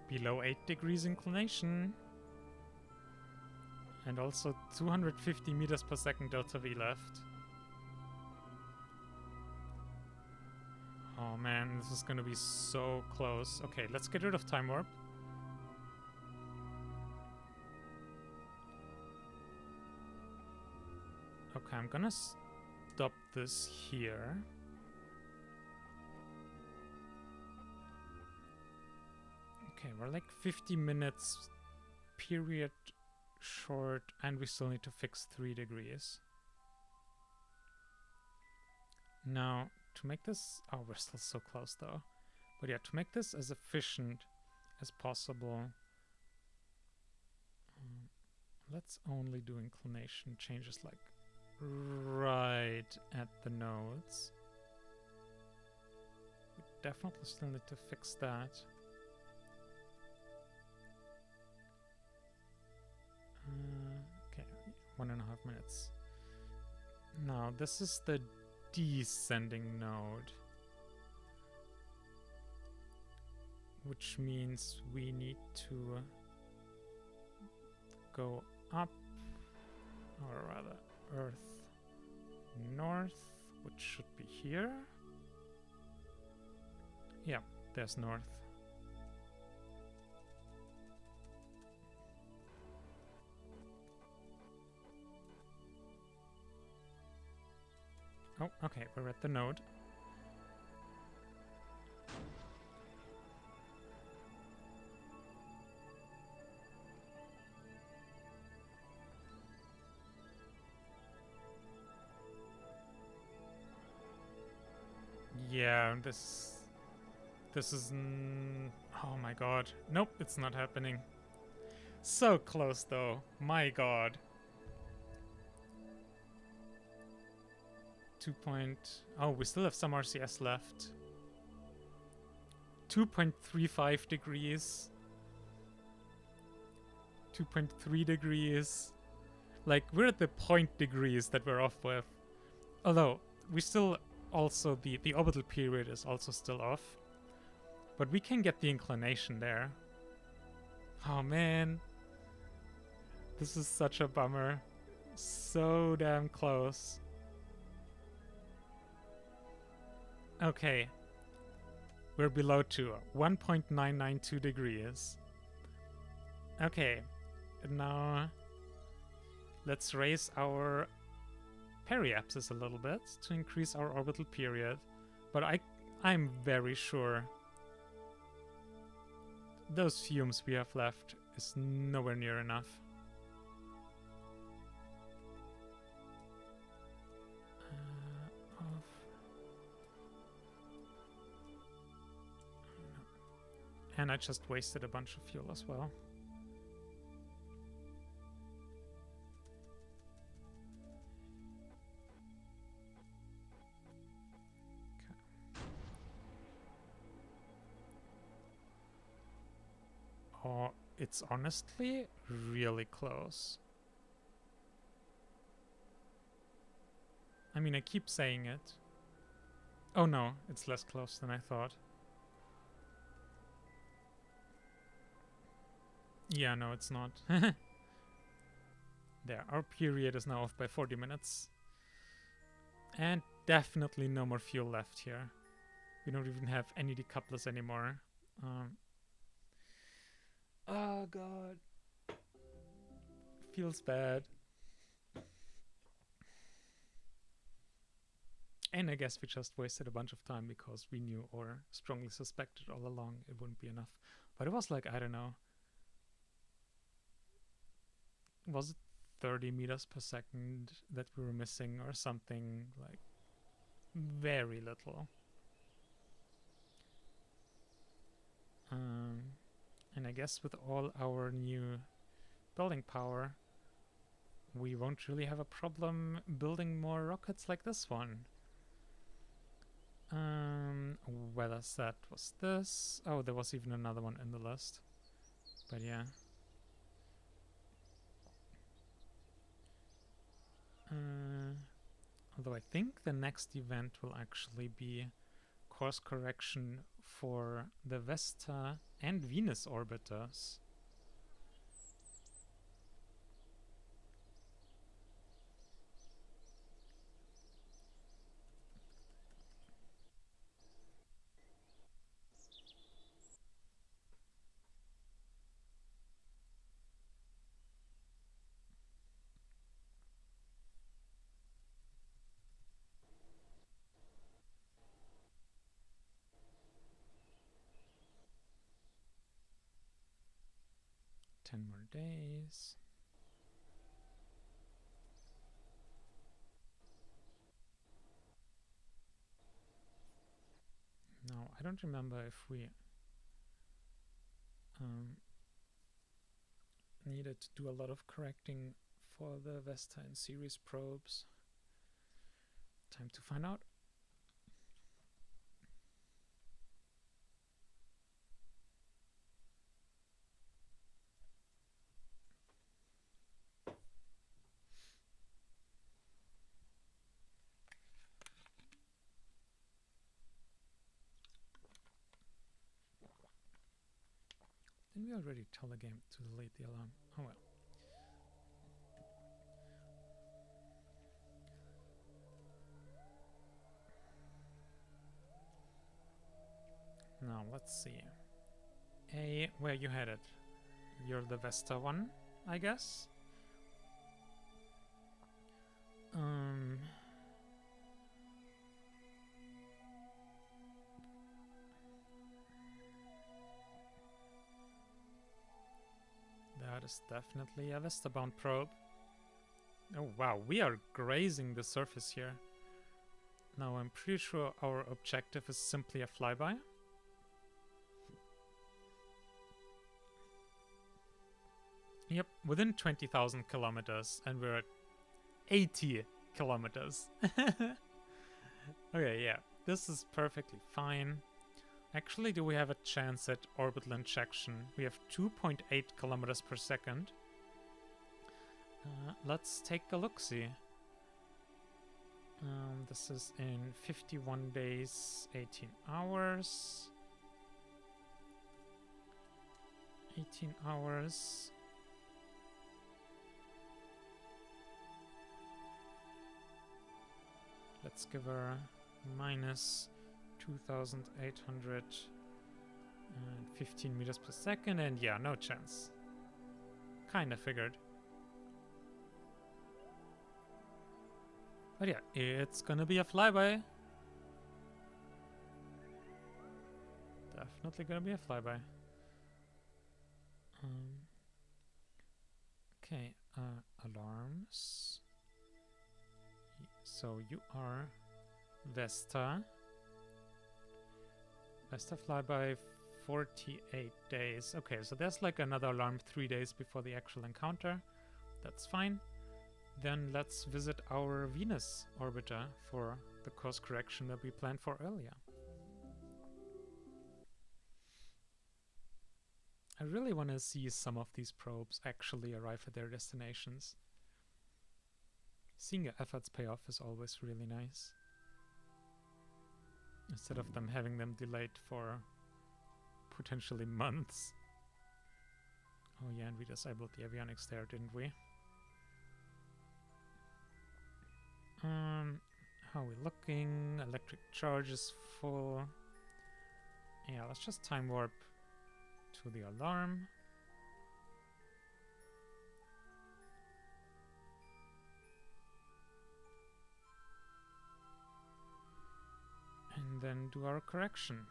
Speaker 1: Below 8 degrees inclination. And also 250 meters per second delta V left. Oh man, this is gonna be so close. Okay, let's get rid of time warp. Okay, I'm gonna stop this here. Okay, we're like 50 minutes period short, and we still need to fix 3 degrees. Now, to make this... Oh, we're still so close though. But yeah, to make this as efficient as possible, let's only do inclination changes like right at the nodes. We definitely still need to fix that. Okay, 1.5 minutes. Now, this is the descending node, which means we need to go up, or rather Earth north, which should be here. Yeah, there's north. Oh, okay, we're at the node. Yeah, this is... oh my god. Nope, it's not happening. So close though. My god. 2 point... oh, we still have some RCS left. 2.35 degrees. 2.3 degrees. Like, we're at the point degrees that we're off with. Although, we still also... the orbital period is also still off. But we can get the inclination there. Oh man. This is such a bummer. So damn close. Okay. We're below 2. 1.992 degrees. Okay. Now let's raise our periapsis a little bit to increase our orbital period. But I'm very sure those fumes we have left is nowhere near enough. And I just wasted a bunch of fuel as well. Oh, it's honestly really close. I mean, I keep saying it. Oh no, it's less close than I thought. Yeah, no, it's not. There, our period is now off by 40 minutes. And definitely no more fuel left here. We don't even have any decouplers anymore. Oh god. Feels bad. And I guess we just wasted a bunch of time because we knew or strongly suspected all along it wouldn't be enough. But it was like, I don't know. Was it 30 meters per second that we were missing or something? Like, very little. And I guess with all our new building power, we won't really have a problem building more rockets like this one. Weather set was this. Oh, there was even another one in the list. But yeah. Although I think the next event will actually be course correction for the Vesta and Venus orbiters. Ten more days. No, I don't remember if we needed to do a lot of correcting for the Vesta and Ceres probes. Time to find out. Didn't we already tell the game to delete the alarm? Oh well. Now, let's see. Where you headed? You're the Vesta one, I guess? That is definitely a Vesta-bound probe. Oh wow, we are grazing the surface here. Now I'm pretty sure our objective is simply a flyby. Yep, within 20,000 kilometers, and we're at 80 kilometers. Okay, yeah, this is perfectly fine. Actually, do we have a chance at orbital injection? We have 2.8 kilometers per second. Let's take a look-see. This is in 51 days, 18 hours. 18 hours. Let's give her minus 2,815 meters per second, and yeah, no chance. Kinda figured. But yeah, it's gonna be a flyby. Definitely gonna be a flyby. Okay, alarms. So you are Vesta. Vesta flyby 48 days. Okay, so there's like another alarm 3 days before the actual encounter. That's fine. Then let's visit our Venus orbiter for the course correction that we planned for earlier. I really want to see some of these probes actually arrive at their destinations. Seeing your efforts pay off is always really nice. Instead of having them delayed for potentially months. Oh yeah, and we disabled the avionics there, didn't we? How are we looking? Electric charge is full. Yeah, let's just time warp to the alarm. And then do our correction.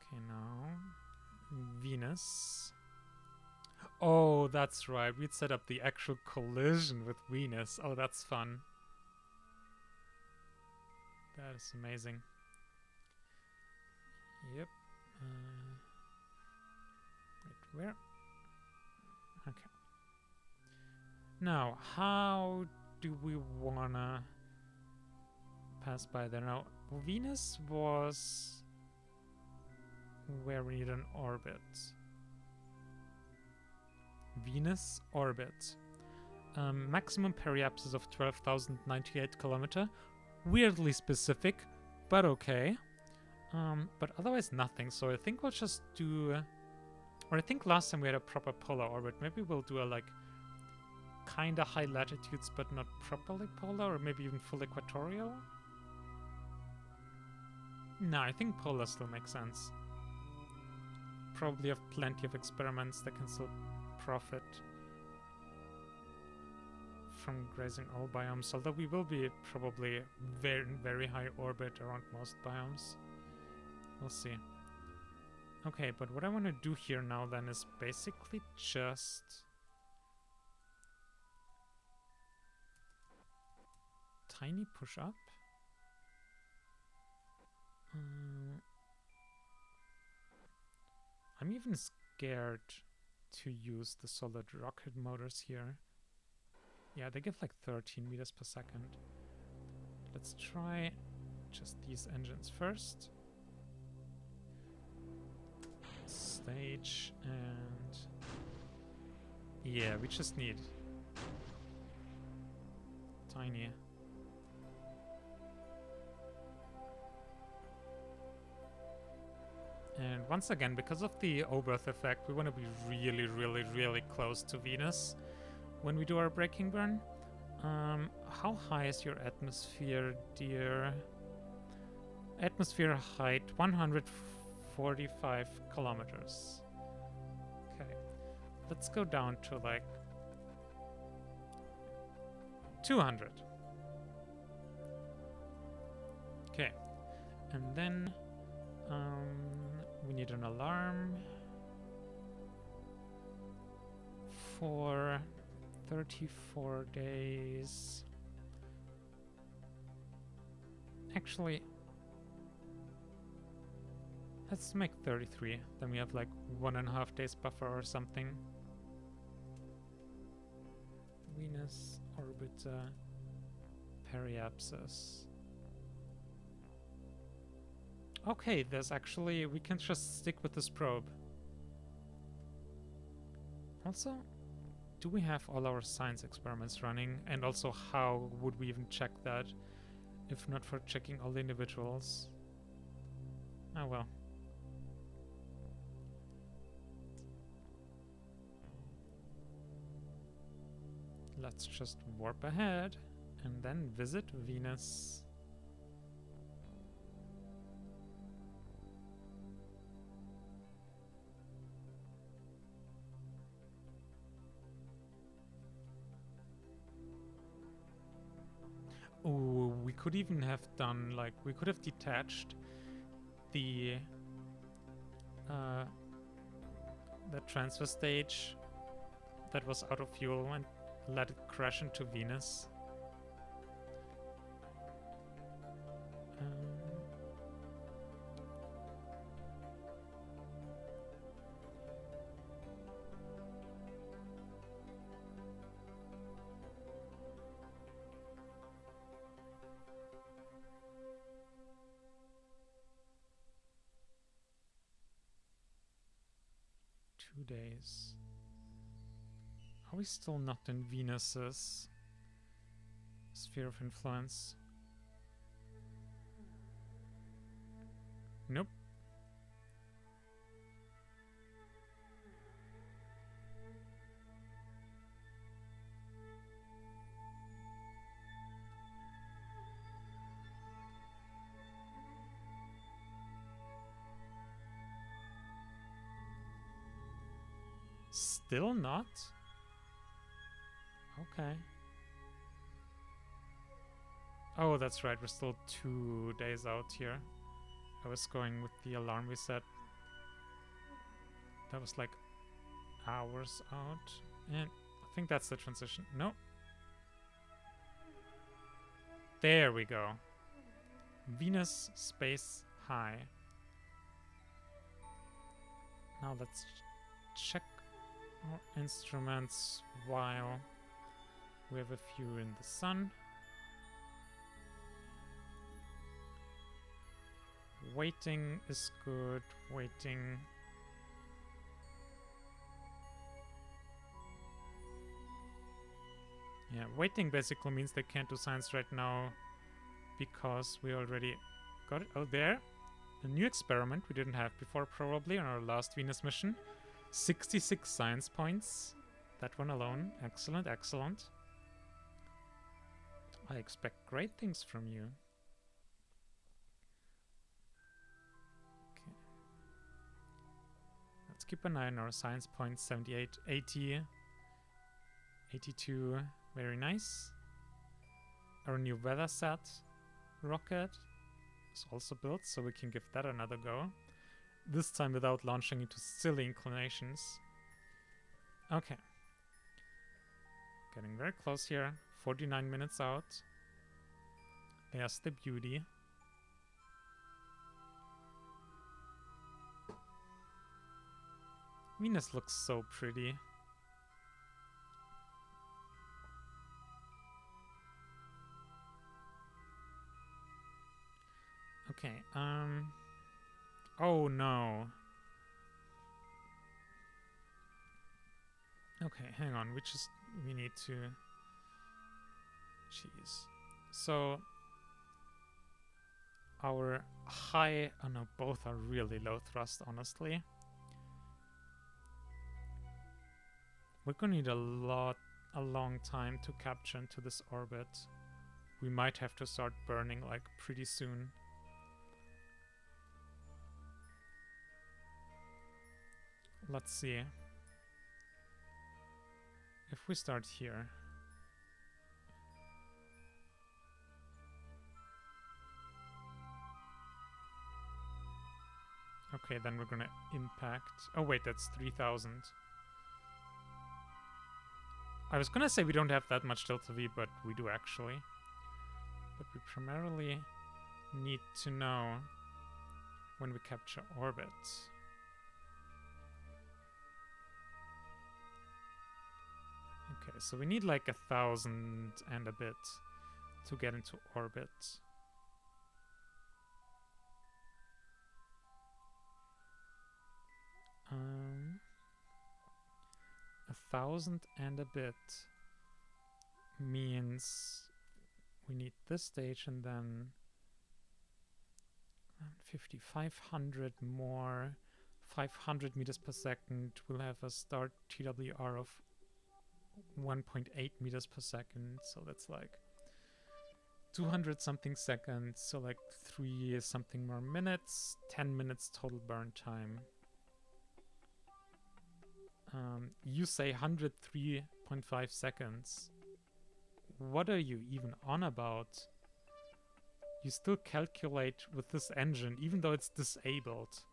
Speaker 1: Okay, now Venus. Oh, that's right. We'd set up the actual collision with Venus. Oh, that's fun. That is amazing. Yep. Wait, where? Okay. Now, how do we wanna pass by there? Now, Venus was where we need an orbit. Venus orbit. Maximum periapsis of 12,098 kilometer. Weirdly specific, but okay. But otherwise nothing. So I think we'll just do... or I think last time we had a proper polar orbit. Maybe we'll do a like kinda high latitudes but not properly polar, or maybe even full equatorial. No, I think polar still makes sense. Probably have plenty of experiments that can still profit from grazing all biomes, although we will be probably very, very high orbit around most biomes. We'll see. Okay, but what I want to do here now then is basically just tiny push up. I'm even scared to use the solid rocket motors here. Yeah, they give like 13 meters per second. Let's try just these engines first. Stage, and yeah, we just need tiny. And once again, because of the O-berth effect, we want to be really, really, really close to Venus when we do our braking burn. How high is your atmosphere, dear? Atmosphere height 145 kilometers. Okay, let's go down to like 200. Okay, and then we need an alarm for 34 days. Actually, let's make 33. Then we have like 1.5 days buffer or something. Venus orbiter periapsis. Okay, there's actually, we can just stick with this probe. Also, do we have all our science experiments running? And also, how would we even check that if not for checking all the individuals? Oh well. Let's just warp ahead and then visit Venus. Oh, we could even have done, like, we could have detached the transfer stage that was out of fuel and let it crash into Venus. 2 days. Are we still not in Venus's sphere of influence? Nope. Still not? Okay. Oh, that's right. We're still 2 days out here. I was going with the alarm we set. That was like hours out. And I think that's the transition. No. There we go. Venus space high. Now let's check our instruments while we have a few in the sun. Waiting is good. Waiting. Yeah, waiting basically means they can't do science right now because we already got it. Oh, there. A new experiment we didn't have before, probably, on our last Venus mission. 66 science points. That one alone. Excellent, excellent. I expect great things from you. Okay. Let's keep an eye on our science points. 78, 80, 82. Very nice. Our new WeatherSat rocket is also built, so we can give that another go. This time without launching into silly inclinations. Okay. Getting very close here. 49 minutes out. There's the beauty. Venus looks so pretty. Okay, oh no. Okay, hang on, we need to... Jeez. So... Our high... Oh no, both are really low thrust, honestly. We're gonna need a long time to capture into this orbit. We might have to start burning, like, pretty soon. let's see. If we start here. Okay, then we're gonna impact. Oh wait, that's 3,000. I was gonna say we don't have that much delta V, but we do actually. But we primarily need to know when we capture orbits. Okay, so we need like 1,000 and a bit to get into orbit. 1,000 and a bit means we need this stage and then 5,500 more. 500 meters per second will have a start TWR of 1.8 meters per second, so that's like 200 something seconds, so like 3 something more minutes, 10 minutes total burn time. You say 103.5 seconds. What are you even on about? You still calculate with this engine, even though it's disabled.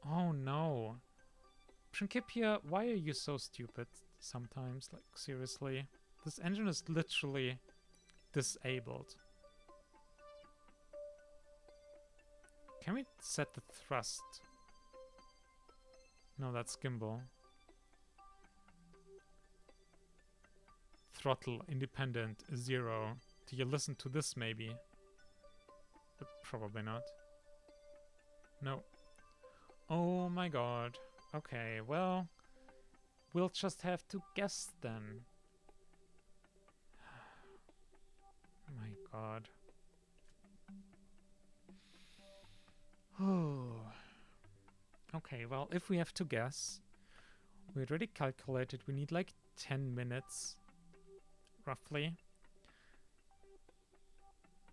Speaker 1: Oh no. Principia, why are you so stupid sometimes? Like, seriously. This engine is literally disabled. Can we set the thrust? No, that's gimbal. Throttle independent 0. Do you listen to this maybe? But probably not. No. Oh my god. Okay, well, we'll just have to guess then. My god. Oh. Okay, well, if we have to guess, we already calculated we need like 10 minutes, roughly.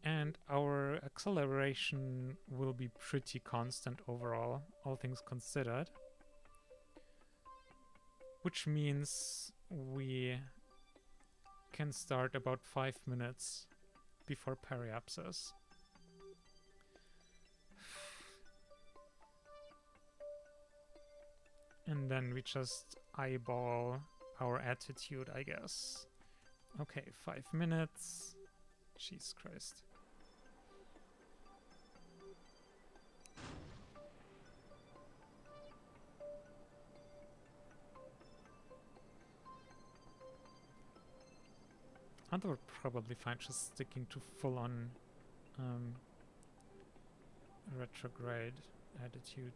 Speaker 1: And our acceleration will be pretty constant overall, all things considered. Which means we can start about 5 minutes before periapsis. And then we just eyeball our attitude, I guess. Okay, 5 minutes. Jesus Christ. I would probably find just sticking to full-on retrograde attitude.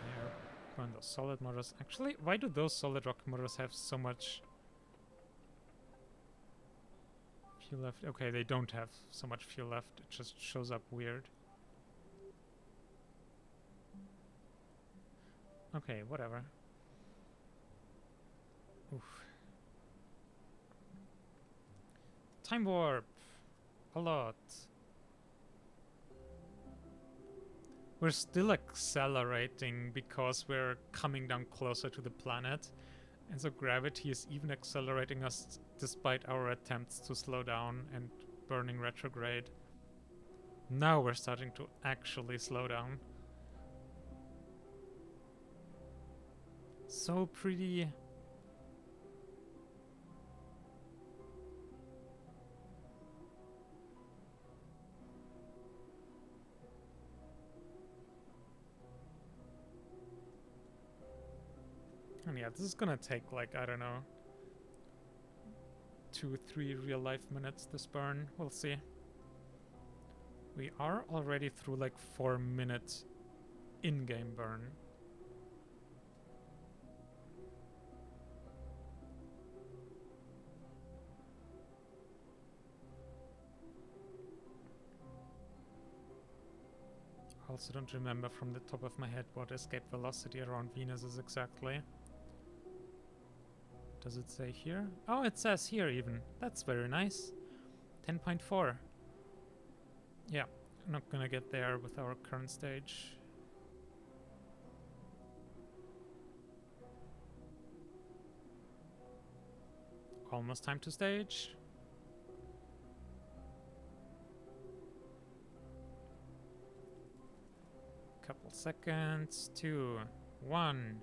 Speaker 1: There. Run those solid motors. Actually, why do those solid rocket motors have so much fuel left? Okay, they don't have so much fuel left. It just shows up weird. Okay, whatever. Oof. Time warp! A lot. We're still accelerating because we're coming down closer to the planet. And so gravity is even accelerating us despite our attempts to slow down and burning retrograde. Now we're starting to actually slow down. So pretty. And yeah, this is gonna take like, I don't know, 2-3 real life minutes this burn. We'll see. We are already through like 4 minutes in-game burn. I also don't remember from the top of my head what escape velocity around Venus is exactly. Does it say here? Oh, it says here even. That's very nice. 10.4. Yeah, I'm not gonna get there with our current stage. almost time to stage. Couple seconds. 2, 1,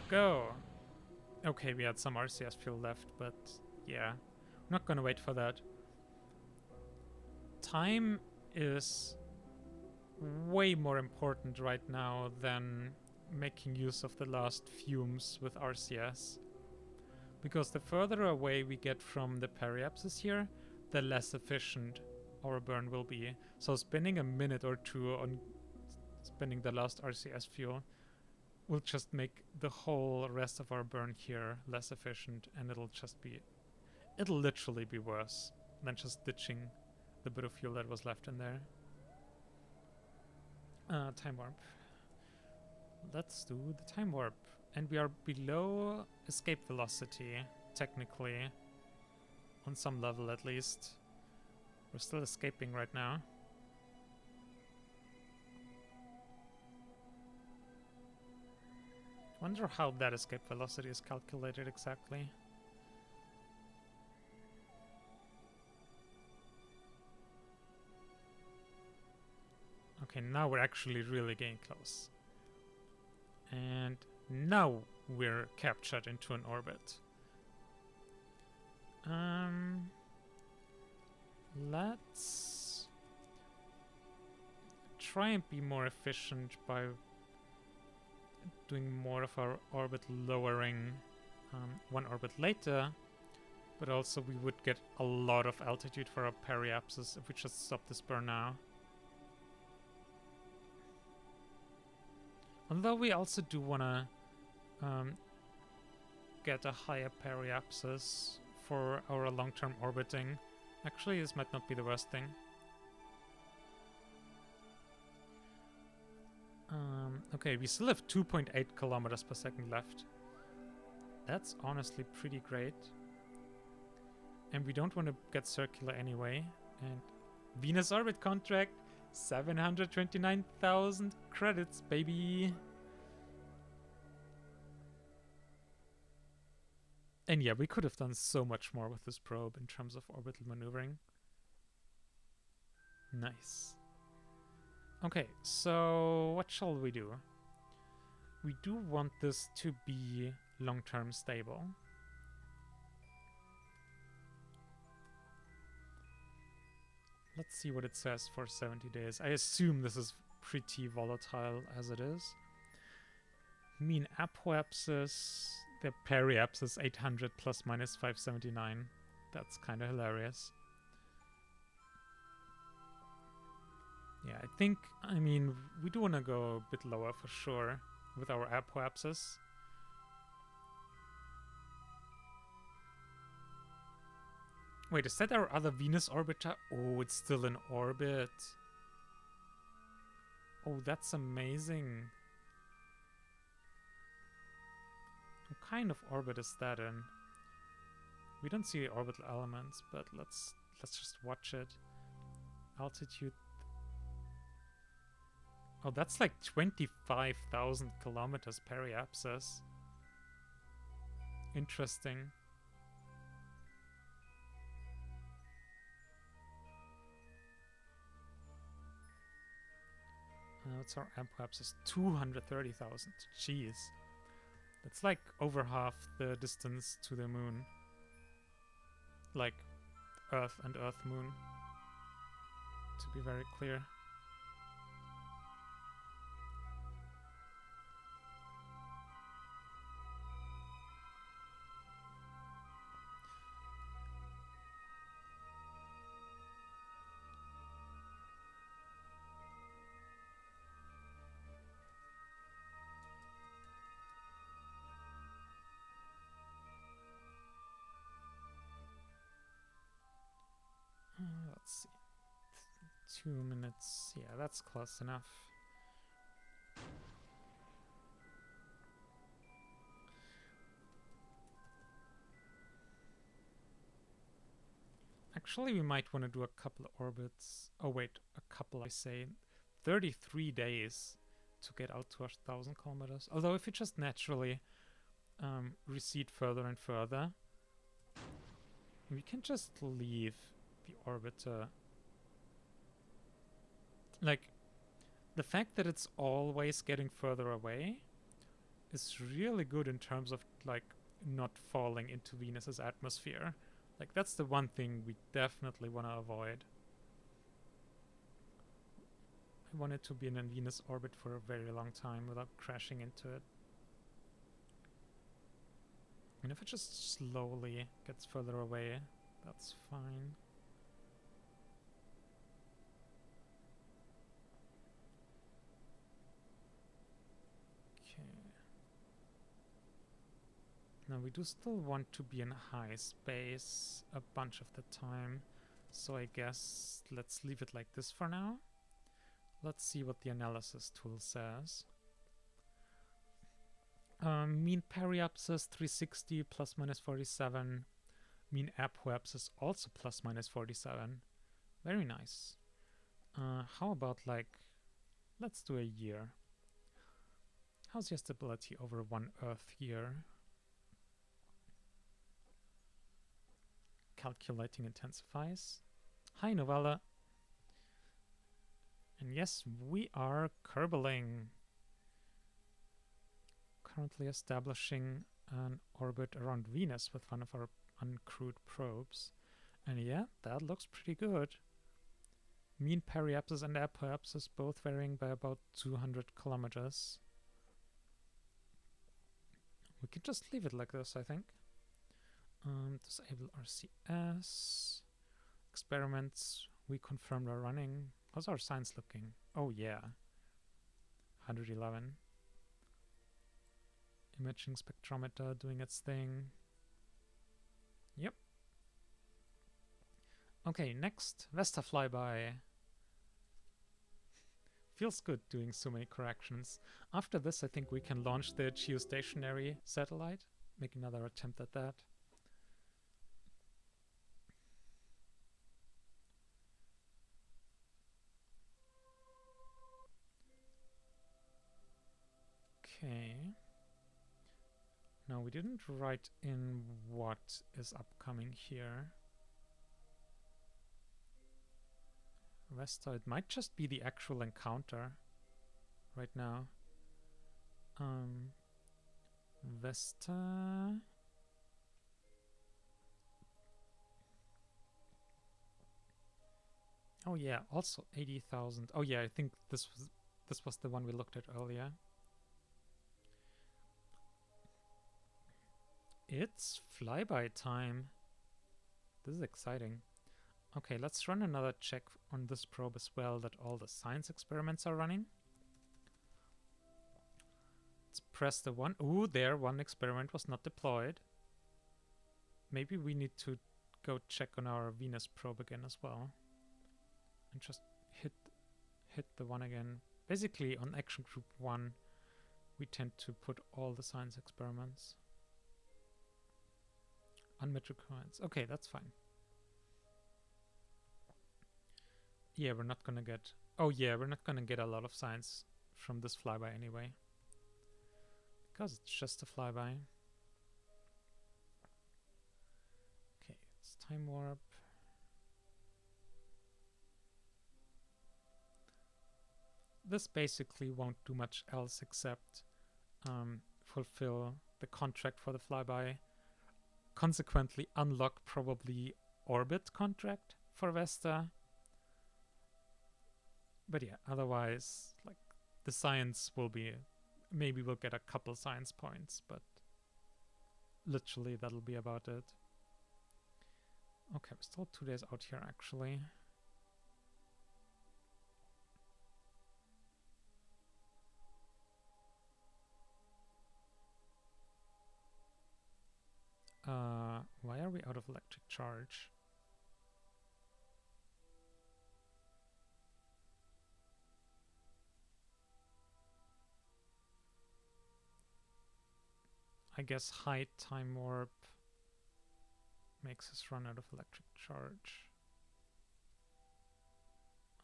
Speaker 1: go. Okay, we had some RCS fuel left, but yeah, I'm not gonna wait for that. Time is way more important right now than making use of the last fumes with RCS. Because the further away we get from the periapsis here, the less efficient our burn will be. So spending a minute or two on spending the last RCS fuel will just make the whole rest of our burn here less efficient, and it'll literally be worse than just ditching the bit of fuel that was left in there. Time warp. Let's do the time warp. And we are below escape velocity, technically. On some level, at least. We're still escaping right now. Wonder how that escape velocity is calculated exactly. Okay, now we're actually really getting close. And now we're captured into an orbit. Let's try and be more efficient by doing more of our orbit lowering one orbit later, but also we would get a lot of altitude for our periapsis if we just stop this burn now. Although we also do want to get a higher periapsis for our long-term orbiting. Actually, this might not be the worst thing. Okay, we still have 2.8 kilometers per second left. That's honestly pretty great. And we don't want to get circular anyway. And Venus orbit contract, 729,000 credits, baby. And yeah, we could have done so much more with this probe in terms of orbital maneuvering. Nice. Okay, so what shall we do? We do want this to be long-term stable. Let's see what it says for 70 days. I assume this is pretty volatile as it is. Mean apoapsis, the periapsis 800 plus minus 579. That's kind of hilarious. Yeah, I mean, we do want to go a bit lower for sure with our apoapsis. Wait, is that our other Venus orbiter? Oh, it's still in orbit. Oh, that's amazing. What kind of orbit is that in? We don't see the orbital elements, but let's just watch it. Altitude. Oh, that's like 25,000 kilometers periapsis. Interesting. What's our apoapsis? 230,000. Jeez. That's like over half the distance to the moon. Like Earth and Earth-Moon. To be very clear. Let's see. 2 minutes. Yeah, that's close enough. Actually, we might want to do a couple of orbits. Oh wait, a couple, I say. 33 days to get out to 1,000 kilometers. Although if you just naturally recede further and further, We can just leave the orbiter. Like, the fact that it's always getting further away is really good in terms of, like, not falling into Venus's atmosphere. Like, that's the one thing we definitely want to avoid. I want it to be in a Venus orbit for a very long time without crashing into it. And if it just slowly gets further away, that's fine. Okay. Now we do still want to be in high space a bunch of the time. So I guess let's leave it like this for now. Let's see what the analysis tool says. Mean periapsis 360 plus minus 47. Mean apoapsis also plus minus 47. Very nice. How about, like, let's do a year. How's your stability over 1 Earth year? Calculating intensifies. Hi, Novella. And yes, we are curbeling. Currently establishing an orbit around Venus with one of our uncrewed probes. And yeah, that looks pretty good. Mean periapsis and apoapsis both varying by about 200 kilometers. We can just leave it like this, I think. Disable RCS. Experiments we confirmed are running. How's our science looking? Oh yeah. 111. Imaging spectrometer doing its thing. Yep. Okay, next. Vesta flyby. Feels good doing so many corrections. After this, I think we can launch the geostationary satellite. Make another attempt at that. Okay. Now, we didn't write in what is upcoming here. Vesta, it might just be the actual encounter right now. Vesta. Oh yeah, also 80,000. Oh yeah, I think this was the one we looked at earlier. It's flyby time. This is exciting. Okay, let's run another check on this probe as well, that all the science experiments are running. Let's press the one. Ooh, there, one experiment was not deployed. Maybe we need to go check on our Venus probe again as well. And just hit the one again. Basically, on Action Group 1, we tend to put all the science experiments. Unmet requirements. Okay, that's fine. Yeah, we're not gonna get... Oh yeah, we're not gonna get a lot of science from this flyby anyway. Because it's just a flyby. Okay, it's time warp. This basically won't do much else except fulfill the contract for the flyby. Consequently, unlock probably orbit contract for Vesta. But yeah, otherwise, like, the science will be... Maybe we'll get a couple science points, but literally that'll be about it. Okay, we're still 2 days out here, actually. Why are we out of electric charge? I guess high time warp makes us run out of electric charge.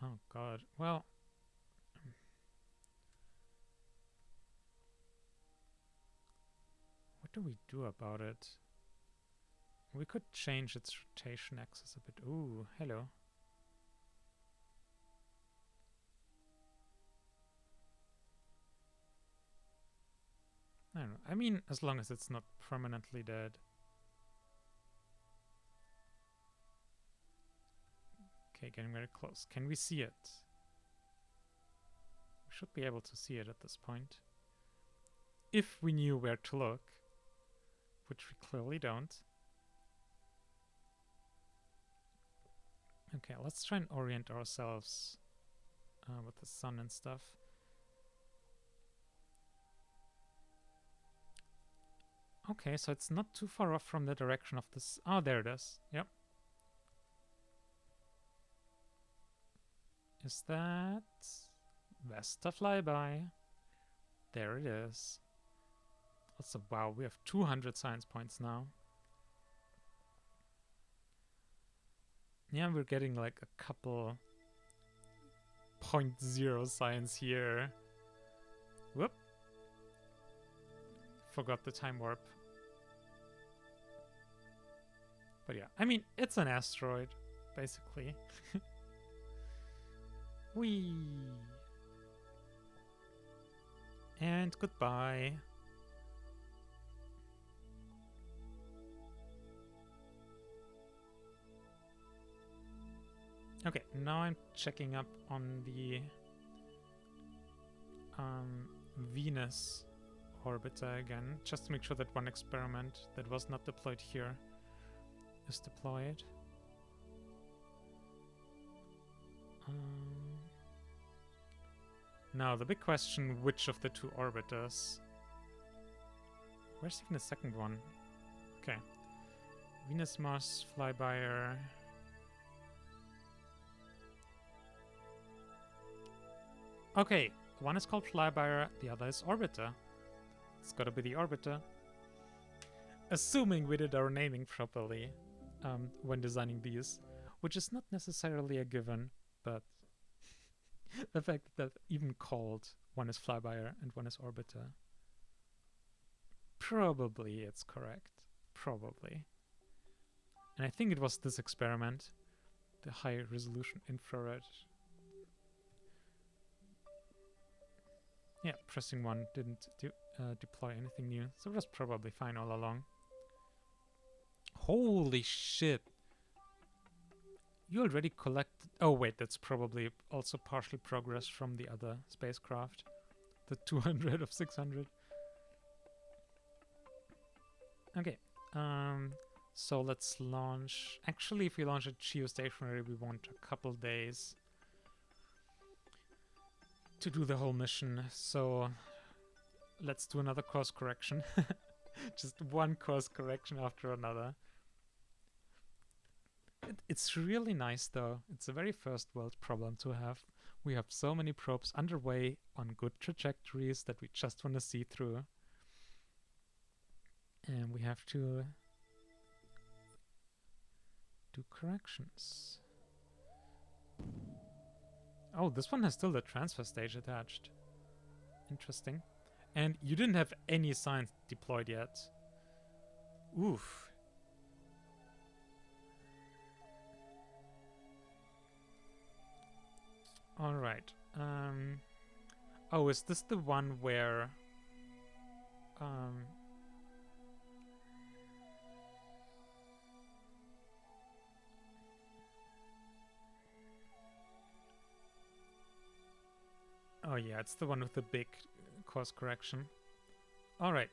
Speaker 1: Oh god. Well, what do we do about it? We could change its rotation axis a bit. Ooh, hello. I don't know. I mean, as long as it's not permanently dead. Okay, getting very close. Can we see it? We should be able to see it at this point. If we knew where to look, which we clearly don't. Okay, let's try and orient ourselves with the sun and stuff. Okay, so it's not too far off from the direction of this. Oh, there it is. Yep. Is that Vesta flyby? There it is. Also, wow, we have 200 science points now. Yeah, we're getting like a couple 0.0 science here. Whoop. Forgot the time warp. But yeah, I mean, it's an asteroid, basically. Whee! And goodbye. Okay, now I'm checking up on the Venus orbiter again, just to make sure that one experiment that was not deployed here is deployed. Now, the big question, which of the two orbiters? Where's even the second one? Okay. Venus-Mars flybyer. Okay, one is called flybyer, the other is orbiter. It's gotta be the orbiter. Assuming we did our naming properly when designing these, which is not necessarily a given, but the fact that even called one is flybyer and one is orbiter, probably it's correct. Probably. And I think it was this experiment, the high resolution infrared. Yeah, pressing 1 didn't deploy anything new, so it was probably fine all along. Holy shit! You already collected... Oh wait, that's probably also partially progress from the other spacecraft. The 200 of 600. Okay, so let's launch... Actually, if we launch it geostationary, we want a couple days to do the whole mission, so let's do another course correction. Just one course correction after another. It's really nice though. It's a very first world problem to have. We have so many probes underway on good trajectories that we just want to see through. And we have to do corrections. Oh, this one has still the transfer stage attached. Interesting. And you didn't have any science deployed yet. Oof. Alright. Oh, is this the one where... Oh yeah, it's the one with the big course correction. Alright.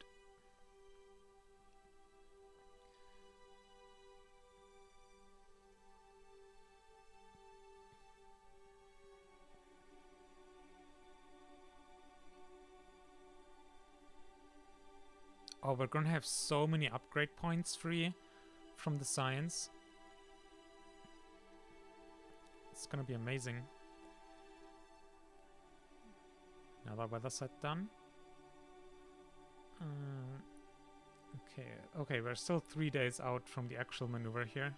Speaker 1: Oh, we're gonna have so many upgrade points free from the science. It's gonna be amazing. Another weather set done. Okay, we're still 3 days out from the actual maneuver here.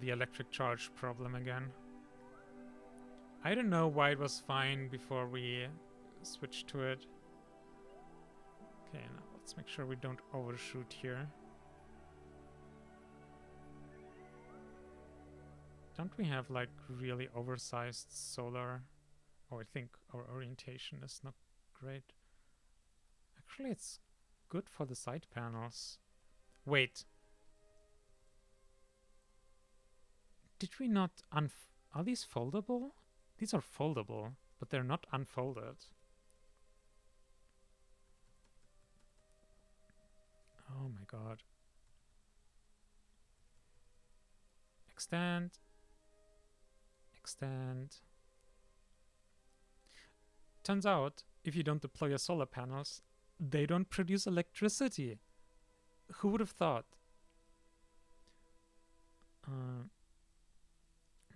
Speaker 1: The electric charge problem again. I don't know why it was fine before we switched to it. Okay, now let's make sure we don't overshoot here. Don't we have like really oversized solar? Oh, I think our orientation is not great. Actually, it's good for the side panels. Wait. Did we not are these foldable? These are foldable, but they're not unfolded. Oh my god. Extend. Extend. Turns out, if you don't deploy your solar panels, they don't produce electricity. Who would have thought?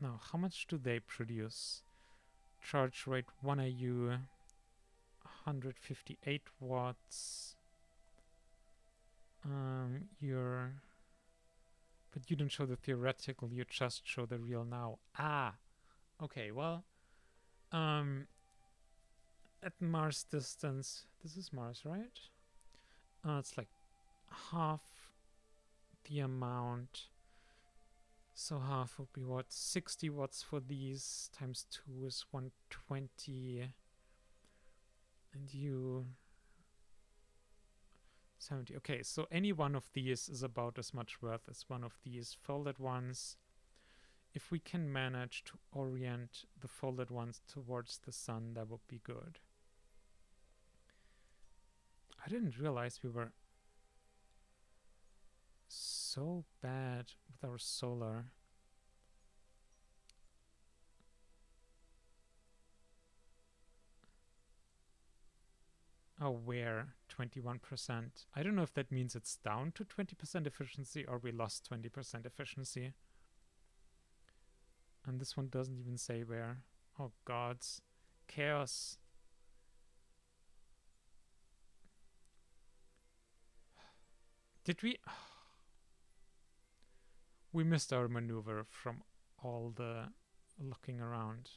Speaker 1: Now, how much do they produce? Charge rate 1 AU, 158 watts. But you don't show the theoretical, you just show the real now. Ah, okay, well, at Mars distance, this is Mars, right? It's like half the amount. So half would be what? 60 watts for these times 2 is 120. And you 70. Okay, so any one of these is about as much worth as one of these folded ones. If we can manage to orient the folded ones towards the sun, that would be good. I didn't realize we were so bad with our solar. Oh, where? 21%. I don't know if that means it's down to 20% efficiency or we lost 20% efficiency. And this one doesn't even say where. Oh gods. Chaos. Did we... We missed our maneuver from all the looking around.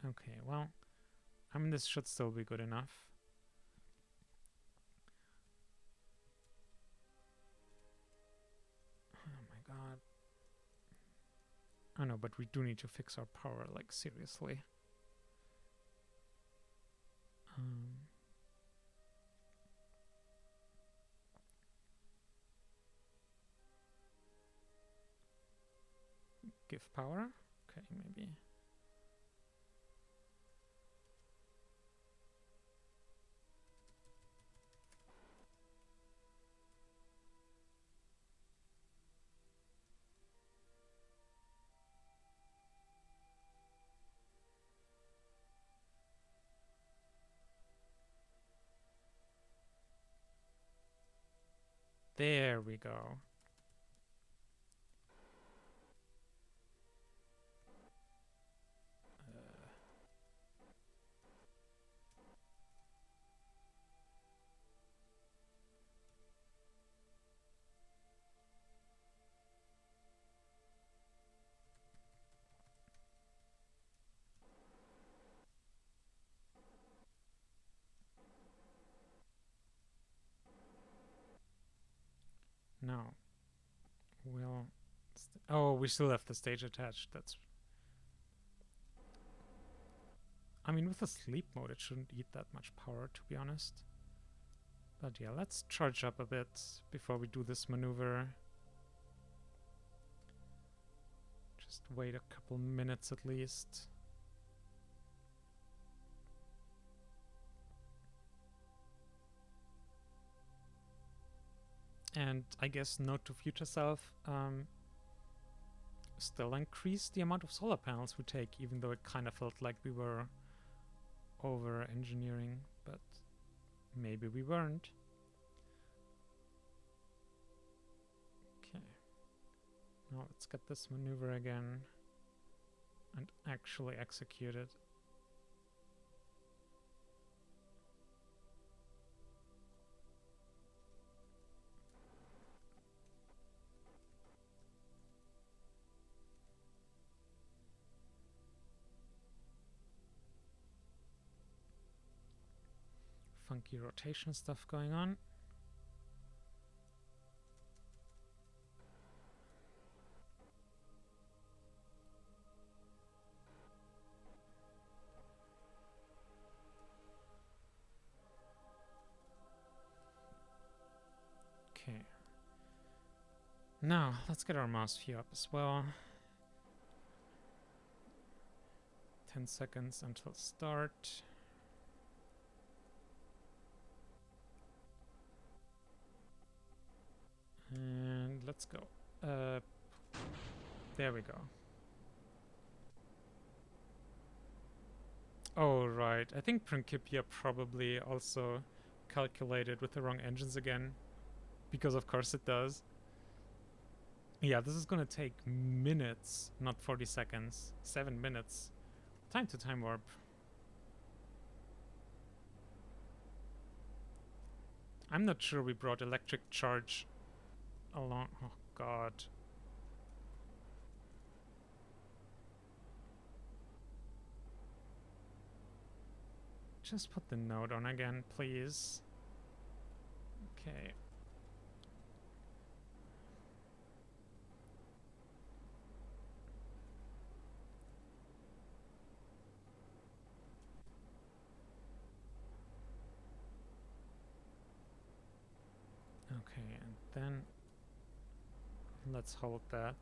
Speaker 1: Okay, well, I mean, this should still be good enough. Oh my god. I know, but we do need to fix our power, like, seriously. Give power? Okay, maybe. There we go. Now, we'll... Oh, we still have the stage attached. That's... I mean, with the sleep mode, it shouldn't eat that much power, to be honest. But yeah, let's charge up a bit before we do this maneuver. Just wait a couple minutes at least. And I guess note to future self, still increase the amount of solar panels we take, even though it kind of felt like we were over-engineering, but maybe we weren't. Okay. Now let's get this maneuver again and actually execute it. funky rotation stuff going on. Okay. Now, let's get our mouse view up as well. 10 seconds until start. And let's go. There we go. Oh, right. I think Principia probably also calculated with the wrong engines again. Because of course it does. Yeah, this is gonna take minutes, not 40 seconds. 7 minutes. Time to time warp. I'm not sure we brought electric charge along. Oh, God. Just put the node on again, please. Okay. Okay, and then let's hold that.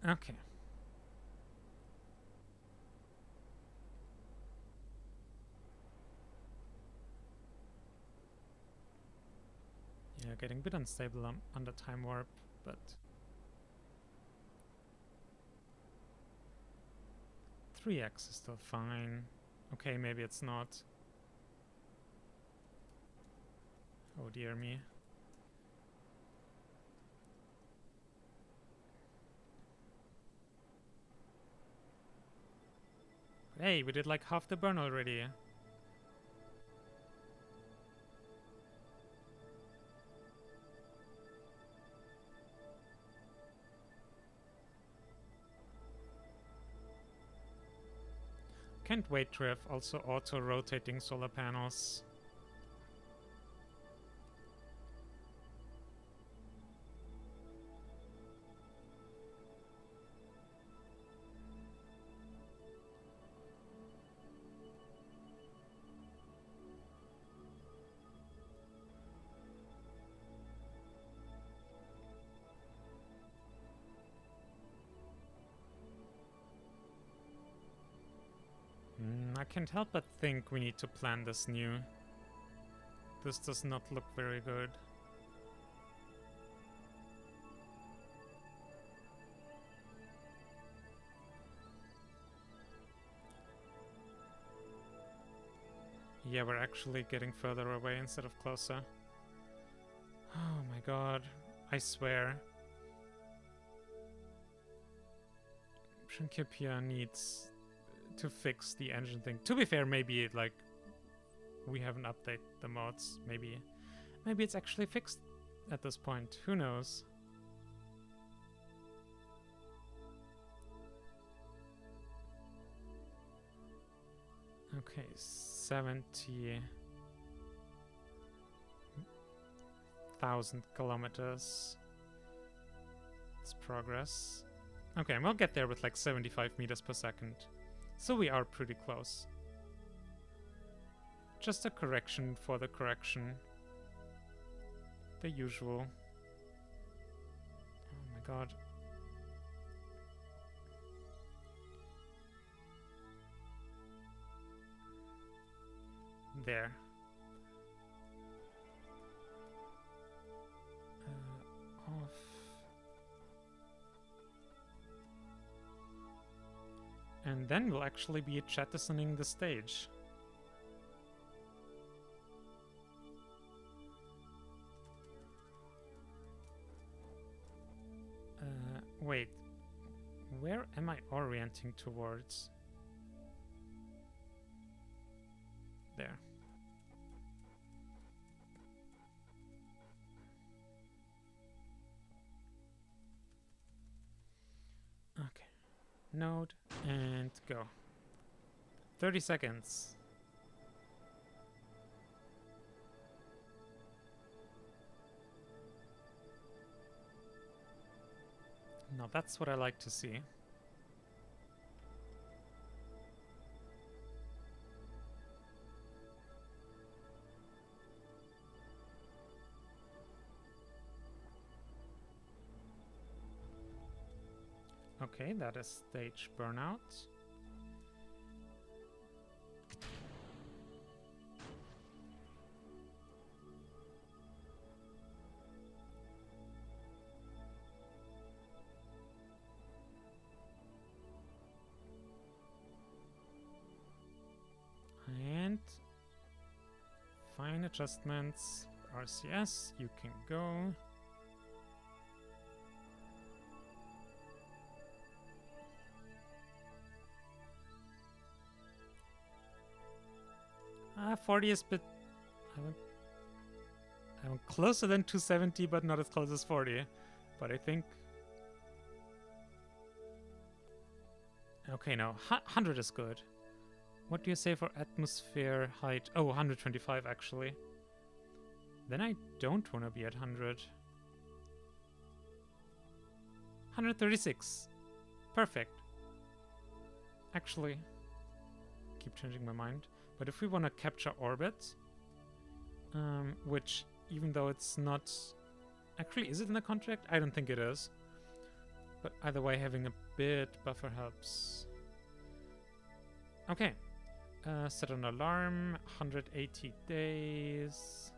Speaker 1: Okay. Yeah, getting a bit unstable under time warp, but 3x is still fine. Okay, maybe it's not. Oh dear me. Hey, we did like half the burn already. Can't wait to have also auto-rotating solar panels. I can't help but think we need to plan this new. This does not look very good. Yeah, we're actually getting further away instead of closer. Oh my god. I swear. Principia needs to fix the engine thing. To be fair, maybe like we haven't updated the mods. Maybe it's actually fixed at this point. Who knows? Okay, 70,000 kilometers. It's progress. Okay, and we'll get there with like 75 meters per second. So we are pretty close. Just a correction for the correction. The usual. Oh my god. There. Off. And then we'll actually be jettisoning the stage. Wait. Where am I orienting towards? There. Okay. Node and go. 30 seconds. Now that's what I like to see. Okay, that is stage burnout. And fine adjustments. RCS, you can go. Ah, 40 is a bit... I'm closer than 270, but not as close as 40. But I think... Okay, no. 100 is good. What do you say for atmosphere height? Oh, 125 actually. Then I don't want to be at 100. 136. Perfect. Actually, keep changing my mind. But if we want to capture orbit, which even though it's not... Actually, is it in the contract? I don't think it is. But either way, having a bit buffer helps. Okay. Set an alarm. 180 days.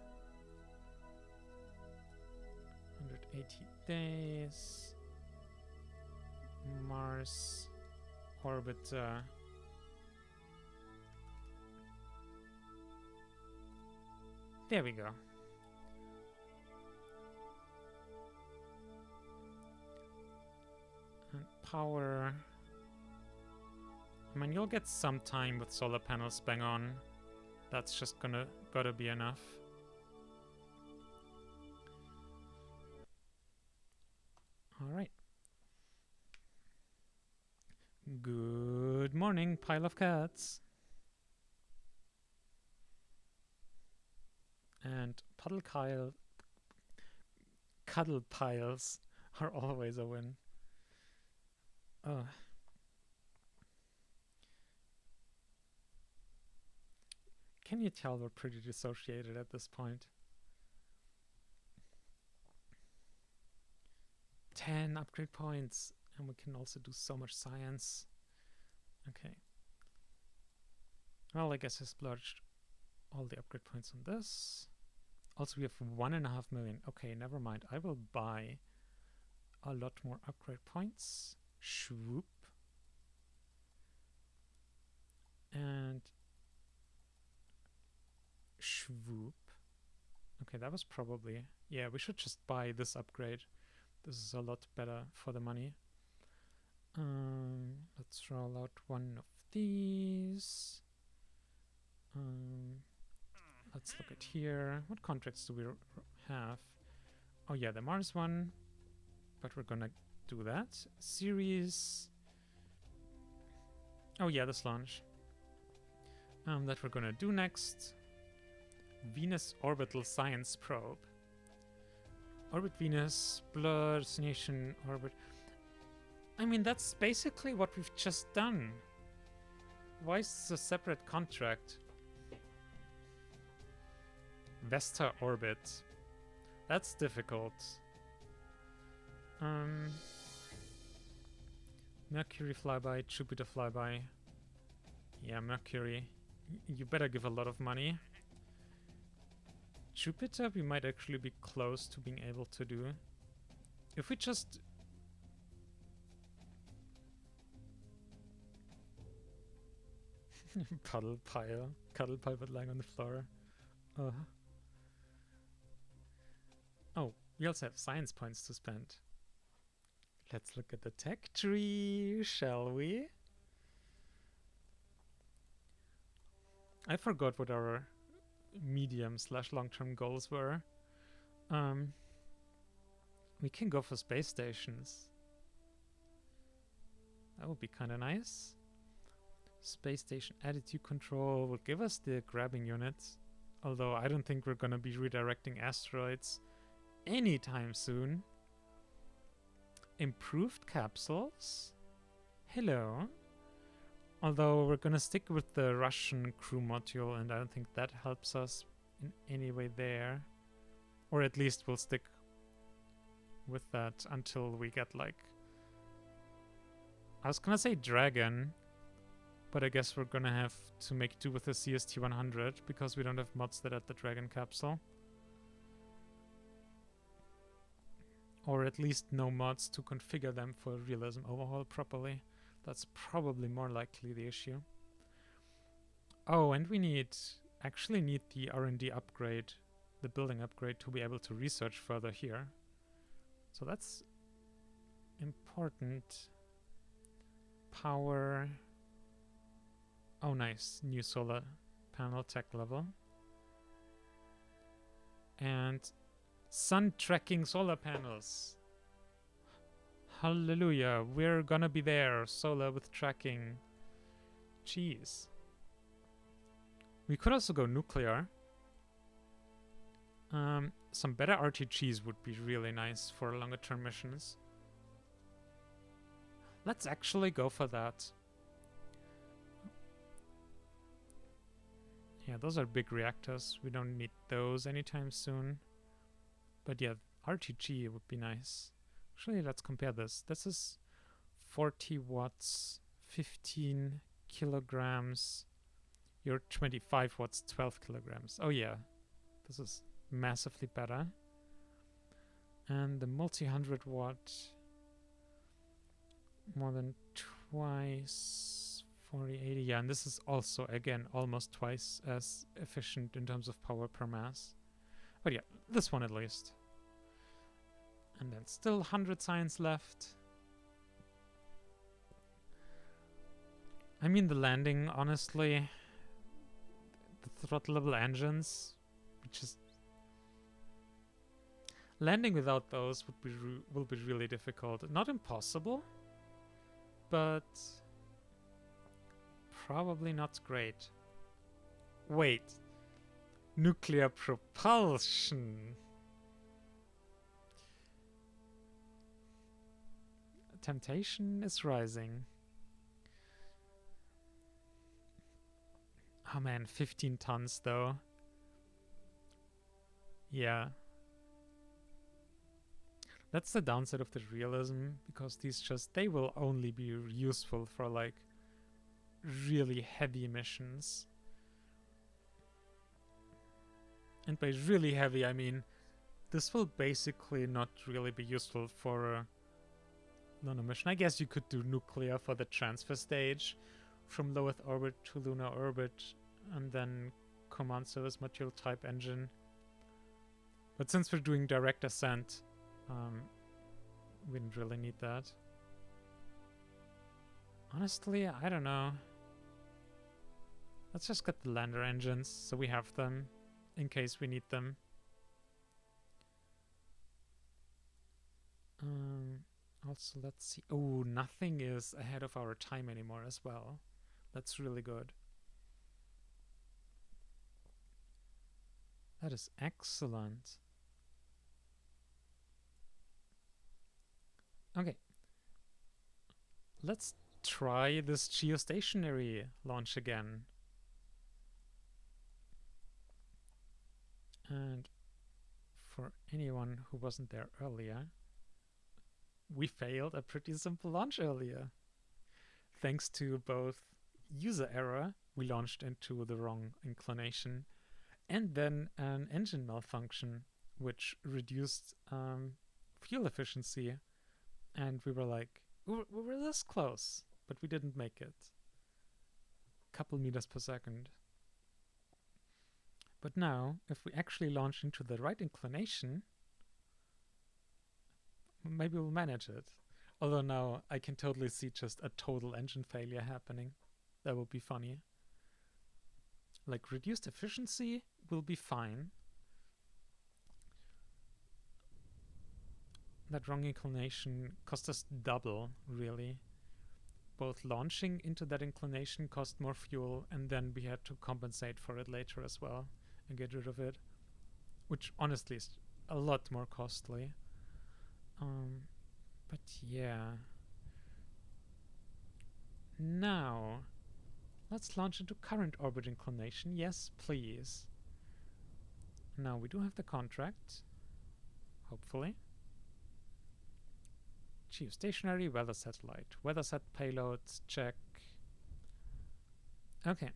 Speaker 1: 180 days. Mars orbiter. There we go. And power. I mean, you'll get some time with solar panels bang on. That's just gotta be enough. All right. Good morning, pile of cats. And cuddle piles are always a win. Oh. Can you tell we're pretty dissociated at this point? 10 upgrade points, and we can also do so much science. Okay. Well, I guess I splurged all the upgrade points on this. Also, we have 1.5 million. Okay, never mind. I will buy a lot more upgrade points. Swoop. And swoop. Okay, that was probably... Yeah, we should just buy this upgrade. This is a lot better for the money. Let's roll out one of these. Let's look at here. What contracts do we have? Oh yeah, the Mars one. But we're gonna do that. Series. Oh yeah, this launch. That we're gonna do next. Venus Orbital Science Probe. Orbit Venus, Blur, Destination, Orbit. I mean, that's basically what we've just done. Why is this a separate contract? Vesta Orbit. That's difficult. Mercury flyby, Jupiter flyby. Yeah, Mercury. You better give a lot of money. Jupiter, we might actually be close to being able to do. If we just... Cuddle pile but lying on the floor. Oh, we also have science points to spend. Let's look at the tech tree, shall we? I forgot what our medium/long-term goals were. We can go for space stations. That would be kind of nice. Space station attitude control will give us the grabbing units. Although I don't think we're gonna be redirecting asteroids anytime soon. Improved capsules? Hello. Although we're gonna stick with the Russian crew module, and I don't think that helps us in any way there. Or at least we'll stick with that until we get, like... I was gonna say Dragon, but I guess we're gonna have to make do with the CST-100 because we don't have mods that add the Dragon capsule. Or at least no mods to configure them for realism overhaul properly. That's probably more likely the issue. Oh, and we actually need the R&D upgrade, the building upgrade, to be able to research further here. So that's important. Power. Oh, nice. New solar panel tech level. And sun tracking solar panels. Hallelujah. We're gonna be there. Solar with tracking. Jeez. We could also go nuclear. Some better RTGs would be really nice for longer term missions. Let's actually go for that. Yeah, those are big reactors. We don't need those anytime soon. But yeah, RTG would be nice. Actually, let's compare this. This is 40 watts, 15 kilograms. You're 25 watts, 12 kilograms. Oh yeah, this is massively better. And the multi-100 watt, more than twice, 40, 80. Yeah, and this is also, again, almost twice as efficient in terms of power per mass. But yeah, this one at least. And then still 100 science left. I mean, the landing, honestly, the throttleable engines, which is... Landing without those will be really difficult. Not impossible, but probably not great. Wait. Nuclear propulsion. Temptation is rising. Oh man, 15 tons though. Yeah. That's the downside of the realism, because they will only be useful for like really heavy missions. And by really heavy, I mean this will basically not really be useful for a lunar mission. I guess you could do nuclear for the transfer stage from low Earth orbit to lunar orbit, and then command service module type engine. But since we're doing direct ascent, we didn't really need that. Honestly, I don't know. Let's just get the lander engines so we have them in case we need them. Also, let's see. Oh, nothing is ahead of our time anymore as well. That's really good. That is excellent. Okay. Let's try this geostationary launch again. And for anyone who wasn't there earlier, we failed a pretty simple launch earlier. Thanks to both user error, we launched into the wrong inclination, and then an engine malfunction, which reduced fuel efficiency. And we were like, we were this close, but we didn't make it. Couple meters per second. But now, if we actually launch into the right inclination, maybe we'll manage it. Although now I can totally see just a total engine failure happening. That would be funny. Like, reduced efficiency will be fine. That wrong inclination cost us double, really. both launching into that inclination cost more fuel, and then we had to compensate for it later as well and get rid of it, which honestly is a lot more costly. But yeah. Now, let's launch into current orbit inclination. Yes, please. Now, we do have the contract, hopefully. Geostationary weather satellite. Weather set payloads, check. Okay.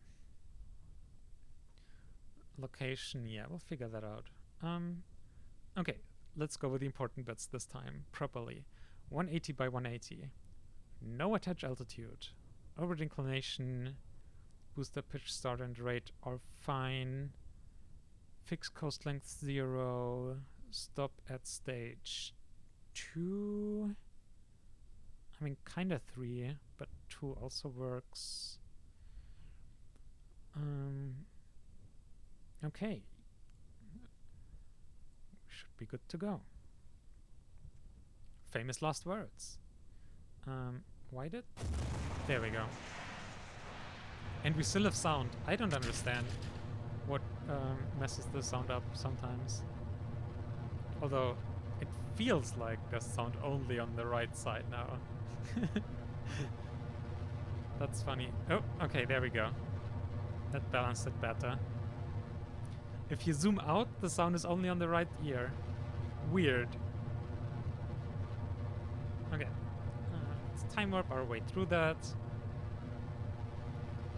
Speaker 1: Location, yeah, we'll figure that out. Okay, let's go with the important bits this time, properly. 180 by 180. No attach altitude. Orbit inclination, booster pitch, start and rate are fine. Fixed coast length 0. Stop at stage 2. I mean, kinda 3, but 2 also works. Okay. Should be good to go. Famous last words. Why did? There we go. And we still have sound. I don't understand what messes the sound up sometimes. Although it feels like there's sound only on the right side now. That's funny. Oh, okay, there we go. That balanced it better. If you zoom out, the sound is only on the right ear. Weird. Okay. Let's time warp our way through that.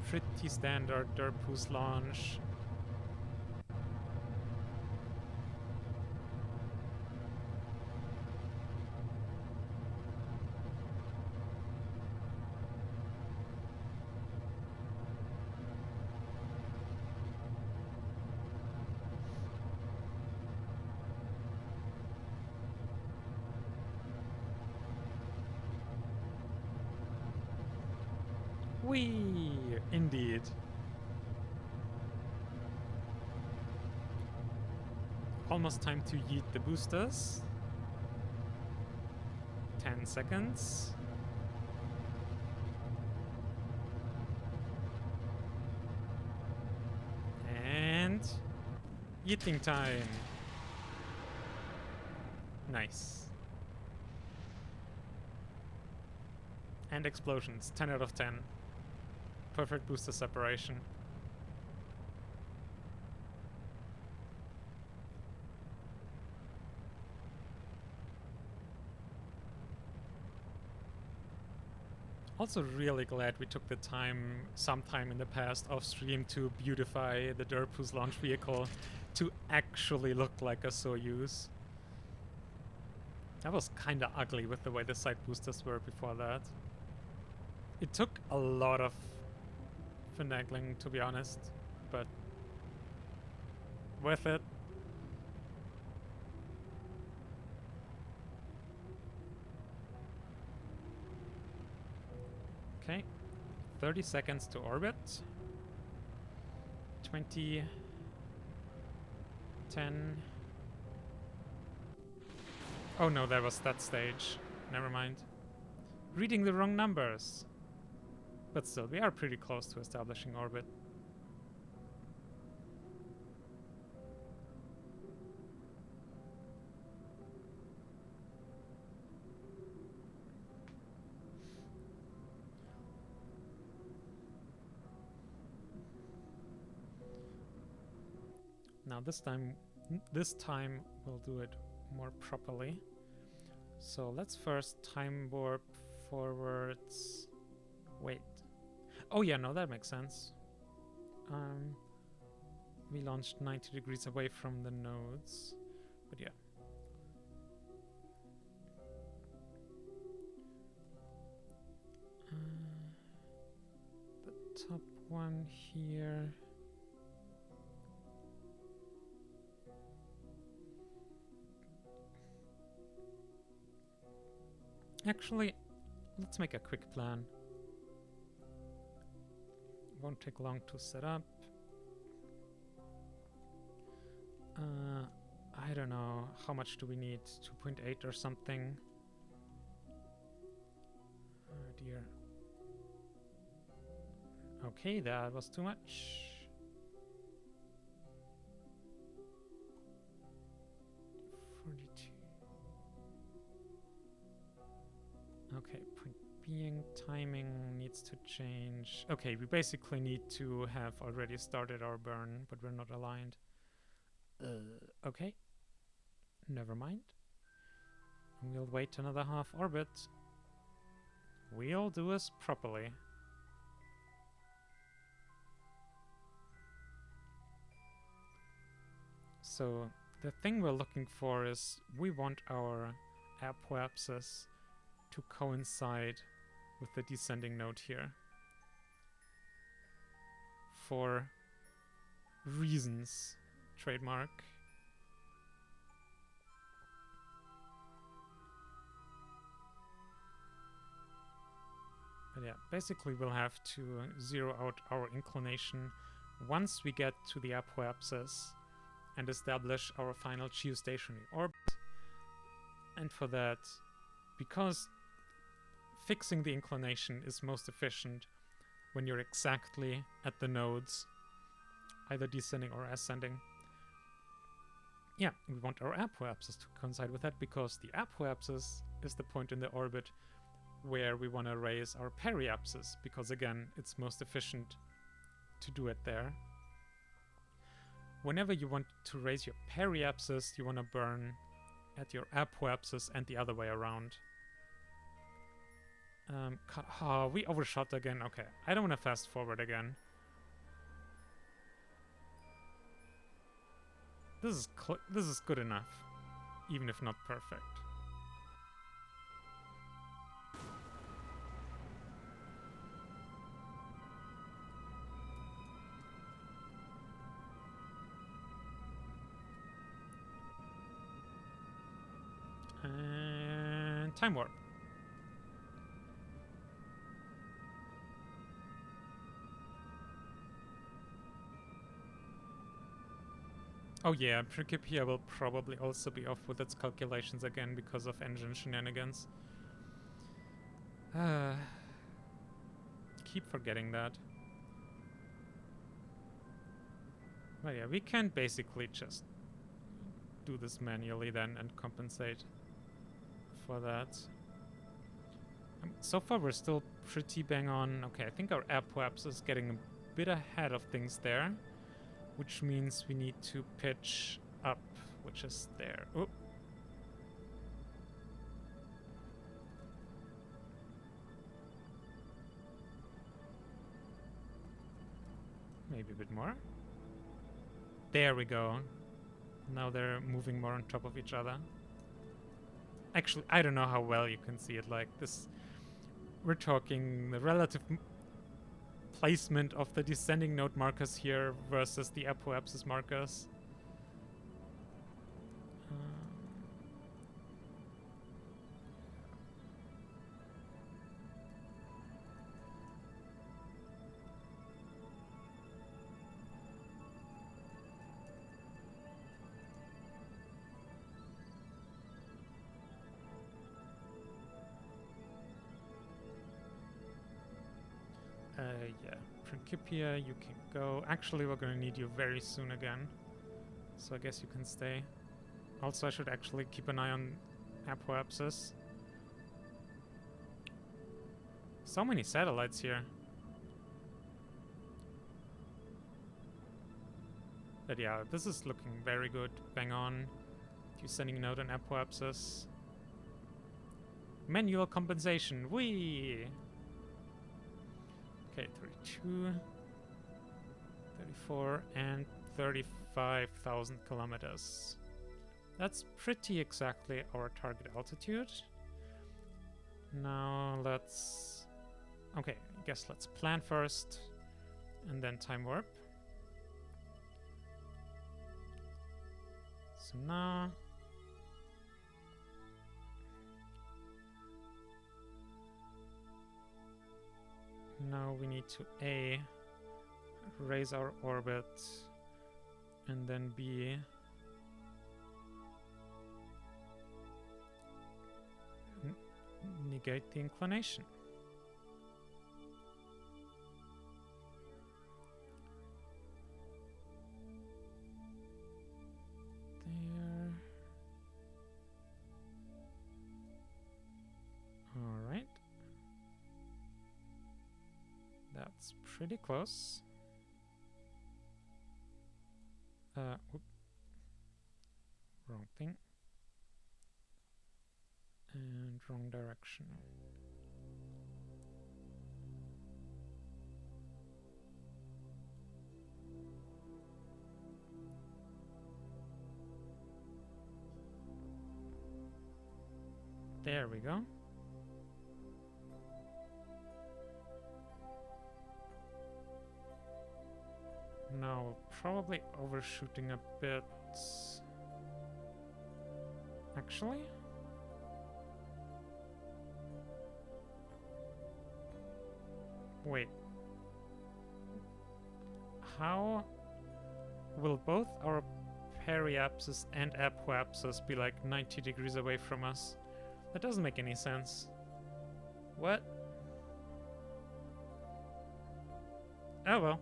Speaker 1: Pretty standard Derpus launch. Whee! Indeed. Almost time to yeet the boosters. 10 seconds. And yeeting time. Nice. And explosions. 10 out of 10. Perfect booster separation. Also really glad we took the time sometime in the past off stream to beautify the Derpus launch vehicle to actually look like a Soyuz. That was kinda ugly with the way the side boosters were before that. It took a lot of finagling, to be honest, but worth it. Okay, 30 seconds to orbit. 20, 10. Oh no, that was that stage. Never mind. Reading the wrong numbers. But still, we are pretty close to establishing orbit. Now this time we'll do it more properly. So let's first time warp forwards. Wait. Oh yeah, no, that makes sense. We launched 90 degrees away from the nodes, but yeah. The top one here. Actually, let's make a quick plan. Won't take long to set up. I don't know, how much do we need? 2.8 or something? Oh dear. Okay, that was too much. Okay, point being, timing needs to change. Okay, we basically need to have already started our burn, but we're not aligned. Okay, never mind. We'll wait another half orbit. We'll do this properly. So the thing we're looking for is we want our apoapsis to coincide with the descending node here. For reasons. Trademark. But yeah, basically we'll have to zero out our inclination once we get to the apoapsis and establish our final geostationary orbit. And for that, because fixing the inclination is most efficient when you're exactly at the nodes, either descending or ascending. Yeah, we want our apoapsis to coincide with that because the apoapsis is the point in the orbit where we want to raise our periapsis, because again, it's most efficient to do it there. Whenever you want to raise your periapsis, you want to burn at your apoapsis and the other way around. We overshot again. Okay, I don't want to fast forward again. This is good enough, even if not perfect. And time warp. Oh yeah, Principia will probably also be off with its calculations again because of engine shenanigans. Keep forgetting that. But yeah, we can basically just do this manually then and compensate for that. So far we're still pretty bang on. Okay, I think our apoapsis is getting a bit ahead of things there, which means we need to pitch up, which is there. Oh. Maybe a bit more. There we go. Now they're moving more on top of each other. Actually, I don't know how well you can see it like this. We're talking the relative placement of the descending node markers here versus the apoapsis markers. Yeah, Principia, you can go. Actually, we're gonna need you very soon again, so I guess you can stay. Also, I should actually keep an eye on apoapsis. So many satellites here. But yeah, this is looking very good. Bang on. Descending node on apoapsis. Manual compensation. Whee! Okay, 32, 34, and 35,000 kilometers. That's pretty exactly our target altitude. Now let's... Okay, I guess let's plan first, and then time warp. So now... Now we need to A, raise our orbit, and then B, negate the inclination. That's pretty close. Whoop. Wrong thing. And wrong direction. There we go. Now, probably overshooting a bit. Actually? Wait. How will both our periapsis and apoapsis be like 90 degrees away from us? That doesn't make any sense. What? Oh well.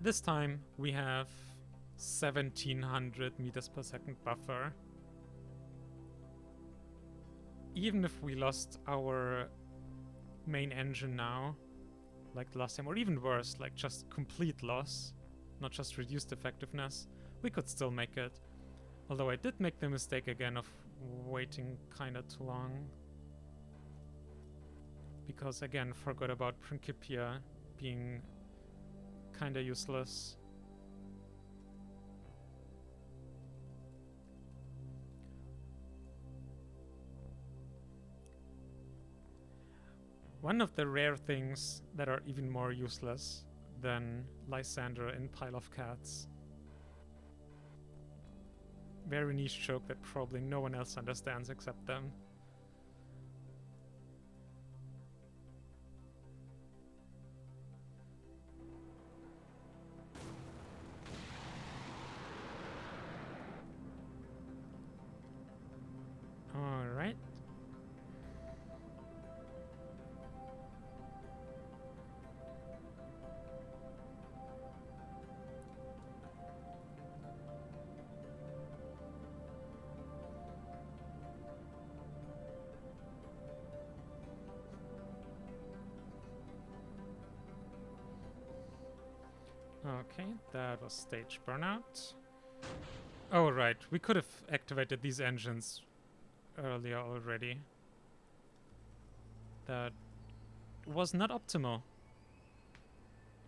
Speaker 1: This time we have 1700 meters per second buffer. Even if we lost our main engine now, like last time, or even worse, like just complete loss, not just reduced effectiveness, we could still make it. Although I did make the mistake again of waiting kinda too long. Because again, forgot about Principia being kinda useless. One of the rare things that are even more useless than Lysander in Pile of Cats. Very niche joke that probably no one else understands except them. Alright. Okay, that was stage burnout. Oh right, we could have activated these engines earlier already. That was not optimal.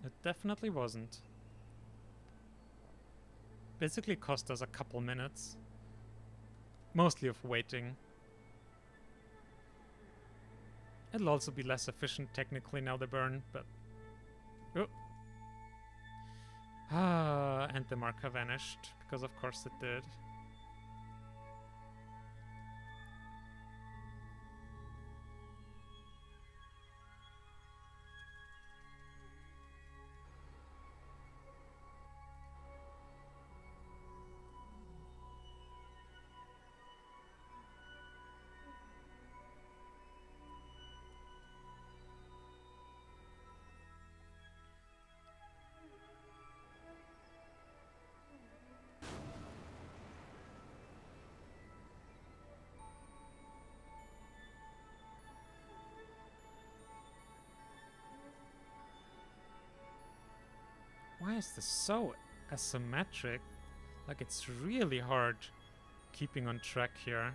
Speaker 1: It definitely wasn't. Basically cost us a couple minutes. Mostly of waiting. It'll also be less efficient technically now the burn, but... Oh. Ah, and the marker vanished, because of course it did. Why is this so asymmetric? Like, it's really hard keeping on track here.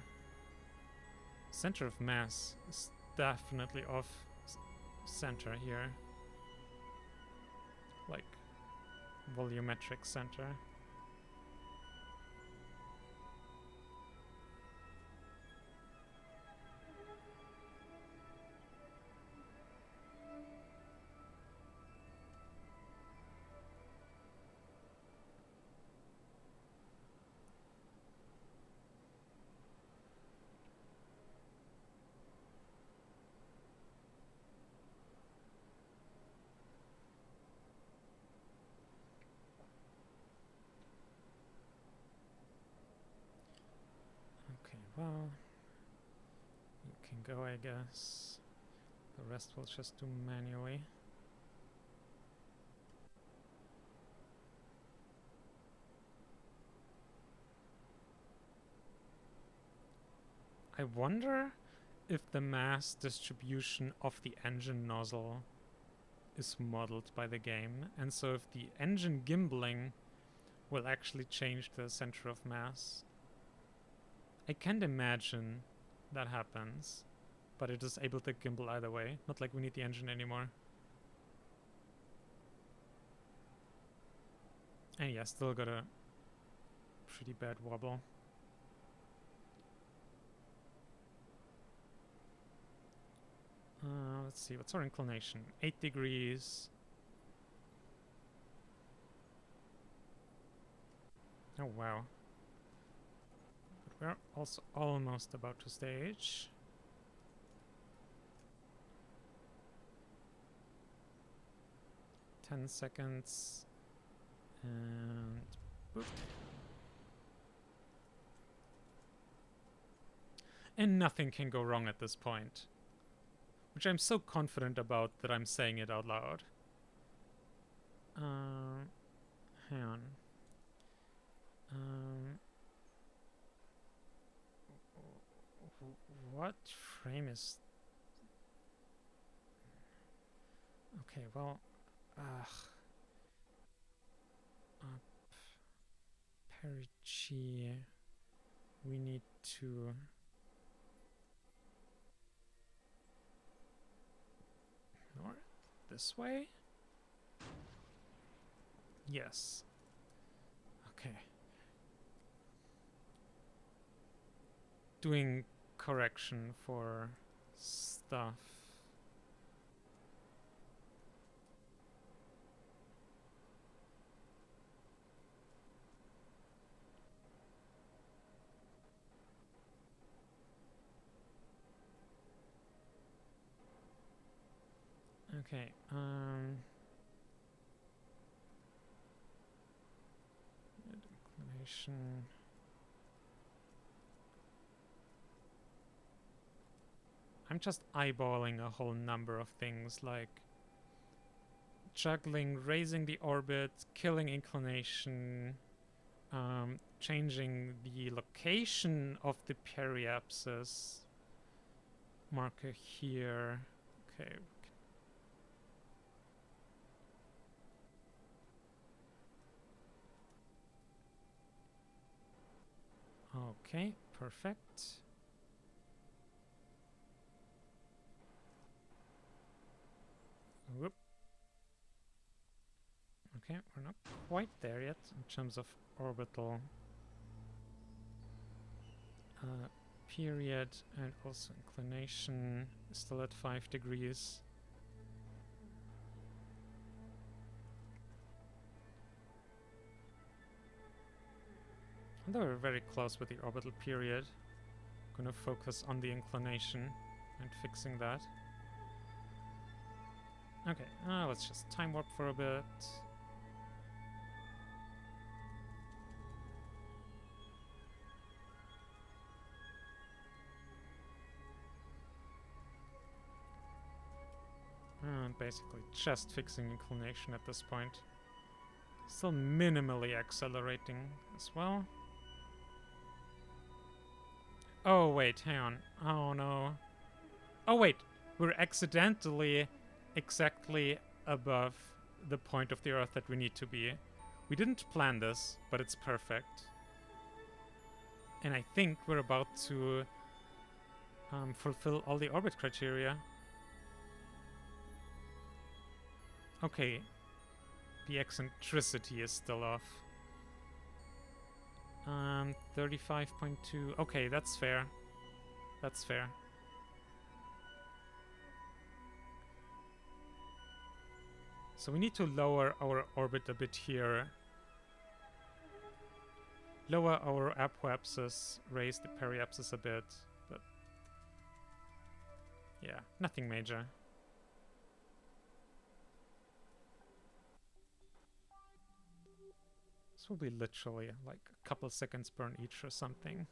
Speaker 1: Center of mass is definitely off center here. Like, volumetric center. Well, you can go, I guess. The rest we'll just do manually. I wonder if the mass distribution of the engine nozzle is modeled by the game, and so if the engine gimbaling will actually change the center of mass. I can't imagine that happens, but it is able to gimbal either way. Not like we need the engine anymore. And yeah, still got a pretty bad wobble. Let's see, what's our inclination? 8 degrees. Oh wow. But we're also almost about to stage. Ten seconds. And boop. And nothing can go wrong at this point. Which I'm so confident about that I'm saying it out loud. Hang on. What frame is... Okay, well... Up. Perichi... We need to... North? This way? Yes. Okay. Doing correction for stuff. Okay, inclination. I'm just eyeballing a whole number of things like juggling, raising the orbit, killing inclination, changing the location of the periapsis marker here. Okay. Okay, perfect. Whoop. Okay, we're not quite there yet in terms of orbital period, and also inclination is still at 5 degrees. Although we're very close with the orbital period, I'm gonna focus on the inclination and fixing that. Okay, let's just time warp for a bit. And basically just fixing inclination at this point. Still minimally accelerating as well. Oh wait, hang on. Oh no. Oh wait, we're accidentally exactly above the point of the Earth that we need to be. We didn't plan this, but it's perfect. And I think we're about to fulfill all the orbit criteria. Okay, the eccentricity is still off. 35.2. Okay, that's fair. That's fair. So we need to lower our orbit a bit here. Lower our apoapsis, raise the periapsis a bit, but yeah, nothing major. This will be literally like a couple seconds burn each or something.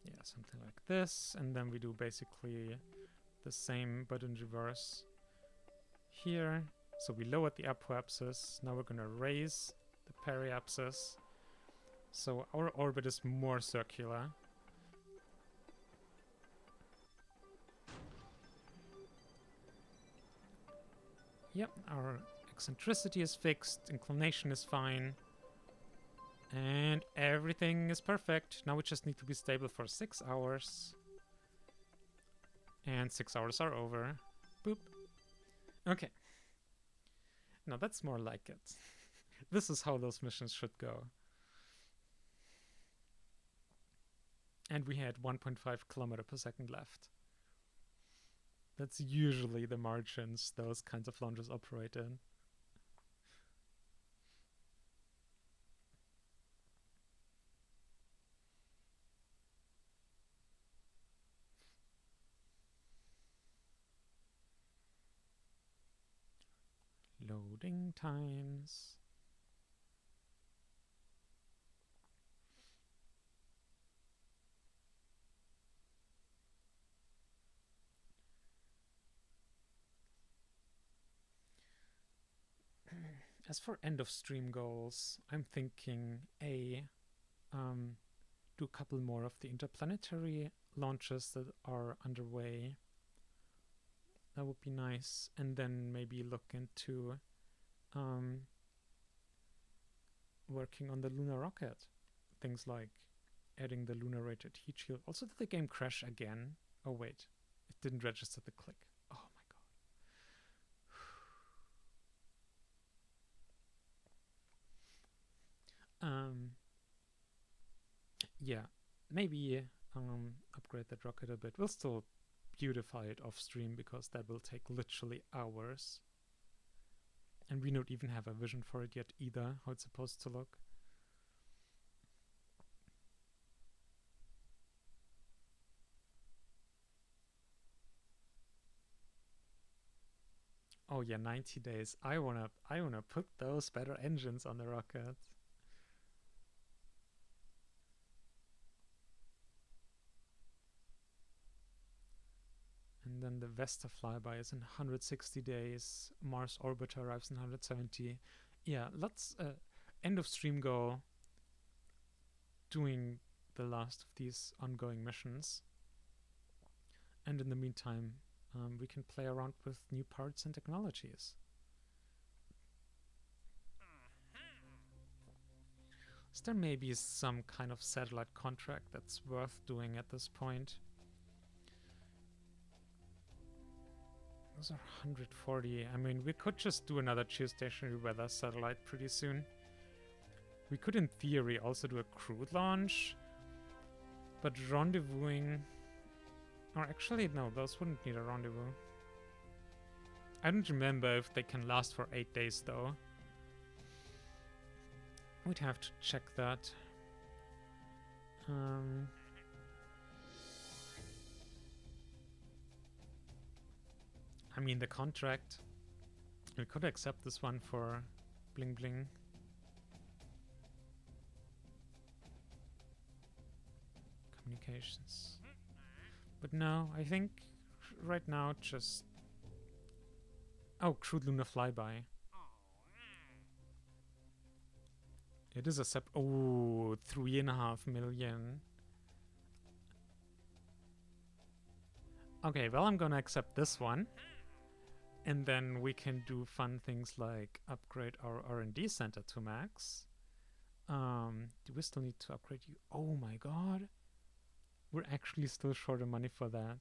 Speaker 1: Yeah, something like this, and then we do basically the same but in reverse here. So we lowered the apoapsis. Now we're gonna raise the periapsis. So our orbit is more circular. Yep, our eccentricity is fixed, inclination is fine, and everything is perfect. Now we just need to be stable for 6 hours. And 6 hours are over. Boop. Okay. Now that's more like it. This is how those missions should go. And we had 1.5 kilometer per second left. That's usually the margins those kinds of launches operate in. Loading times. As for end of stream goals, I'm thinking do a couple more of the interplanetary launches that are underway. That would be nice. And then maybe look into working on the lunar rocket. Things like adding the lunar rated heat shield. Also, did the game crash again? Oh wait, it didn't register the click. Oh my god. Yeah, maybe upgrade that rocket a bit. We'll still beautify it off stream because that will take literally hours. And we don't even have a vision for it yet either, how it's supposed to look. Oh yeah, 90 days. I wanna put those better engines on the rocket. And then the Vesta flyby is in 160 days. Mars orbiter arrives in 170. Yeah, let's end of stream go doing the last of these ongoing missions. And in the meantime, we can play around with new parts and technologies. So there may be some kind of satellite contract that's worth doing at this point. Those are 140. I mean, we could just do another geostationary weather satellite pretty soon. We could, in theory, also do a crewed launch. But rendezvousing... Or actually, no, those wouldn't need a rendezvous. I don't remember if they can last for 8 days, though. We'd have to check that. I mean, the contract. We could accept this one for bling bling. Communications. But no, I think right now just... Oh, crewed lunar flyby. It is a oh, 3.5 million. Okay, well, I'm gonna accept this one. And then we can do fun things like upgrade our R&D center to max. Do we still need to upgrade you? Oh my god. We're actually still short of money for that.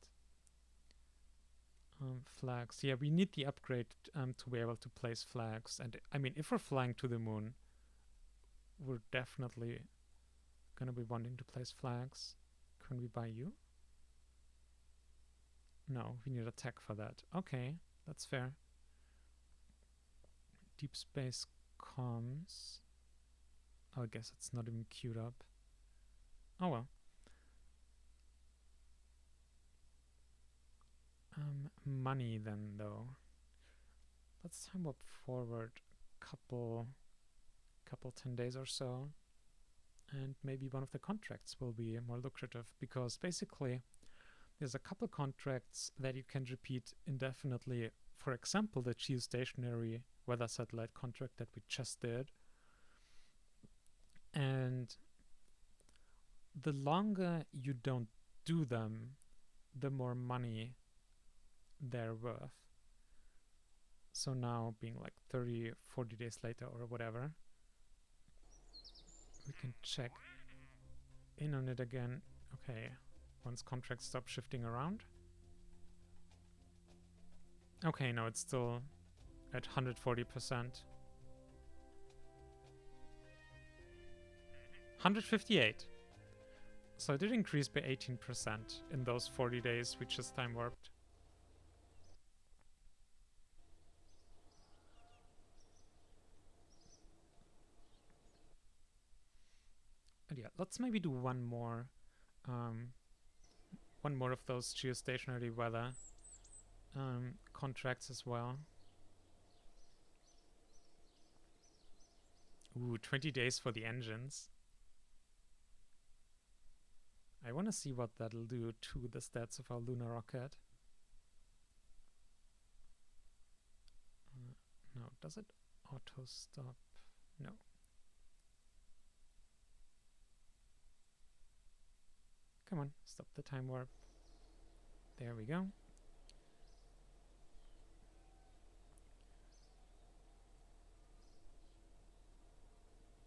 Speaker 1: Flags. Yeah, we need the upgrade to be able to place flags. And I mean, if we're flying to the moon, we're definitely gonna be wanting to place flags. Can we buy you? No, we need a tech for that. Okay, that's fair. Deep space comms. Oh, I guess it's not even queued up. Oh well. Money then, though. Let's time up forward couple 10 days or so, and maybe one of the contracts will be more lucrative, because basically There's a couple contracts that you can repeat indefinitely. For example, the geostationary weather satellite contract that we just did. And the longer you don't do them, the more money they're worth. So now being like 30, 40 days later or whatever, we can check in on it again. Okay, once contracts stop shifting around. Okay, no, it's still at 140%. 158. So it did increase by 18% in those 40 days we just time warped. And yeah, let's maybe do one more of those geostationary weather contracts as well. Ooh, 20 days for the engines. I want to see what that'll do to the stats of our lunar rocket. No, does it auto stop? No. Come on, stop the time warp. There we go.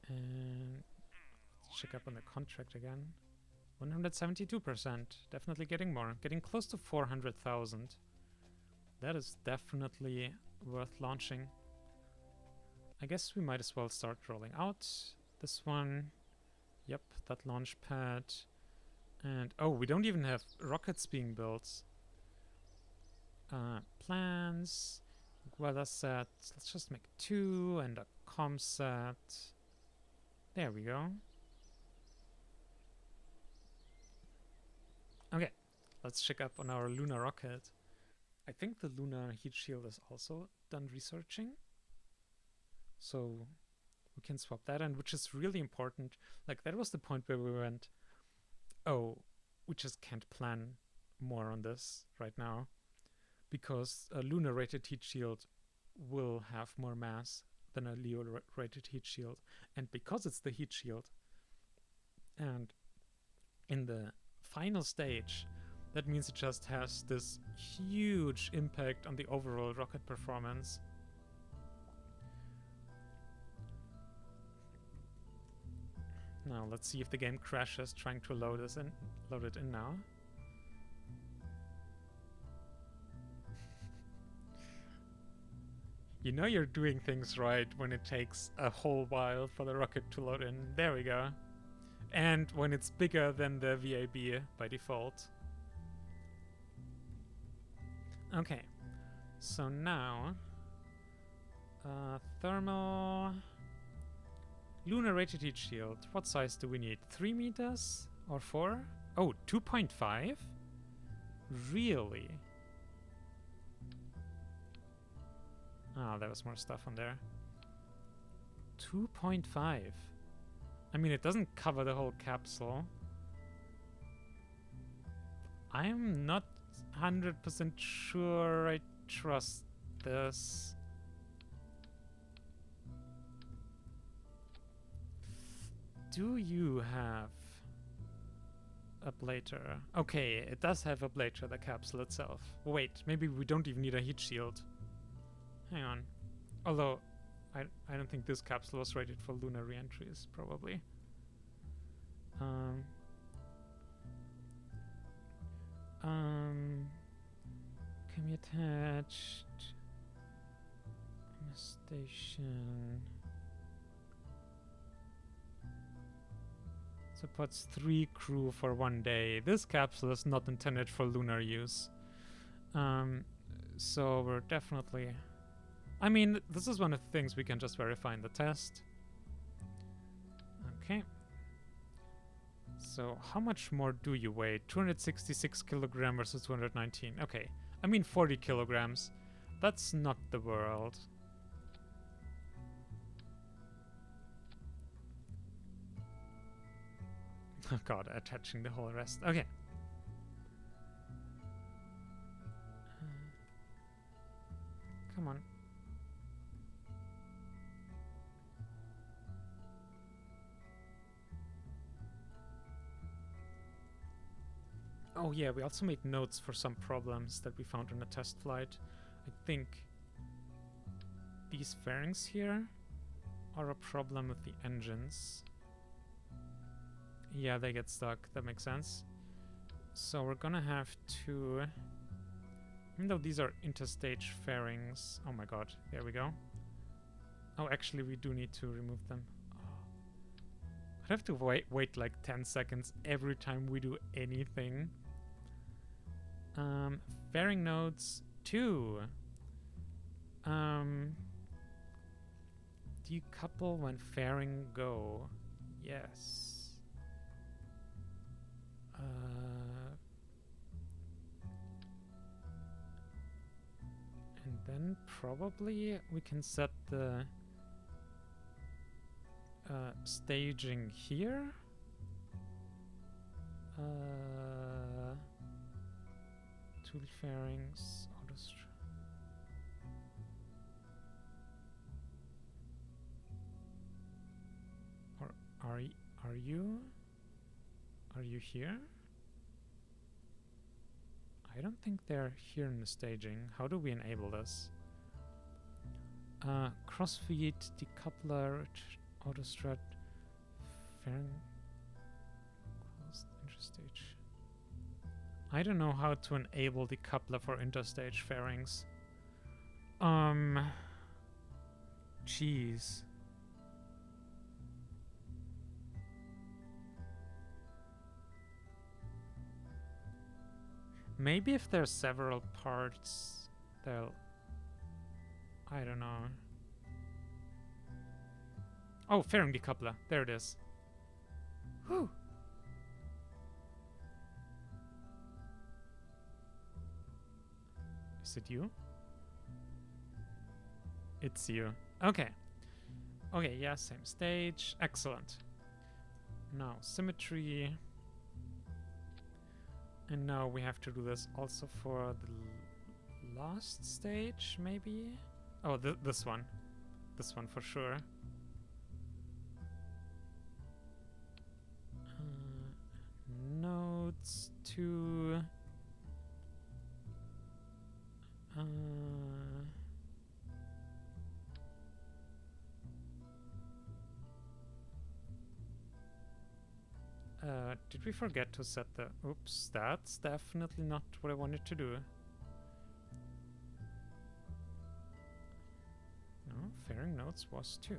Speaker 1: And let's check up on the contract again. 172%. Definitely getting more. Getting close to 400,000. That is definitely worth launching. I guess we might as well start rolling out this one. Yep, that launch pad. And oh, we don't even have rockets being built. Plans, weather set. Let's just make 2 and a com set. There we go. Okay, let's check up on our lunar rocket. I think the lunar heat shield is also done researching. So we can swap that in, which is really important. Like, that was the point where we went, oh, we just can't plan more on this right now, because a lunar rated heat shield will have more mass than a Leo rated heat shield. And because it's the heat shield, and in the final stage, that means it just has this huge impact on the overall rocket performance. Now let's see if the game crashes trying to load it in now. You know you're doing things right when it takes a whole while for the rocket to load in. There we go. And when it's bigger than the VAB by default. Okay, so now thermal lunar rated heat shield. What size do we need? 3 meters or 4? Oh, 2.5? Really? Ah, there was more stuff on there. 2.5. I mean, it doesn't cover the whole capsule. I'm not 100% sure I trust this. Do you have a ablator? Okay, it does have a ablator, the capsule itself. Wait, maybe we don't even need a heat shield. Hang on. Although, I don't think this capsule was rated for lunar re-entries, probably. Can be attached. Station. Supports 3 crew for 1 day. This capsule is not intended for lunar use. So we're definitely... I mean, this is one of the things we can just verify in the test. Okay. So how much more do you weigh? 266 kilograms versus 219. Okay. I mean, 40 kilograms. That's not the world. Oh god, attaching the whole rest. Okay. Come on. Oh yeah, we also made notes for some problems that we found on a test flight. I think these fairings here are a problem with the engines. Yeah, they get stuck. That makes sense. So we're gonna have to... Even though these are interstage fairings... Oh my god, there we go. Oh, actually we do need to remove them. I'd have to wait like 10 seconds every time we do anything. Fairing nodes 2. Decouple when fairing go. Yes. And then probably we can set the staging here. Tool fairings, or are you here? I don't think they're here in the staging. How do we enable this? Crossfeed, decoupler, autostrut, fairing, closed interstage. I don't know how to enable decoupler for interstage fairings. Jeez. Maybe if there's several parts, they'll... I don't know. Oh, fairing decoupler. There it is. Whew. Is it you? It's you. Okay. Okay, yeah, same stage. Excellent. Now, symmetry. And now we have to do this also for the last stage, maybe? Oh, this one. This one for sure. Nodes to... did we forget to set the... Oops, that's definitely not what I wanted to do. No, fairing nodes was 2.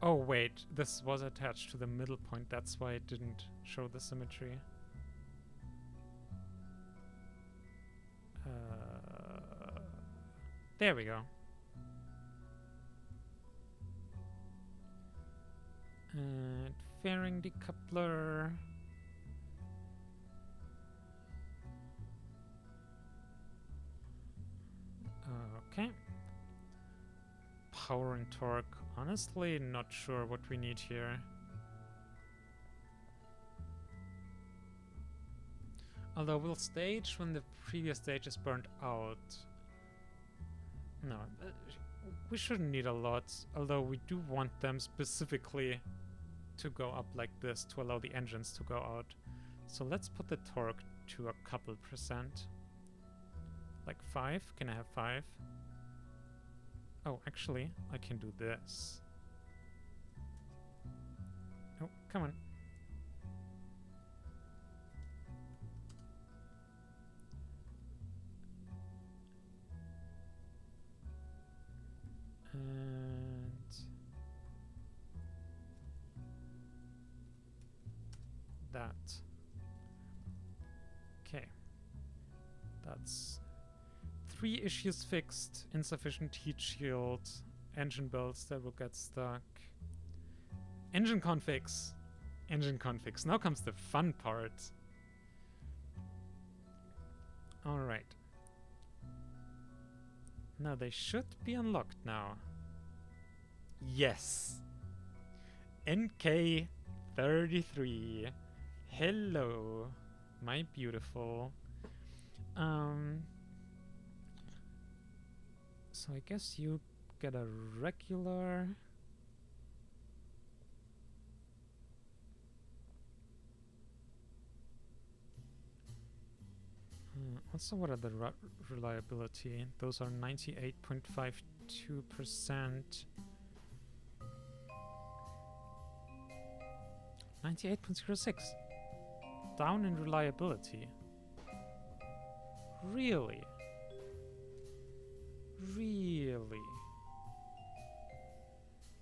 Speaker 1: Oh wait, this was attached to the middle point, that's why it didn't show the symmetry. There we go. And fairing decoupler. Okay. Power and torque. Honestly, not sure what we need here. Although we'll stage when the previous stage is burnt out. No, we shouldn't need a lot, although we do want them specifically to go up like this to allow the engines to go out. So let's put the torque to a couple percent. Like 5? Can I have 5? Oh, actually, I can do this. Oh, come on. And that. Okay. That's 3 issues fixed. Insufficient heat shield. Engine builds that will get stuck. Engine configs. Engine configs. Now comes the fun part. Alright. Now they should be unlocked now. Yes! NK33. Hello, my beautiful. So I guess you get a regular. Also, what are the reliability? Those are 98.52%. 98.06. Down in reliability. Really? Really?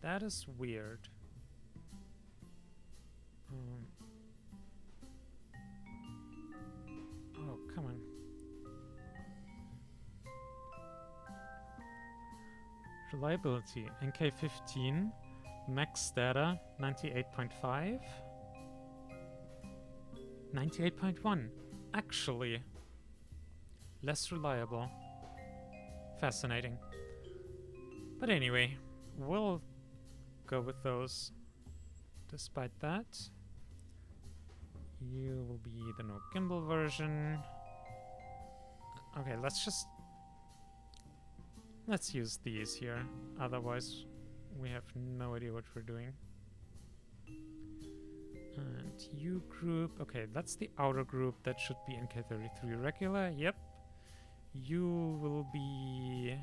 Speaker 1: That is weird. Oh, come on. Reliability, NK15, max data, 98.5. 98.1. Actually, less reliable. Fascinating. But anyway, we'll go with those. Despite that, you will be the no gimbal version. Okay, let's use these here. Otherwise, we have no idea what we're doing. And U group. Okay, that's the outer group. That should be NK33 regular. Yep. You will be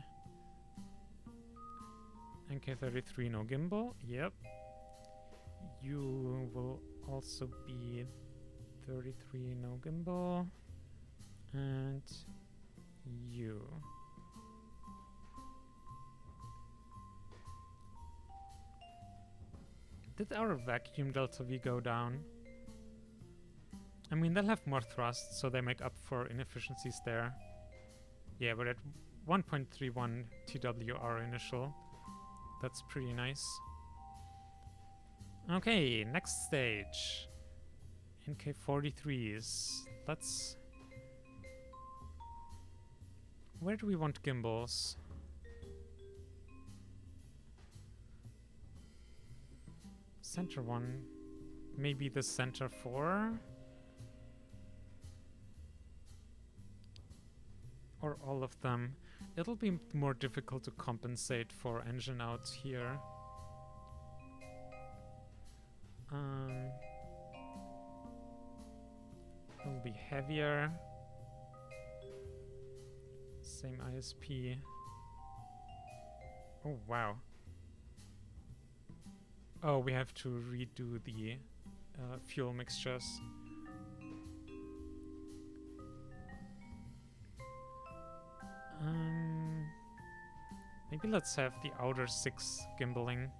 Speaker 1: NK33 no gimbal. Yep. You will also be 33 no gimbal. And you. Did our vacuum delta V go down? I mean, they'll have more thrust, so they make up for inefficiencies there. Yeah, we're at 1.31 TWR initial. That's pretty nice. Okay, next stage. NK43s. Let's... Where do we want gimbals? Center one. Maybe the center 4? Or all of them. It'll be more difficult to compensate for engine outs here. It'll be heavier. Same ISP. Oh, wow. Oh, we have to redo the fuel mixtures. Maybe let's have the outer 6 gimbaling.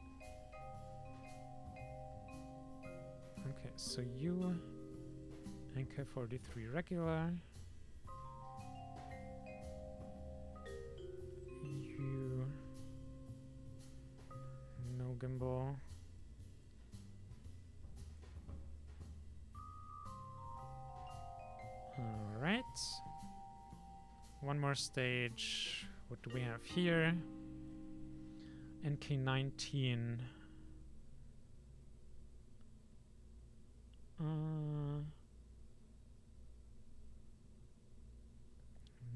Speaker 1: Okay, so you NK43 regular. You no gimbal. Alright. One more stage. What do we have here? NK19.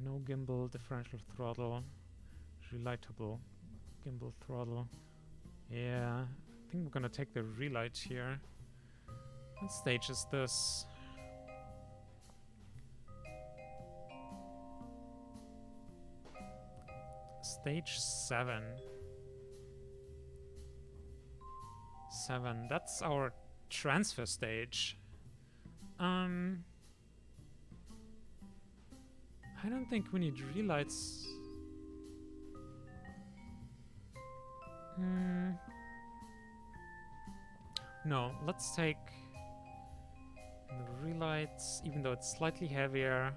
Speaker 1: No gimbal, differential throttle, relightable gimbal throttle. Yeah, I think we're gonna take the relight here. What stage is this? Stage 7. 7. That's our transfer stage. I don't think we need relights. No, let's take the relights, even though it's slightly heavier.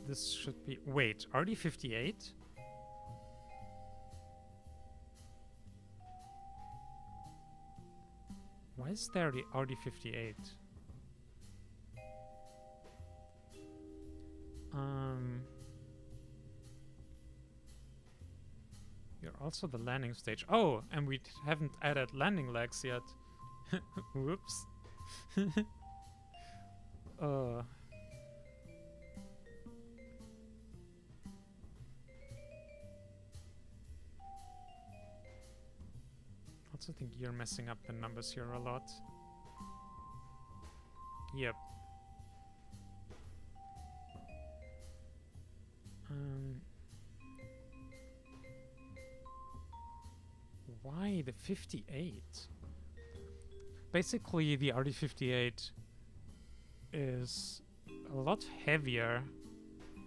Speaker 1: this should be... Wait, RD58? Why is there the RD58? You're also the landing stage. Oh, and we haven't added landing legs yet. Whoops. uh... I also think you're messing up the numbers here a lot. Yep. Why the 58? Basically, the RD58 is a lot heavier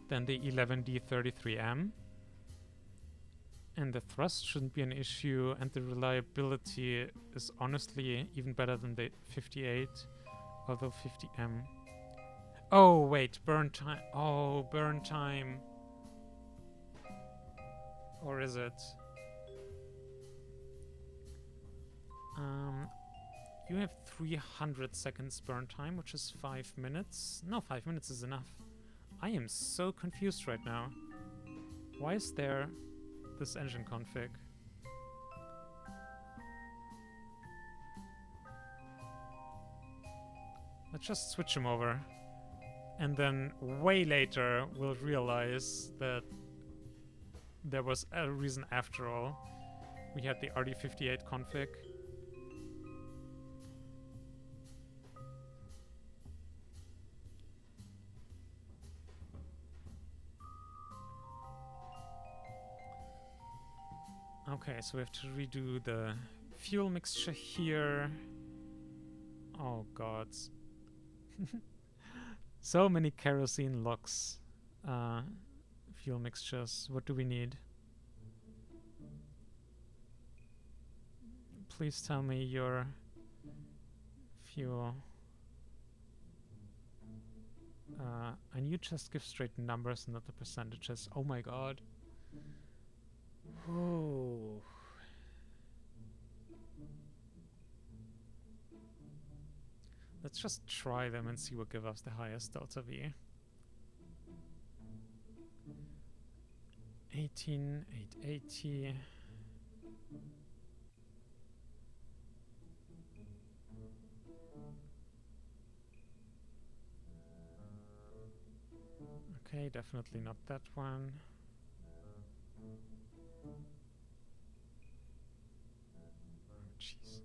Speaker 1: than the 11D33M. And the thrust shouldn't be an issue, and the reliability is honestly even better than the 58, although 50M. Oh, wait, burn time. Oh, burn time. Or is it? You have 300 seconds burn time, which is 5 minutes. No, 5 minutes is enough. I am so confused right now. Why is there this engine config? Let's just switch him over. And then way later we'll realize that there was a reason after all. We had the RD58 config. Okay, so we have to redo the fuel mixture here. Oh god. So many kerosene LOX fuel mixtures. What do we need? Please tell me your fuel. And you just give straight numbers, not the percentages. Oh my god. Oh. Let's just try them and see what gives us the highest delta V. 18,880. Okay, definitely not that one. Jeez.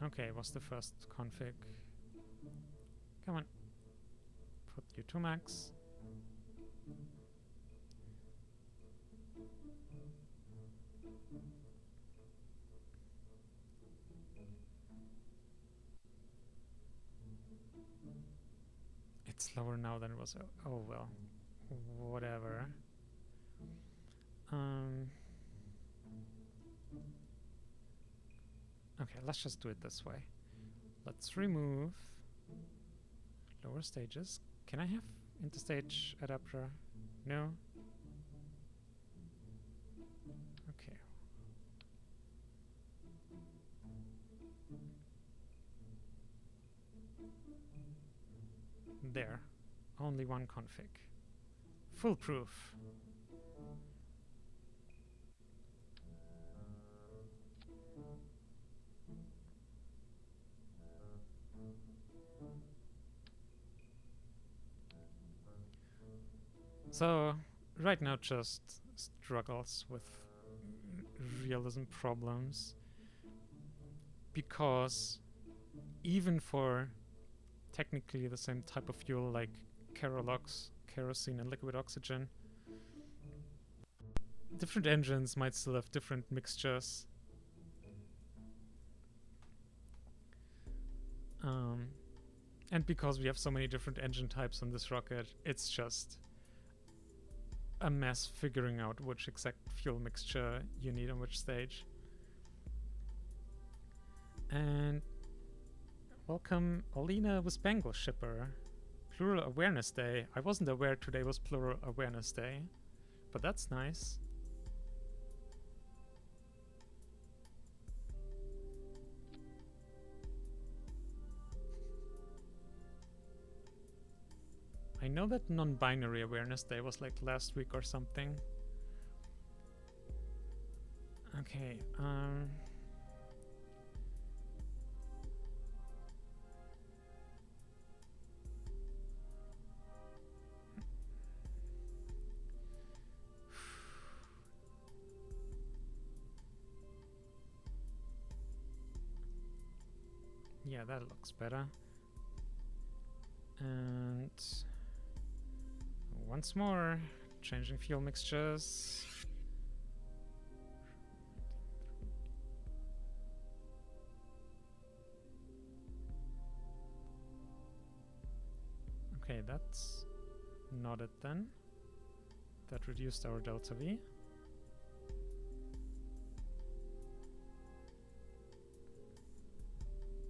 Speaker 1: Okay, what's the first config? Come on. Put you to max. It's slower now than it was. Oh well. Whatever. Okay, let's just do it this way. Let's remove lower stages. Can I have interstage adapter? No? Okay. There. Only one config. Foolproof. So, right now just struggles with realism problems, because even for technically the same type of fuel like Kerolox, kerosene and liquid oxygen, different engines might still have different mixtures. And because we have so many different engine types on this rocket, it's just a mess figuring out which exact fuel mixture you need on which stage. And Welcome, Alina with Bengal Shipper. Plural Awareness Day. I wasn't aware today was Plural Awareness Day, but that's nice. I know that non-binary awareness day was like last week or something. Okay, yeah, that looks better. And once more, changing fuel mixtures. Okay, that's not it then. That reduced our delta V.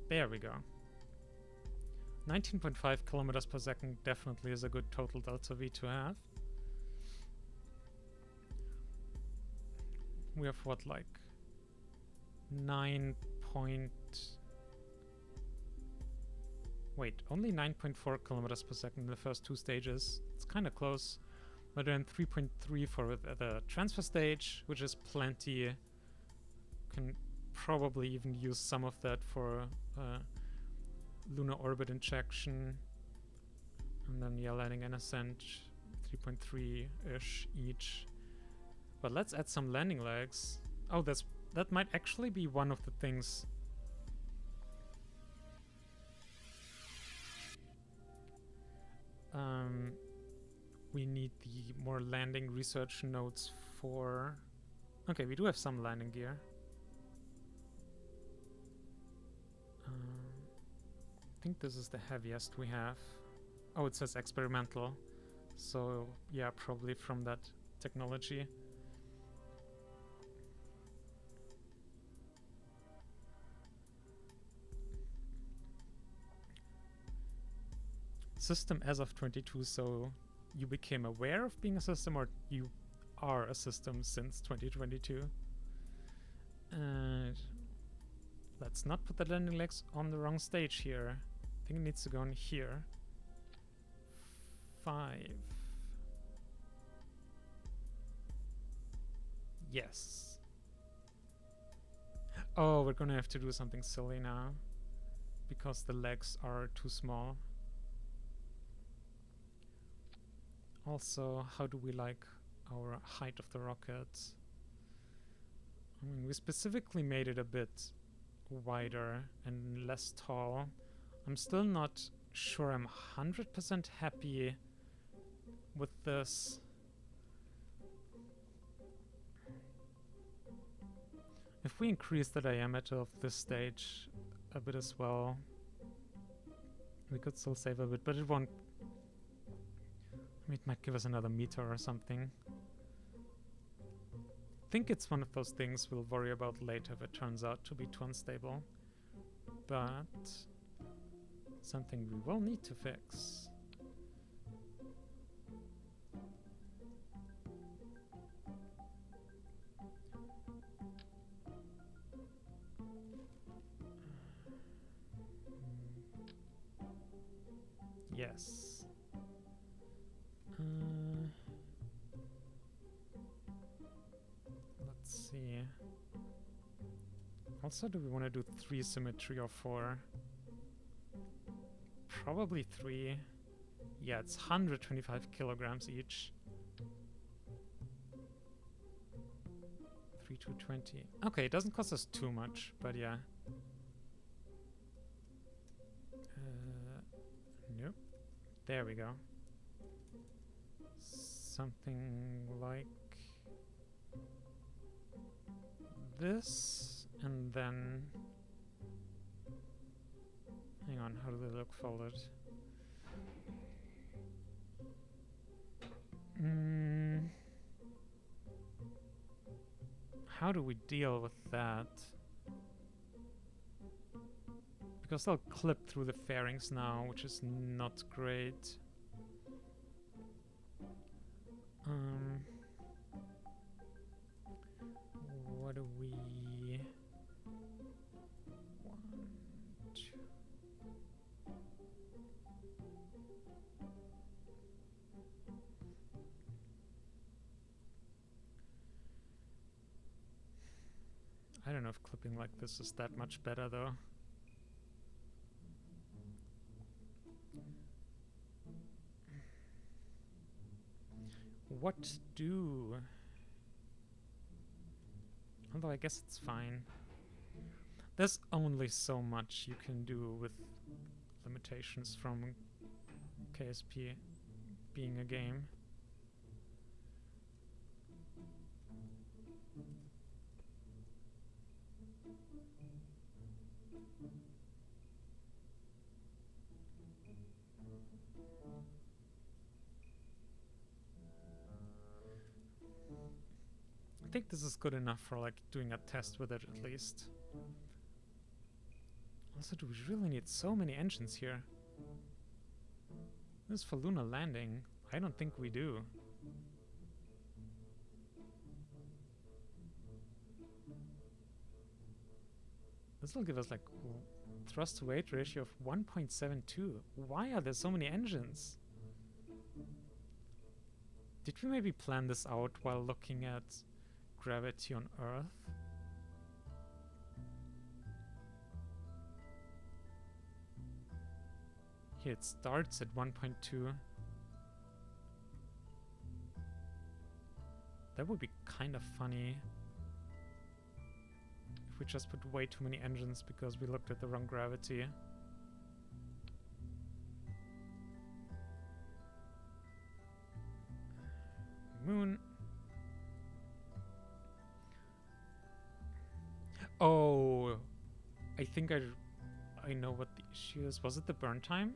Speaker 1: There we go. 19.5 kilometers per second definitely is a good total delta V to have. We have what, like only 9.4 kilometers per second in the first two stages. It's kind of close. But then 3.3 for the transfer stage, which is plenty. Can probably even use some of that for lunar orbit injection. And then, yeah, landing and ascent, 3.3-ish each. But let's add some landing legs. Oh, that might actually be one of the things. We need the more landing research nodes for... Okay, we do have some landing gear. I think this is the heaviest we have. Oh, it says experimental. So, yeah, probably from that technology. System as of 22, so you became aware of being a system, or you are a system since 2022? And let's not put the landing legs on the wrong stage here. I think it needs to go in here. 5. Yes. Oh, we're gonna have to do something silly now, because the legs are too small. Also, how do we like our height of the rocket? I mean, we specifically made it a bit wider and less tall. I'm still not sure I'm 100% happy with this. If we increase the diameter of this stage a bit as well, we could still save a bit, but it won't. It might give us another meter or something. I think it's one of those things we'll worry about later if it turns out to be too unstable. But something we will need to fix. Yes. Let's see. Also, do we want to do 3 symmetry or 4? Probably 3. Yeah, it's 125 kilograms each. 3 to 20. Okay, it doesn't cost us too much, but yeah. Nope. There we go. Something like this, and then... Hang on, how do they look folded? How do we deal with that? Because they'll clip through the fairings now, which is not great. What do we want? I don't know if clipping like this is that much better though. What do? Although I guess it's fine. There's only so much you can do with limitations from KSP being a game. I think this is good enough for like doing a test with it at least. Also, do we really need so many engines here? This is for lunar landing. I don't think we do. This will give us like thrust to weight ratio of 1.72. Why are there so many engines? Did we maybe plan this out while looking at gravity on Earth? Here it starts at 1.2. That would be kind of funny if we just put way too many engines because we looked at the wrong gravity. Moon. Oh, I think I know what the issue is. Was it the burn time?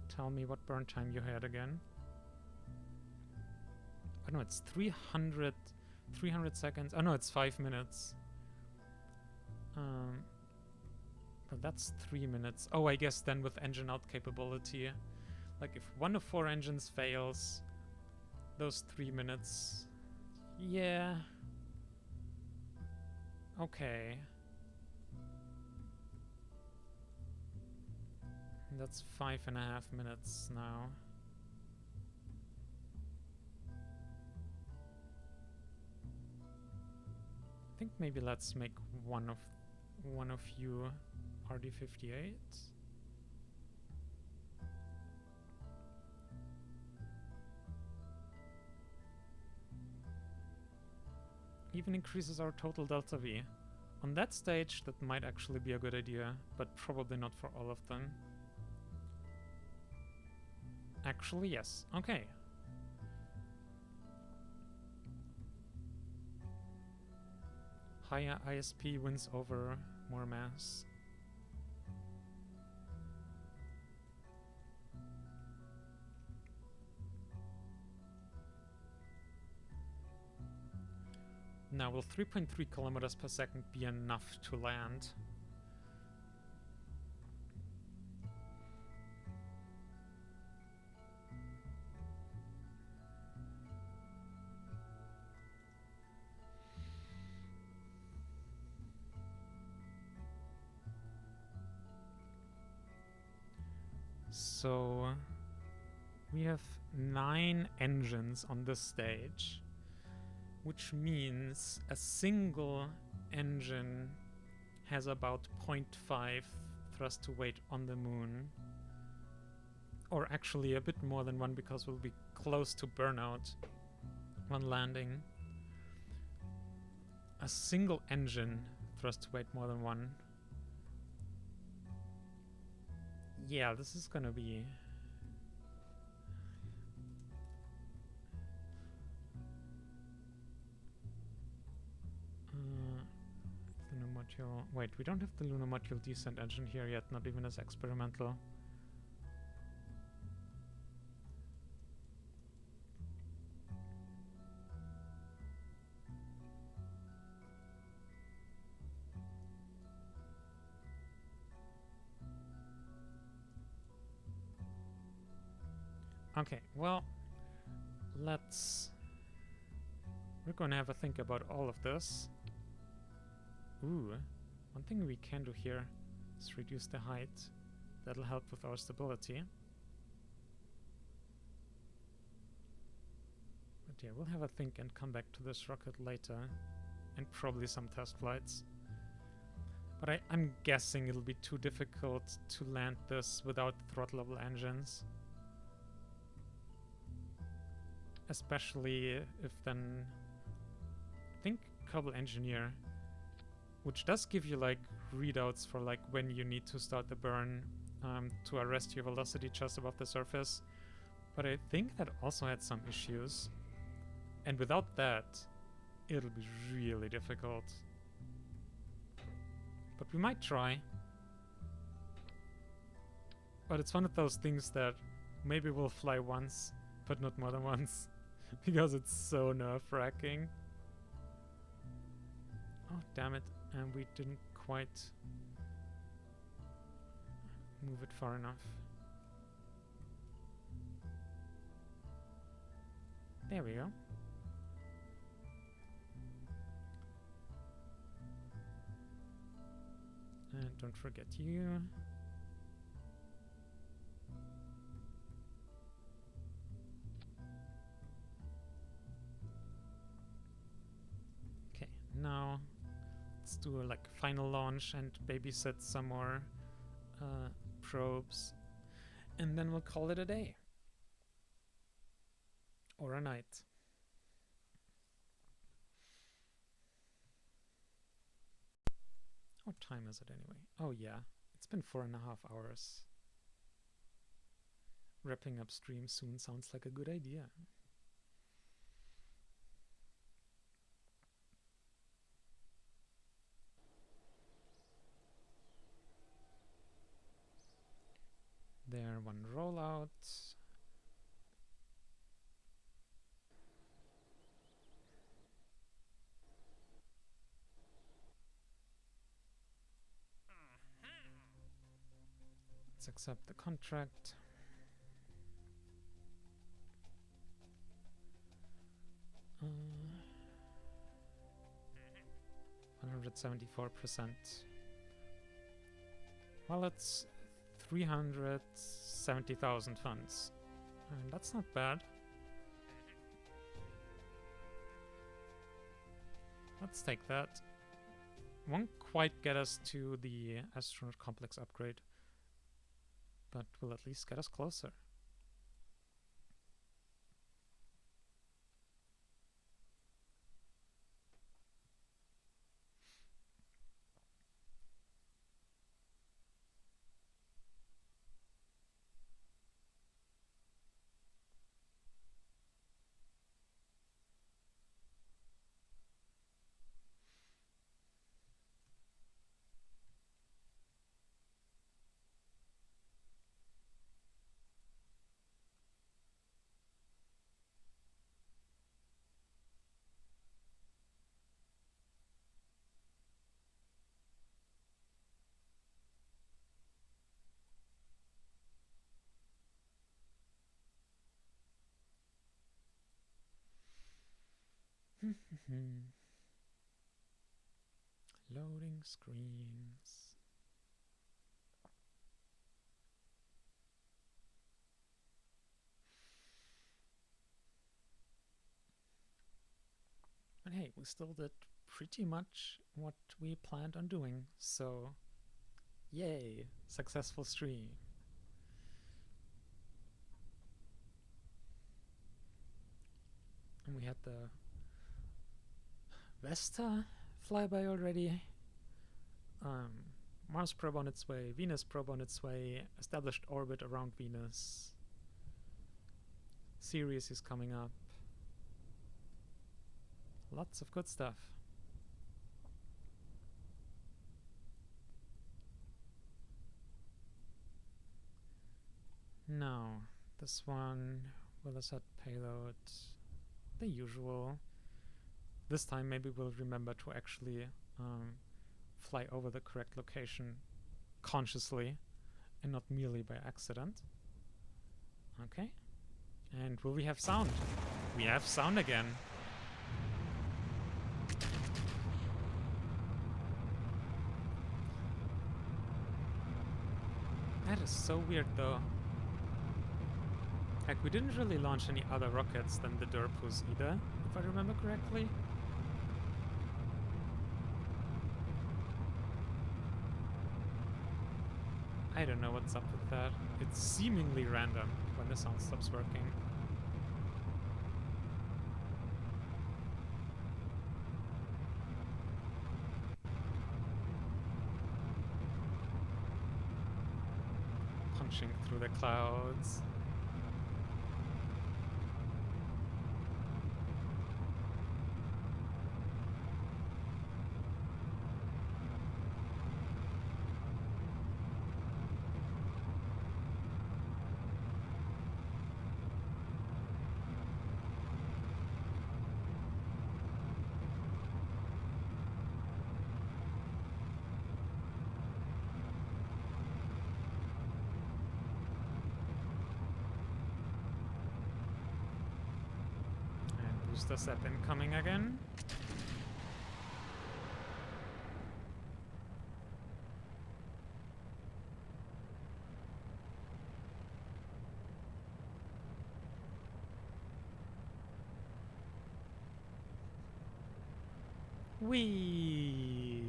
Speaker 1: Tell me what burn time you had again. Oh no, it's 300 seconds. Oh no, it's 5 minutes. But that's 3 minutes. Oh, I guess then with engine out capability. Like if 1 of 4 engines fails, those 3 minutes. Yeah. Okay. That's 5.5 minutes now. I think maybe let's make one of you RD58. Even increases our total delta V. On that stage, that might actually be a good idea, but probably not for all of them. Actually, yes. Okay. Higher ISP wins over more mass. Now, will 3.3 kilometers per second be enough to land? So, we have 9 engines on this stage, which means a single engine has about 0.5 thrust to weight on the moon. Or actually a bit more than 1 because we'll be close to burnout when landing. A single engine thrust to weight more than 1. Yeah, this is gonna be... lunar module... Wait, we don't have the lunar module descent engine here yet, not even as experimental. Okay, well, we're gonna have a think about all of this. Ooh, one thing we can do here is reduce the height. That'll help with our stability. But yeah, we'll have a think and come back to this rocket later. And probably some test flights. But I'm guessing it'll be too difficult to land this without throttle-level engines. Especially if then... I think Kerbal Engineer, which does give you like readouts for like when you need to start the burn to arrest your velocity just above the surface. But I think that also had some issues. And without that, it'll be really difficult. But we might try. But it's one of those things that maybe we'll fly once, but not more than once. Because it's so nerve-wracking. Oh, damn it. And we didn't quite move it far enough. There we go. And don't forget you. Okay, now let's do a like final launch and babysit some more probes. And then we'll call it a day. Or a night. What time is it anyway? Oh yeah, it's been 4.5 hours. Wrapping up stream soon sounds like a good idea. There, one rollout. Let's accept the contract. Uh, 174%. Well, it's 370,000 funds. And that's not bad. Let's take that. Won't quite get us to the astronaut complex upgrade, but will at least get us closer. Loading screens. But hey, we still did pretty much what we planned on doing, so yay, successful stream. And we had the Vesta flyby already. Mars probe on its way, Venus probe on its way, established orbit around Venus. Ceres is coming up. Lots of good stuff. Now, this one will set payload, the usual. This time maybe we'll remember to actually fly over the correct location consciously and not merely by accident. Okay. And will we have sound? We have sound again. That is so weird though. Like, we didn't really launch any other rockets than the Derpus either, if I remember correctly. I don't know what's up with that. It's seemingly random when the sound stops working. Punching through the clouds. Booster set incoming again. Whee!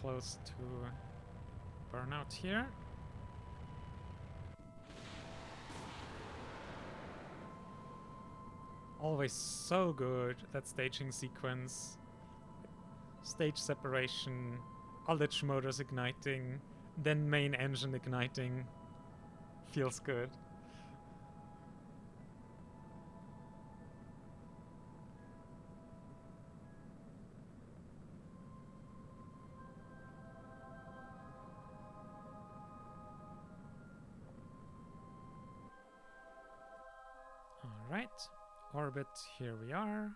Speaker 1: Close to burnout here. Always so good, that staging sequence. Stage separation, ullage motors igniting, then main engine igniting. Feels good. Alright, orbit, here we are.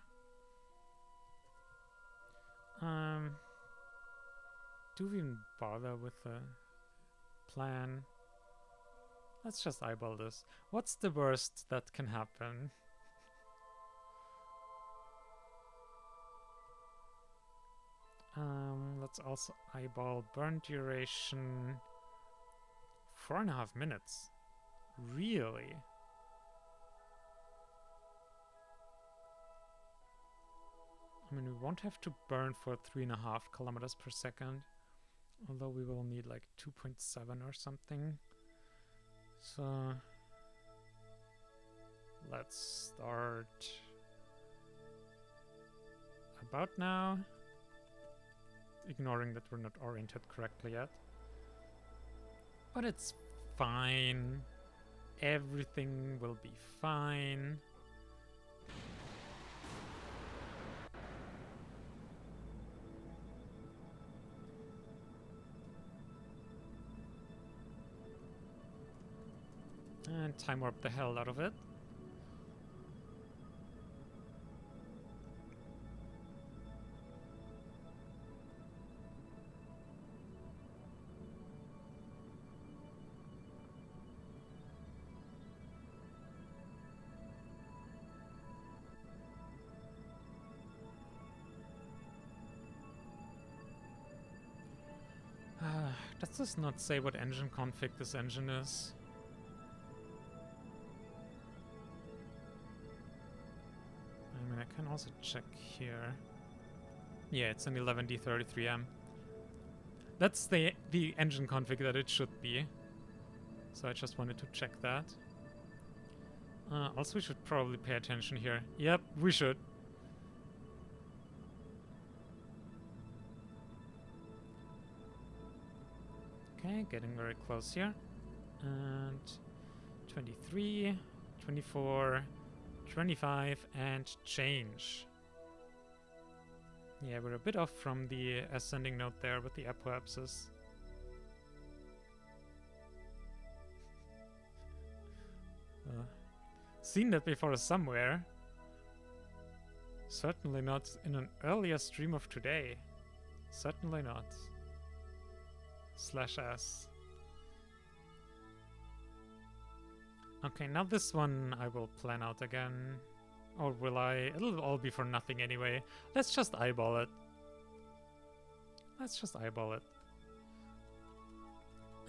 Speaker 1: Do we even bother with the plan? Let's just eyeball this. What's the worst that can happen? Let's also eyeball burn duration. 4.5 minutes. Really? I mean, we won't have to burn for 3.5 kilometers per second. Although we will need like 2.7 or something. So let's start about now. Ignoring that we're not oriented correctly yet. But it's fine. Everything will be fine. And time warp the hell out of it. Does this not say what engine config this engine is? I mean, I can also check here. Yeah, it's an 11D33M. That's the engine config that it should be. So I just wanted to check that. Also, we should probably pay attention here. Yep, we should. Okay, getting very close here. And 23, 24, 25, and change. Yeah, we're a bit off from the ascending node there with the apoapsis. Seen that before somewhere. Certainly not in an earlier stream of today. Certainly not. /s. Okay, now this one I will plan out again. Or will I? It'll all be for nothing anyway. Let's just eyeball it. Let's just eyeball it.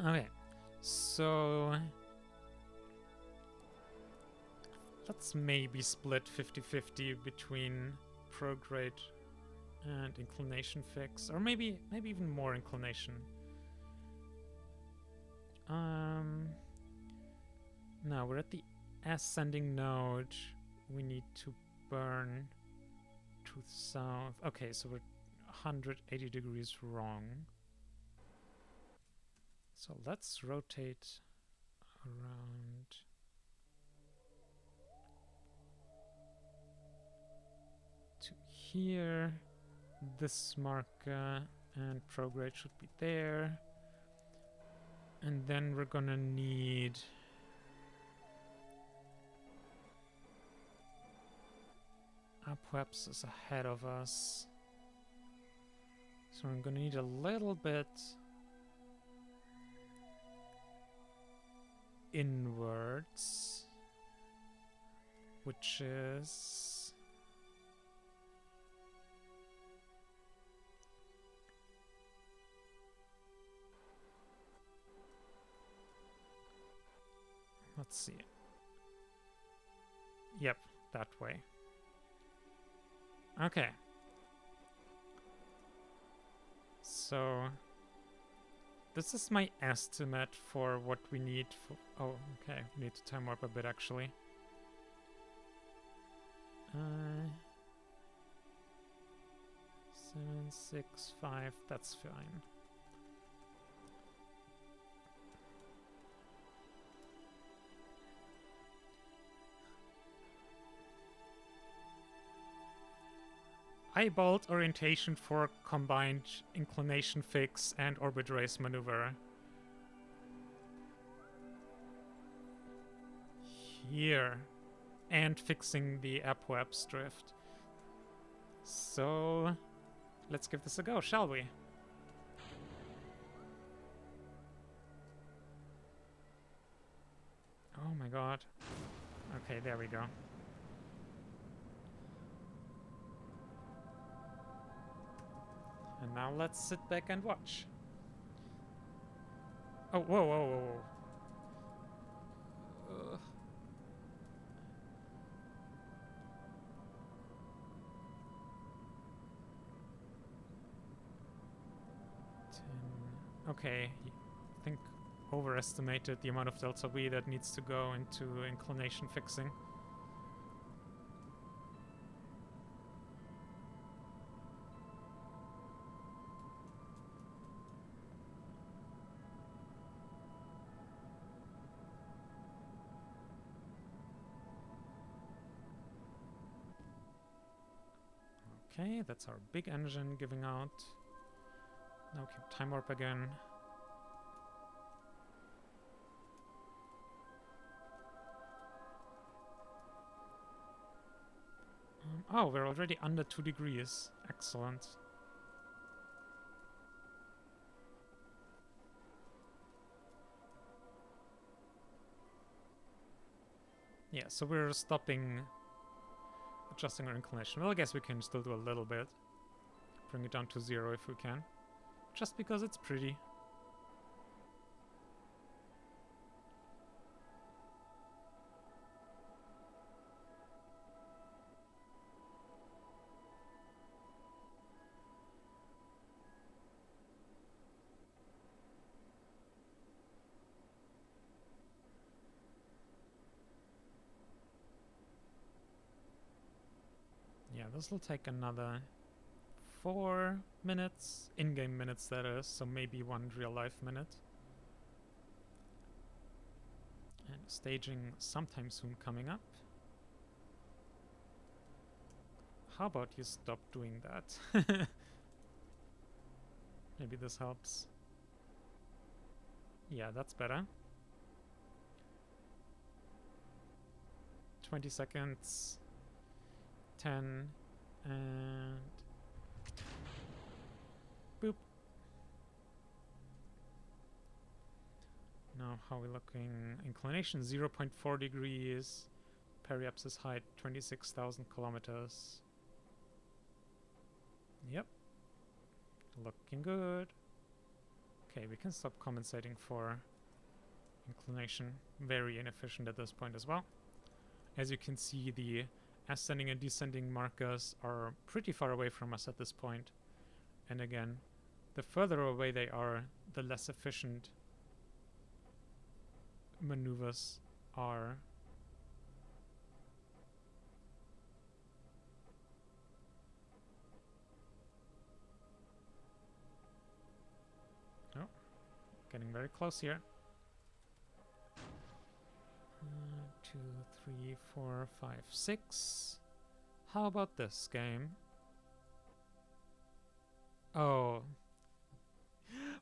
Speaker 1: Okay, so let's maybe split 50-50 between prograde and inclination fix, or maybe even more inclination. Now we're at the ascending node. We need to burn to south. Okay, so we're 180 degrees wrong. So let's rotate around. To here. This marker and prograde should be there. And then we're gonna need apoapsis ahead of us. So I'm gonna need a little bit inwards, which is let's see. Yep, that way. Okay. So this is my estimate for what we need for... Oh, okay. We need to time warp a bit, actually. 7, 6, 5. That's fine. Eyeballed orientation for combined inclination fix and orbit race maneuver. Here. And fixing the apoaps drift. So let's give this a go, shall we? Oh my god. Okay, there we go. And now let's sit back and watch. Oh, whoa, whoa, whoa, whoa. 10. Okay, I think overestimated the amount of delta V that needs to go into inclination fixing. Okay, that's our big engine giving out. Now we can time warp again. Oh, we're already under 2 degrees. Excellent. Yeah, so we're stopping adjusting our inclination. Well, I guess we can still do a little bit. Bring it down to 0 if we can. Just because it's pretty. Yeah, this will take another 4 minutes, in-game minutes that is, so maybe 1 real-life minute. And staging sometime soon coming up. How about you stop doing that? Maybe this helps. Yeah, that's better. 20 seconds. 10. And... boop. Now, how are we looking? Inclination 0.4 degrees. Periapsis height 26,000 kilometers. Yep. Looking good. Okay, we can stop compensating for inclination. Very inefficient at this point as well. As you can see, the ascending and descending markers are pretty far away from us at this point. And again, the further away they are, the less efficient maneuvers are. Oh, getting very close here. 2, 3, 4, 5, 6. How about this game? Oh,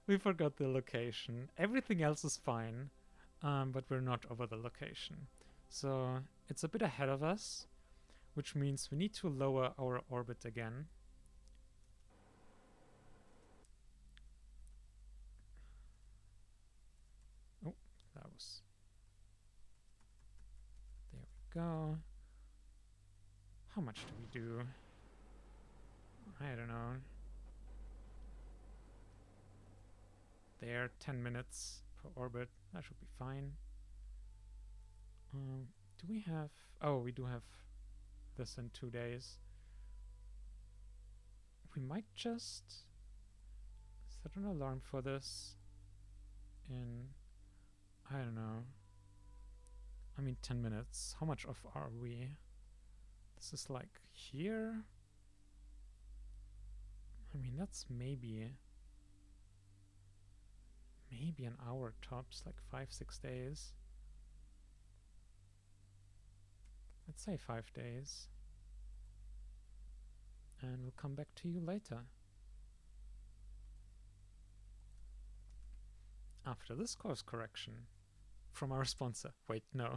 Speaker 1: we forgot the location. Everything else is fine, but we're not over the location. So it's a bit ahead of us, which means we need to lower our orbit again. Oh, that was... there we go. How much do we do? I don't know. There, 10 minutes per orbit. That should be fine. Do we have... oh, we do have this in 2 days. We might just set an alarm for this in... I don't know. I mean, 10 minutes. How much off are we? This is like here? I mean, that's maybe an hour tops, like 5-6 days. Let's say 5 days. And we'll come back to you later. After this course correction from our sponsor. Wait, no.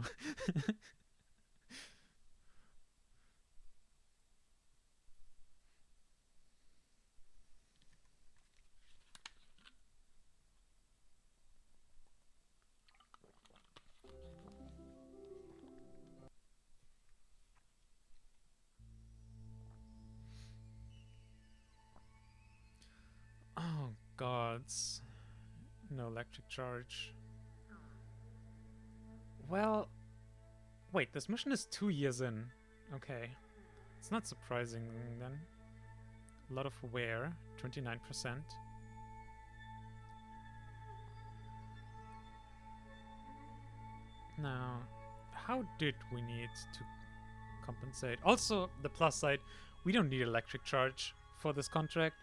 Speaker 1: Oh, gods. No electric charge. Well, wait, this mission is 2 years in. Okay. It's not surprising then. A lot of wear, 29%. Now, how did we need to compensate? Also, the plus side, we don't need electric charge for this contract.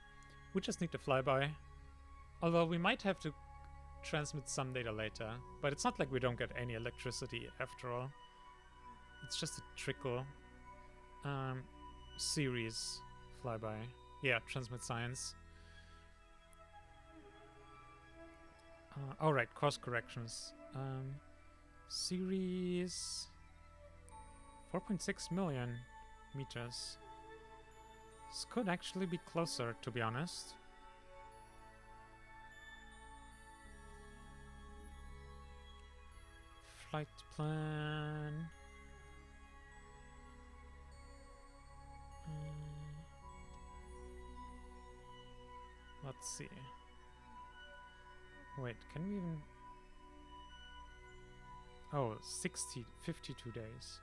Speaker 1: We just need to flyby. Although we might have to transmit some data later, but it's not like we don't get any electricity after all. It's just a trickle. Series flyby. Yeah, transmit science. Alright, course corrections. Series 4.6 million meters. This could actually be closer, to be honest. Flight plan. Let's see. Wait, can we even... oh, 52 days.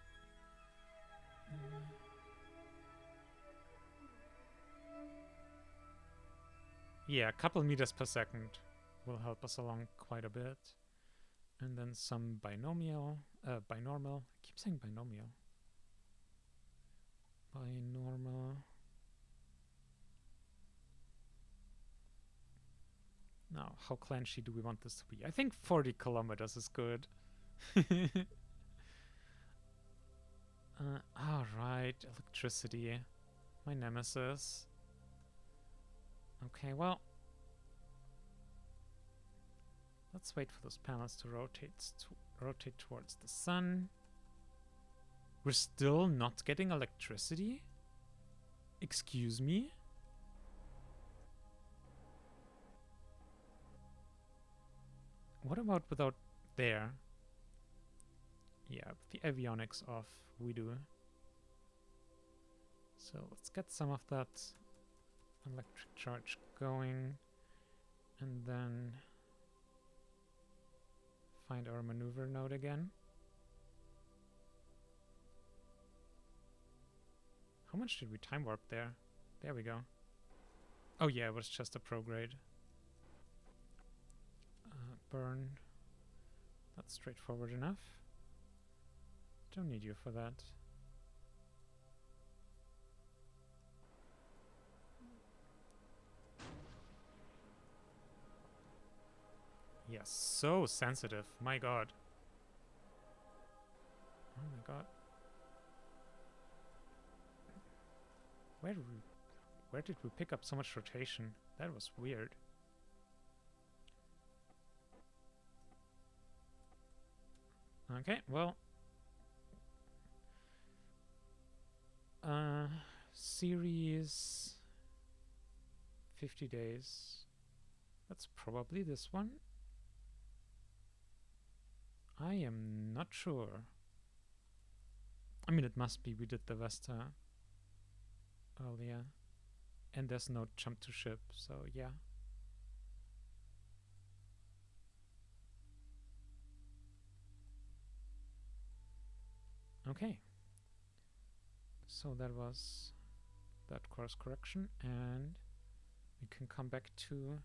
Speaker 1: Yeah, a couple meters per second will help us along quite a bit. And then some binomial, binormal. I keep saying binomial. Binormal. Now, how clanchy do we want this to be? I think 40 kilometers is good. Alright, electricity. My nemesis. Okay, well, let's wait for those panels to rotate towards the sun. We're still not getting electricity? Excuse me? What about without there? Yeah, with the avionics off, we do. So let's get some of that electric charge going, and then find our maneuver node again. How much did we time warp there? There we go. Oh yeah, it was just a prograde. Burn. That's straightforward enough. Don't need you for that. Yes, so sensitive. My god. Oh my god. Where did we pick up so much rotation? That was weird. Okay, well. Series 50 days. That's probably this one. I am not sure. I mean, it must be. We did the Vesta earlier. And there's no jump to ship, so yeah. Okay. So that was that course correction, and we can come back to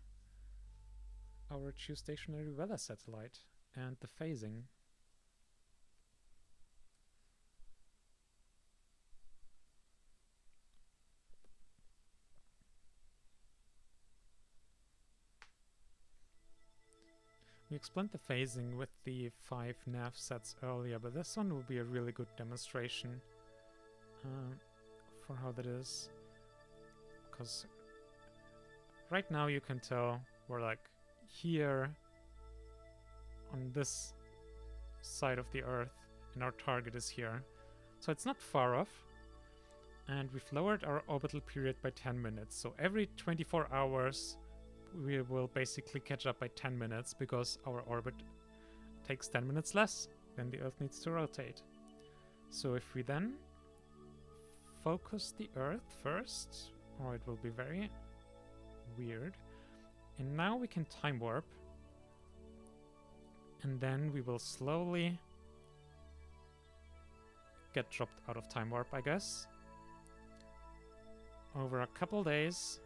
Speaker 1: our geostationary weather satellite and the phasing. We explained the phasing with the 5 nav sets earlier, but this one will be a really good demonstration for how that is. Because right now you can tell we're like here on this side of the Earth, and our target is here. So it's not far off. And we've lowered our orbital period by 10 minutes. So every 24 hours we will basically catch up by 10 minutes because our orbit takes 10 minutes less than the Earth needs to rotate. So if we then focus the Earth first, or it will be very weird. And now we can time warp. And then we will slowly get dropped out of time warp, I guess. Over a couple days.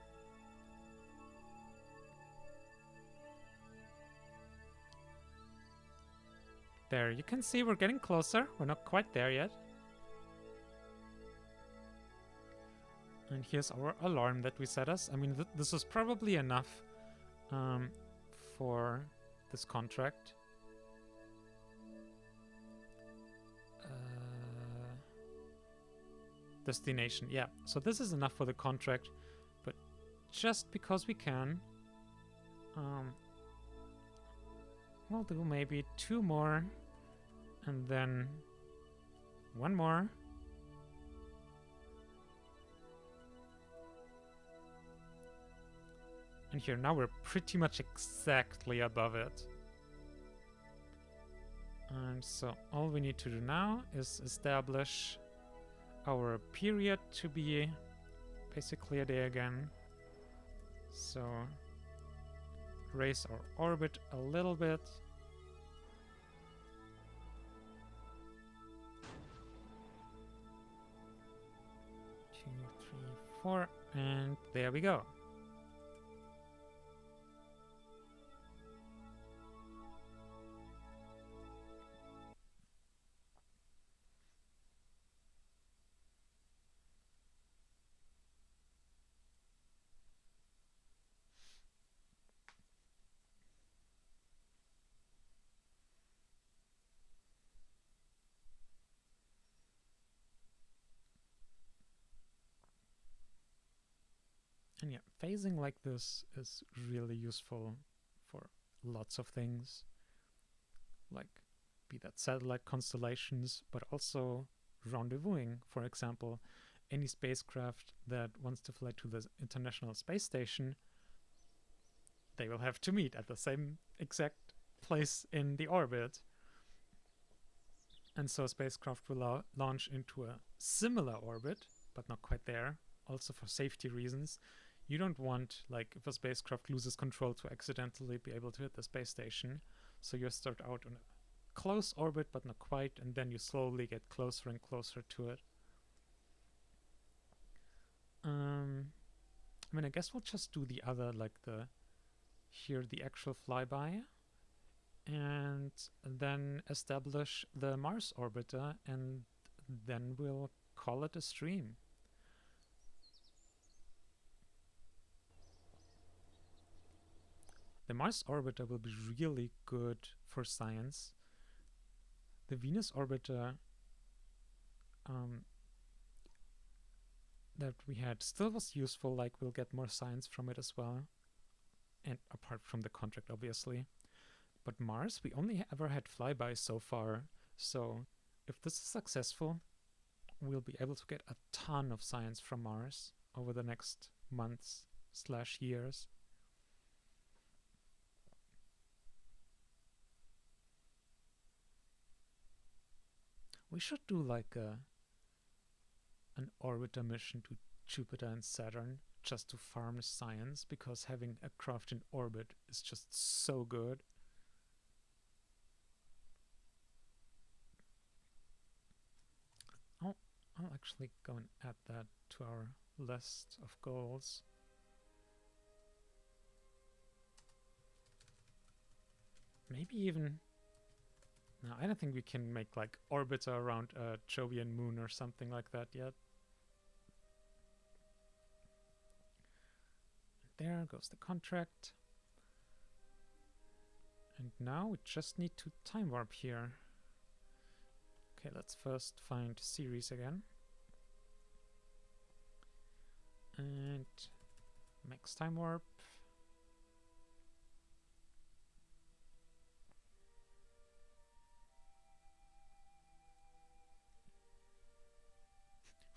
Speaker 1: There, you can see we're getting closer. We're not quite there yet. And here's our alarm that we set us. I mean, this is probably enough for this contract. Destination, yeah. So this is enough for the contract, but just because we can, we'll do maybe 2 more, and then 1 more. And here, now we're pretty much exactly above it. And so all we need to do now is establish our period to be basically a day again. So raise our orbit a little bit. Two, three, 4, and there we go. And yeah, phasing like this is really useful for lots of things, like be that satellite constellations, but also rendezvousing. For example, any spacecraft that wants to fly to the International Space Station, they will have to meet at the same exact place in the orbit. And so a spacecraft will launch into a similar orbit, but not quite there, also for safety reasons. You don't want, like, if a spacecraft loses control to accidentally be able to hit the space station. So you start out on a close orbit, but not quite, and then you slowly get closer and closer to it. I mean, I guess we'll just do the other, like the actual flyby, and then establish the Mars orbiter, and then we'll call it a stream. The Mars orbiter will be really good for science. The Venus orbiter that we had still was useful, like we'll get more science from it as well. And apart from the contract, obviously. But Mars, we only ever had flybys so far. So if this is successful, we'll be able to get a ton of science from Mars over the next months/years. We should do like an orbiter mission to Jupiter and Saturn just to farm science, because having a craft in orbit is just so good. I'll actually go and add that to our list of goals. Maybe even... No, I don't think we can make like orbiter around a Jovian moon or something like that yet. There goes the contract. And now we just need to time warp here. Okay, let's first find Ceres again. And max time warp.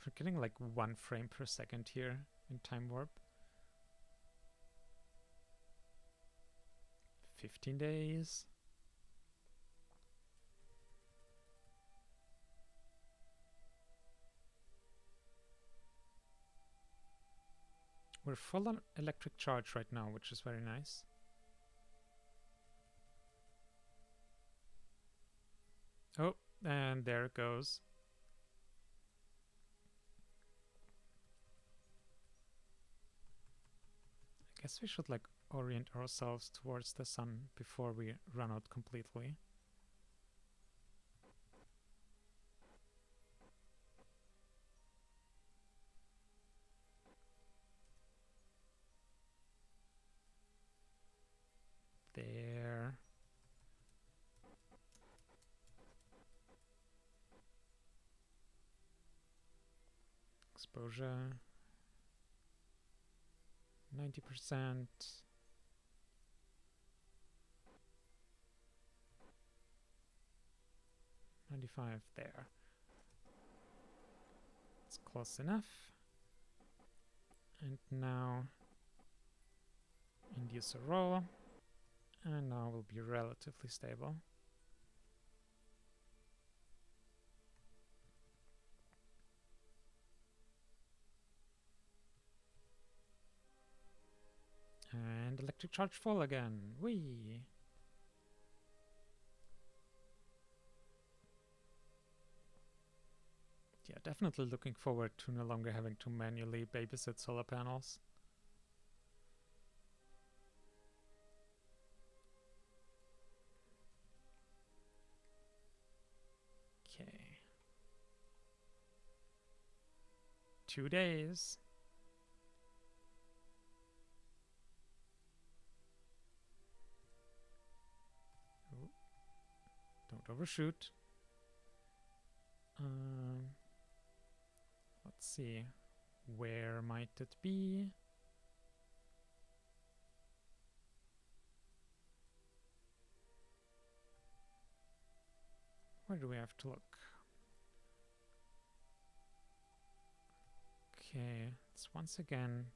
Speaker 1: We're getting like 1 frame per second here in time warp. 15 days. We're full on electric charge right now, which is very nice. Oh, and there it goes. I guess we should like orient ourselves towards the sun before we run out completely. There. Exposure 90%. There. It's close enough. And now induce a roll. And now we'll be relatively stable. And electric charge full again. Whee! Yeah, definitely looking forward to no longer having to manually babysit solar panels. Okay. 2 days. Ooh. Don't overshoot. Let's see. Where might it be? Where do we have to look? Okay, it's once again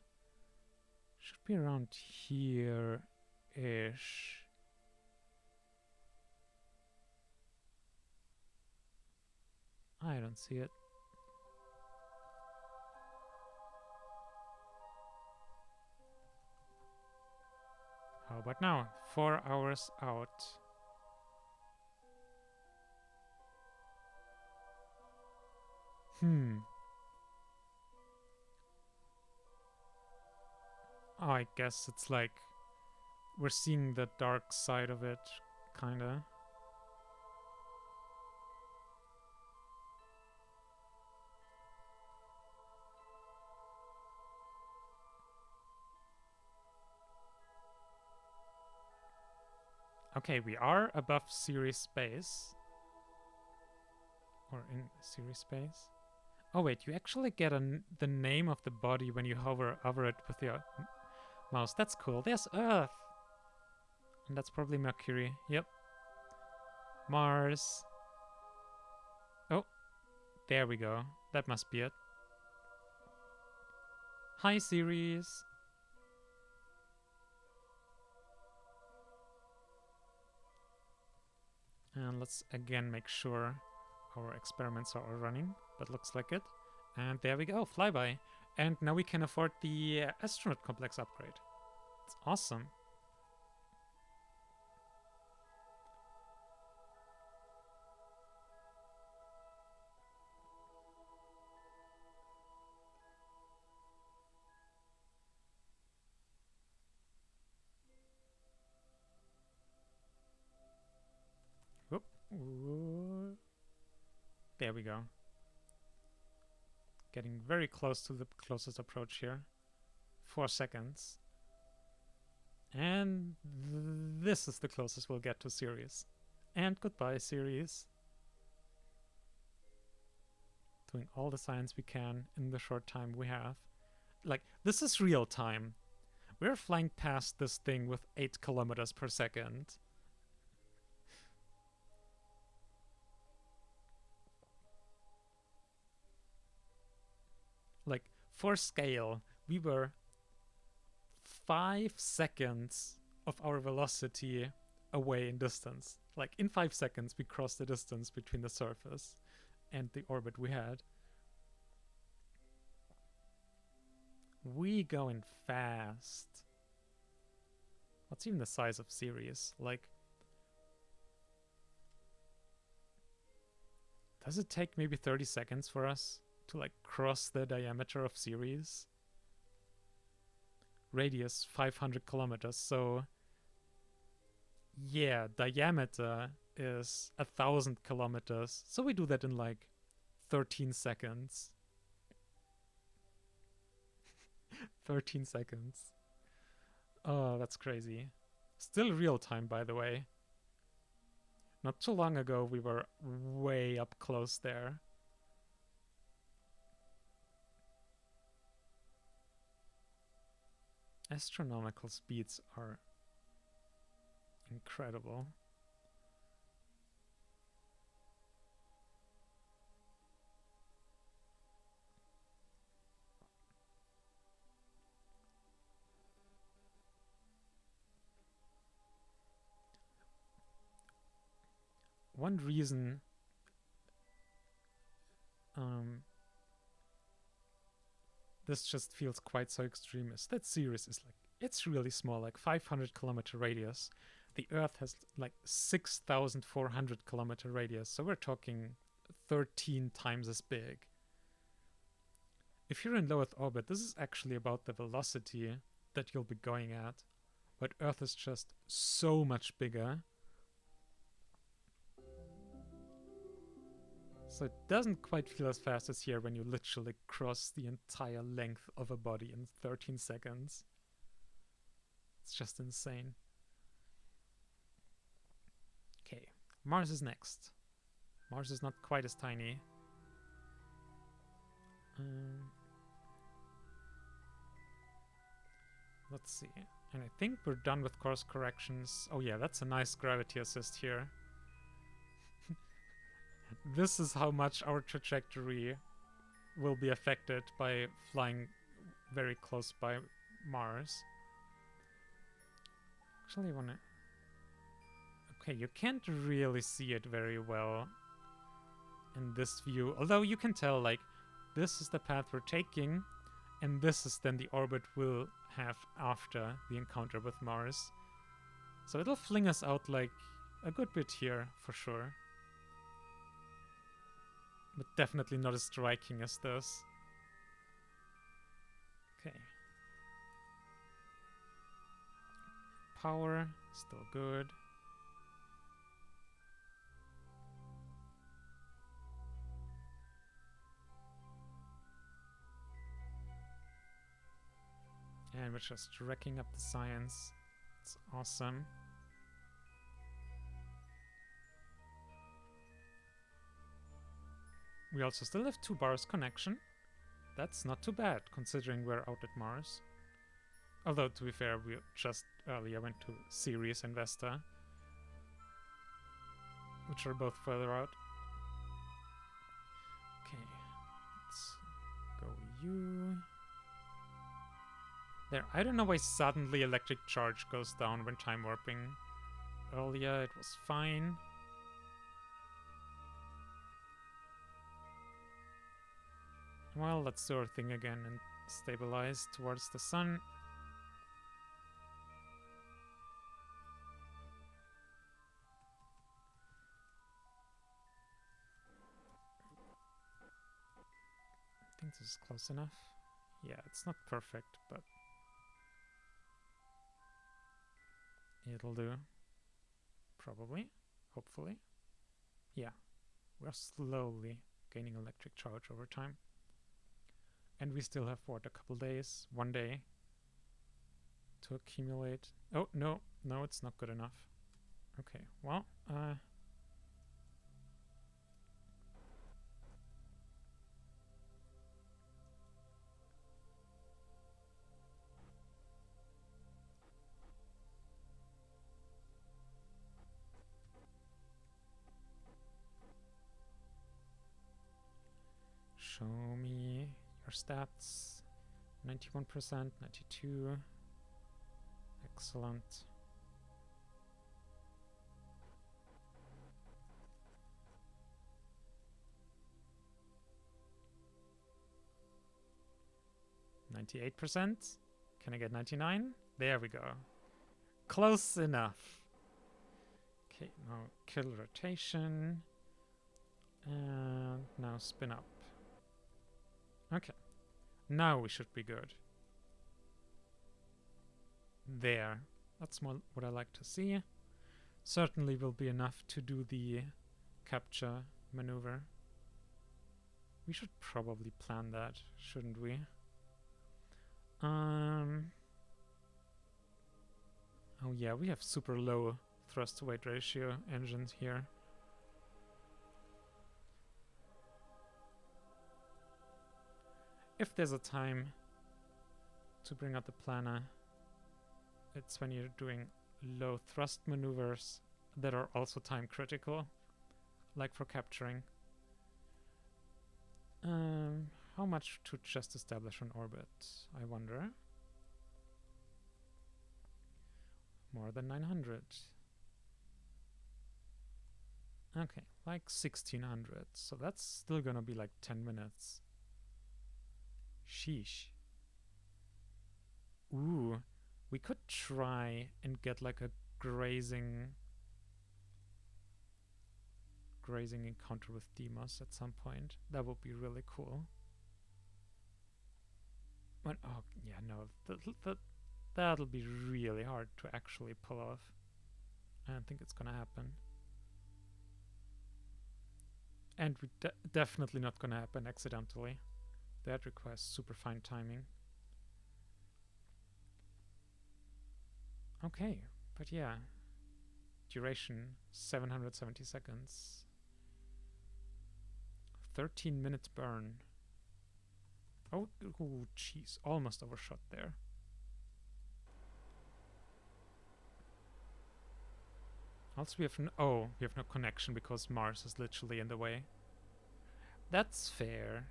Speaker 1: should be around here-ish. I don't see it. How about now? 4 hours out. Oh, I guess it's like we're seeing the dark side of it, kinda. Okay, we are above Ceres space. Or in Ceres space. Oh wait, you actually get the name of the body when you hover over it with your mouse. That's cool. There's Earth! And that's probably Mercury. Yep. Mars. Oh, there we go. That must be it. Hi, Ceres. And let's again make sure our experiments are all running, but looks like it. And there we go, flyby. And now we can afford the astronaut complex upgrade. It's awesome. Whoop. Ooh. There we go. Getting very close to the closest approach here. 4 seconds. And this is the closest we'll get to Ceres. And goodbye, Ceres. Doing all the science we can in the short time we have. Like, this is real time. We're flying past this thing with 8 kilometers per second. Like, for scale, we were 5 seconds of our velocity away in distance. Like, in 5 seconds, we crossed the distance between the surface and the orbit we had. We going fast. What's even the size of Ceres? Like, does it take maybe 30 seconds for us to like cross the diameter of Ceres? Radius 500 kilometers, so yeah, diameter is 1,000 kilometers. So we do that in like 13 seconds. 13 seconds. Oh, that's crazy. Still real time, by the way. Not too long ago, we were way up close there. Astronomical speeds are incredible. One reason this just feels quite so extreme is that Ceres is like, it's really small, like 500-kilometer radius. The Earth has like 6,400-kilometer radius, so we're talking 13 times as big. If you're in low Earth orbit, this is actually about the velocity that you'll be going at, but Earth is just so much bigger. So it doesn't quite feel as fast as here when you literally cross the entire length of a body in 13 seconds. It's just insane. Okay, Mars is next. Mars is not quite as tiny. Let's see. And I think we're done with course corrections. Oh yeah, that's a nice gravity assist here. This is how much our trajectory will be affected by flying very close by Mars. Actually, I wanna... Okay, you can't really see it very well in this view. Although you can tell, like, this is the path we're taking, and this is then the orbit we'll have after the encounter with Mars. So it'll fling us out, like, a good bit here, for sure. But definitely not as striking as this. Okay. Power, still good. And we're just wrecking up the science. It's awesome. We also still have 2 bars connection. That's not too bad, considering we're out at Mars. Although, to be fair, we just earlier went to Ceres and Vesta, which are both further out. Okay, let's go you. There, I don't know why suddenly electric charge goes down when time warping. Earlier it was fine. Well, let's do our thing again and stabilize towards the sun. I think this is close enough. Yeah, it's not perfect, but it'll do. Probably. Hopefully. Yeah. We're slowly gaining electric charge over time. And we still have, what, a couple days? 1 day to accumulate. Oh, no. No, it's not good enough. Okay, well, show me your stats. 91%, 92. Excellent. %. Can I get 99? There we go. Close enough. Okay, now kill rotation. And now spin up. Okay. Now we should be good. There. That's more what I like to see. Certainly will be enough to do the capture maneuver. We should probably plan that, shouldn't we? Oh yeah, we have super low thrust to weight ratio engines here. If there's a time to bring out the planner, it's when you're doing low thrust maneuvers that are also time critical, like for capturing. How much to just establish an orbit, I wonder? More than 900. Okay, like 1600. So that's still gonna be like 10 minutes. Sheesh. Ooh, we could try and get like a grazing encounter with Deimos at some point. That would be really cool. But oh yeah, no, that'll be really hard to actually pull off. I don't think it's gonna happen. And definitely not gonna happen accidentally. That requires super fine timing. Okay, but yeah. Duration 770 seconds. 13 minutes burn. Oh, jeez, almost overshot there. Also, we have we have no connection because Mars is literally in the way. That's fair.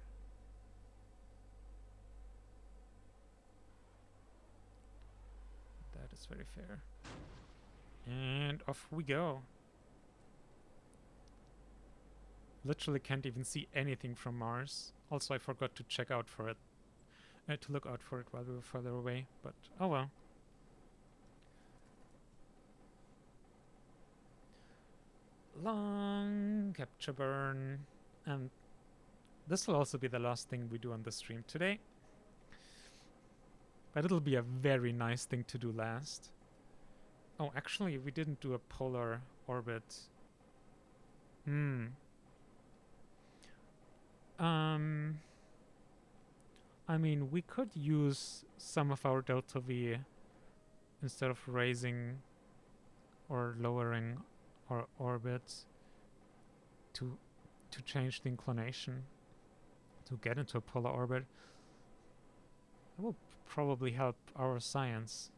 Speaker 1: That is very fair. And off we go. Literally can't even see anything from Mars. Also, I forgot to check out for it. To look out for it while we were further away. But oh well. Long capture burn. And this will also be the last thing we do on the stream today. But it'll be a very nice thing to do last. Oh, actually, we didn't do a polar orbit. I mean, we could use some of our delta V instead of raising or lowering our orbit to change the inclination to get into a polar orbit. That will probably help our science.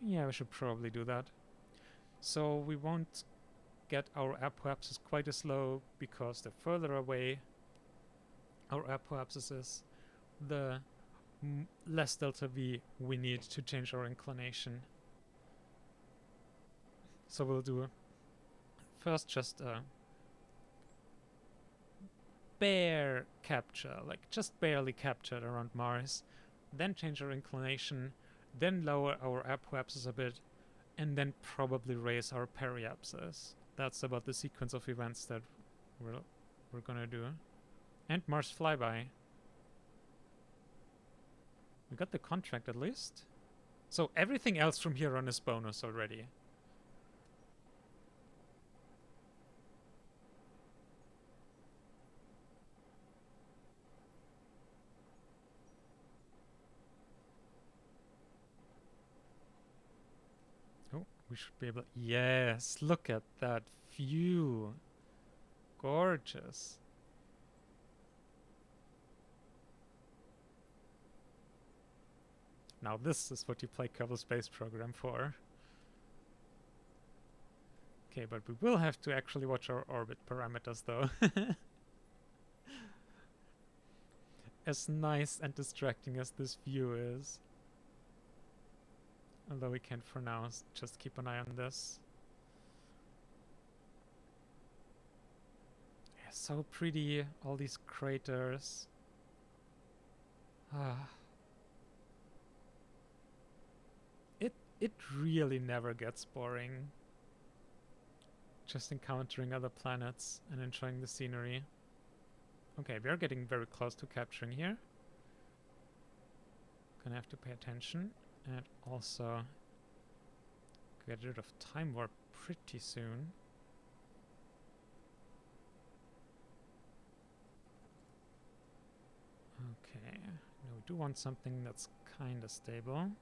Speaker 1: Yeah, we should probably do that. So we won't get our apoapsis quite as low, because the further away our apoapsis is, the less delta V we need to change our inclination. So we'll do first just a bare capture, like just barely captured around Mars, then change our inclination, then lower our apoapsis a bit, and then probably raise our periapsis. That's about the sequence of events that we're gonna do. And Mars flyby. We got the contract at least. So everything else from here on is bonus already. Oh, we should be able... Yes, look at that view. Gorgeous. Now this is what you play Kerbal Space Program for. Okay, but we will have to actually watch our orbit parameters though. As nice and distracting as this view is. Although we can for now just keep an eye on this. Yeah, so pretty, all these craters. It really never gets boring. Just encountering other planets and enjoying the scenery. Okay, we are getting very close to capturing here. Gonna have to pay attention and also get rid of time warp pretty soon. Okay, now we do want something that's kinda stable.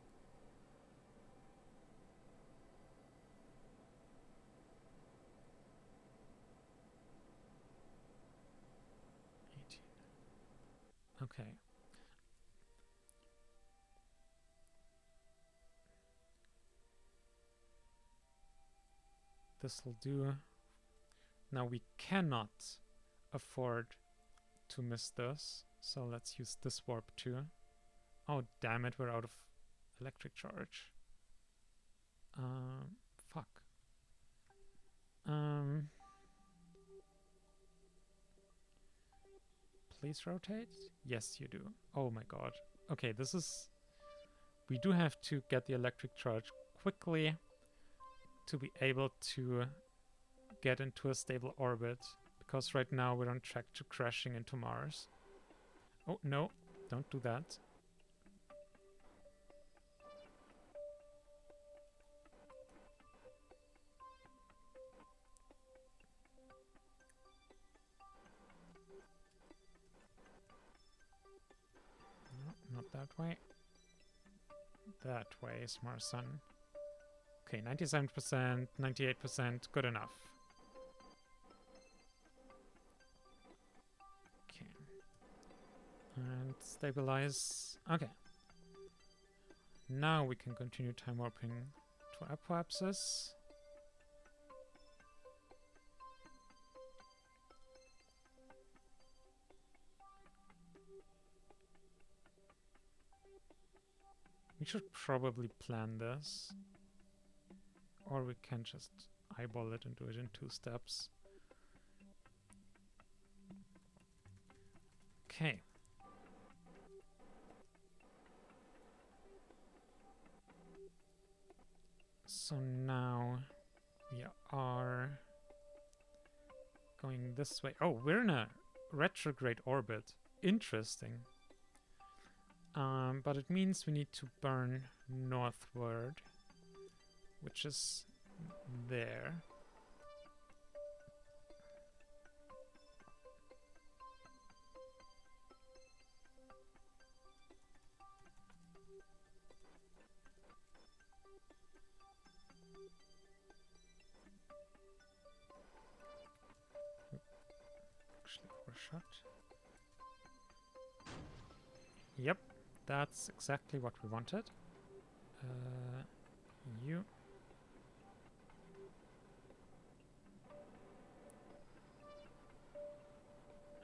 Speaker 1: Okay. This will do. Now we cannot afford to miss this, so let's use this warp too. Oh damn it, we're out of electric charge. Fuck. Please rotate? Yes, you do. Oh my god. Okay, this is... We do have to get the electric charge quickly to be able to get into a stable orbit, because right now we're on track to crashing into Mars. Oh, no, don't do that. No, not that way. That way, smart son. Okay, 97%, 98%, good enough. Okay. And stabilize. Okay. Now we can continue time warping to apoapsis. We should probably plan this. Or we can just eyeball it and do it in 2 steps. Okay. So now we are going this way. Oh, we're in a retrograde orbit. Interesting. But it means we need to burn northward, which is there. Actually, overshot. Yep, that's exactly what we wanted. You.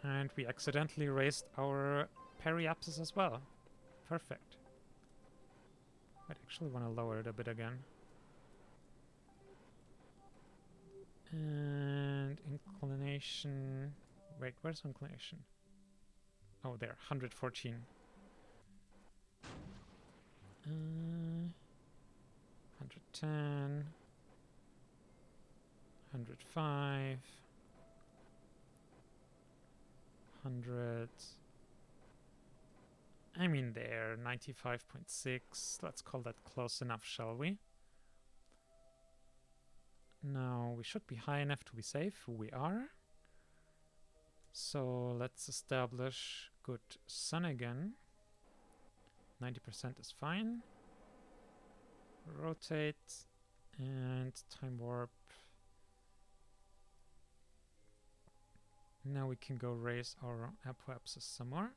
Speaker 1: And we accidentally raised our periapsis as well. Perfect. I'd actually want to lower it a bit again. And inclination... Wait, where's inclination? Oh, there, 114. 110. 105. 100. I mean there, 95.6. Let's call that close enough, shall we? Now, we should be high enough to be safe. We are. So let's establish good sun again. 90% is fine. Rotate and time warp. Now we can go raise our apoapsis some more.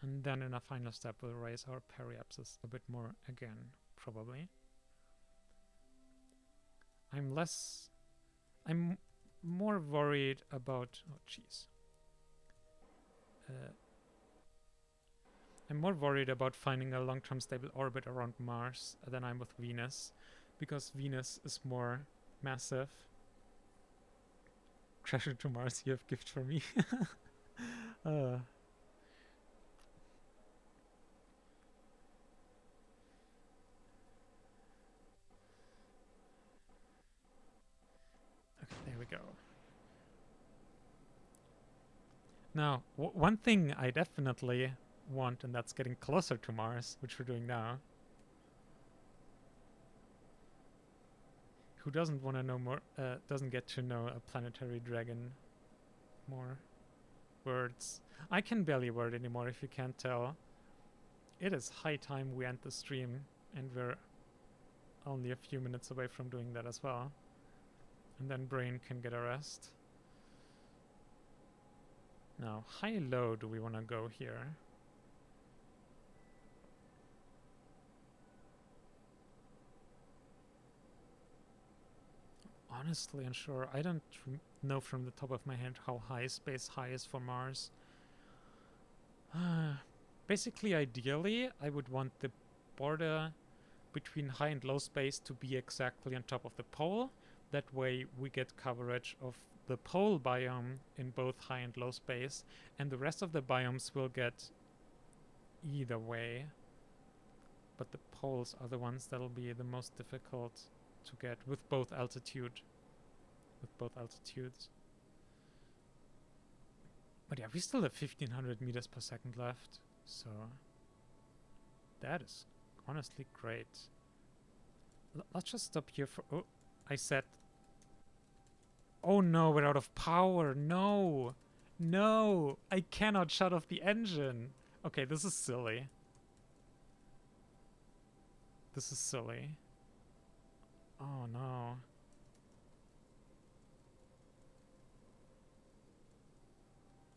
Speaker 1: And then in a final step we'll raise our periapsis a bit more again, probably. I'm more worried about... Oh, jeez. I'm more worried about finding a long-term stable orbit around Mars than I'm with Venus, because Venus is more massive. Crashing to Mars, you have gift for me. Okay, there we go. Now, one thing I definitely want, and that's getting closer to Mars, which we're doing now. Who doesn't want to know more, doesn't get to know a planetary dragon more? Words. I can barely word anymore, if you can't tell. It is high time we end the stream, and we're only a few minutes away from doing that as well. And then Brain can get a rest. Now, high-low do we want to go here? Honestly unsure. I don't know from the top of my head how high space high is for Mars. Basically, ideally, I would want the border between high and low space to be exactly on top of the pole. That way we get coverage of the pole biome in both high and low space, and the rest of the biomes will get either way. But the poles are the ones that'll be the most difficult to get with both altitudes. But yeah, we still have 1500 meters per second left, so that is honestly great. Let's just stop here for... Oh, I said... Oh no, we're out of power. No! No! I cannot shut off the engine. Okay, this is silly. This is silly. Oh no.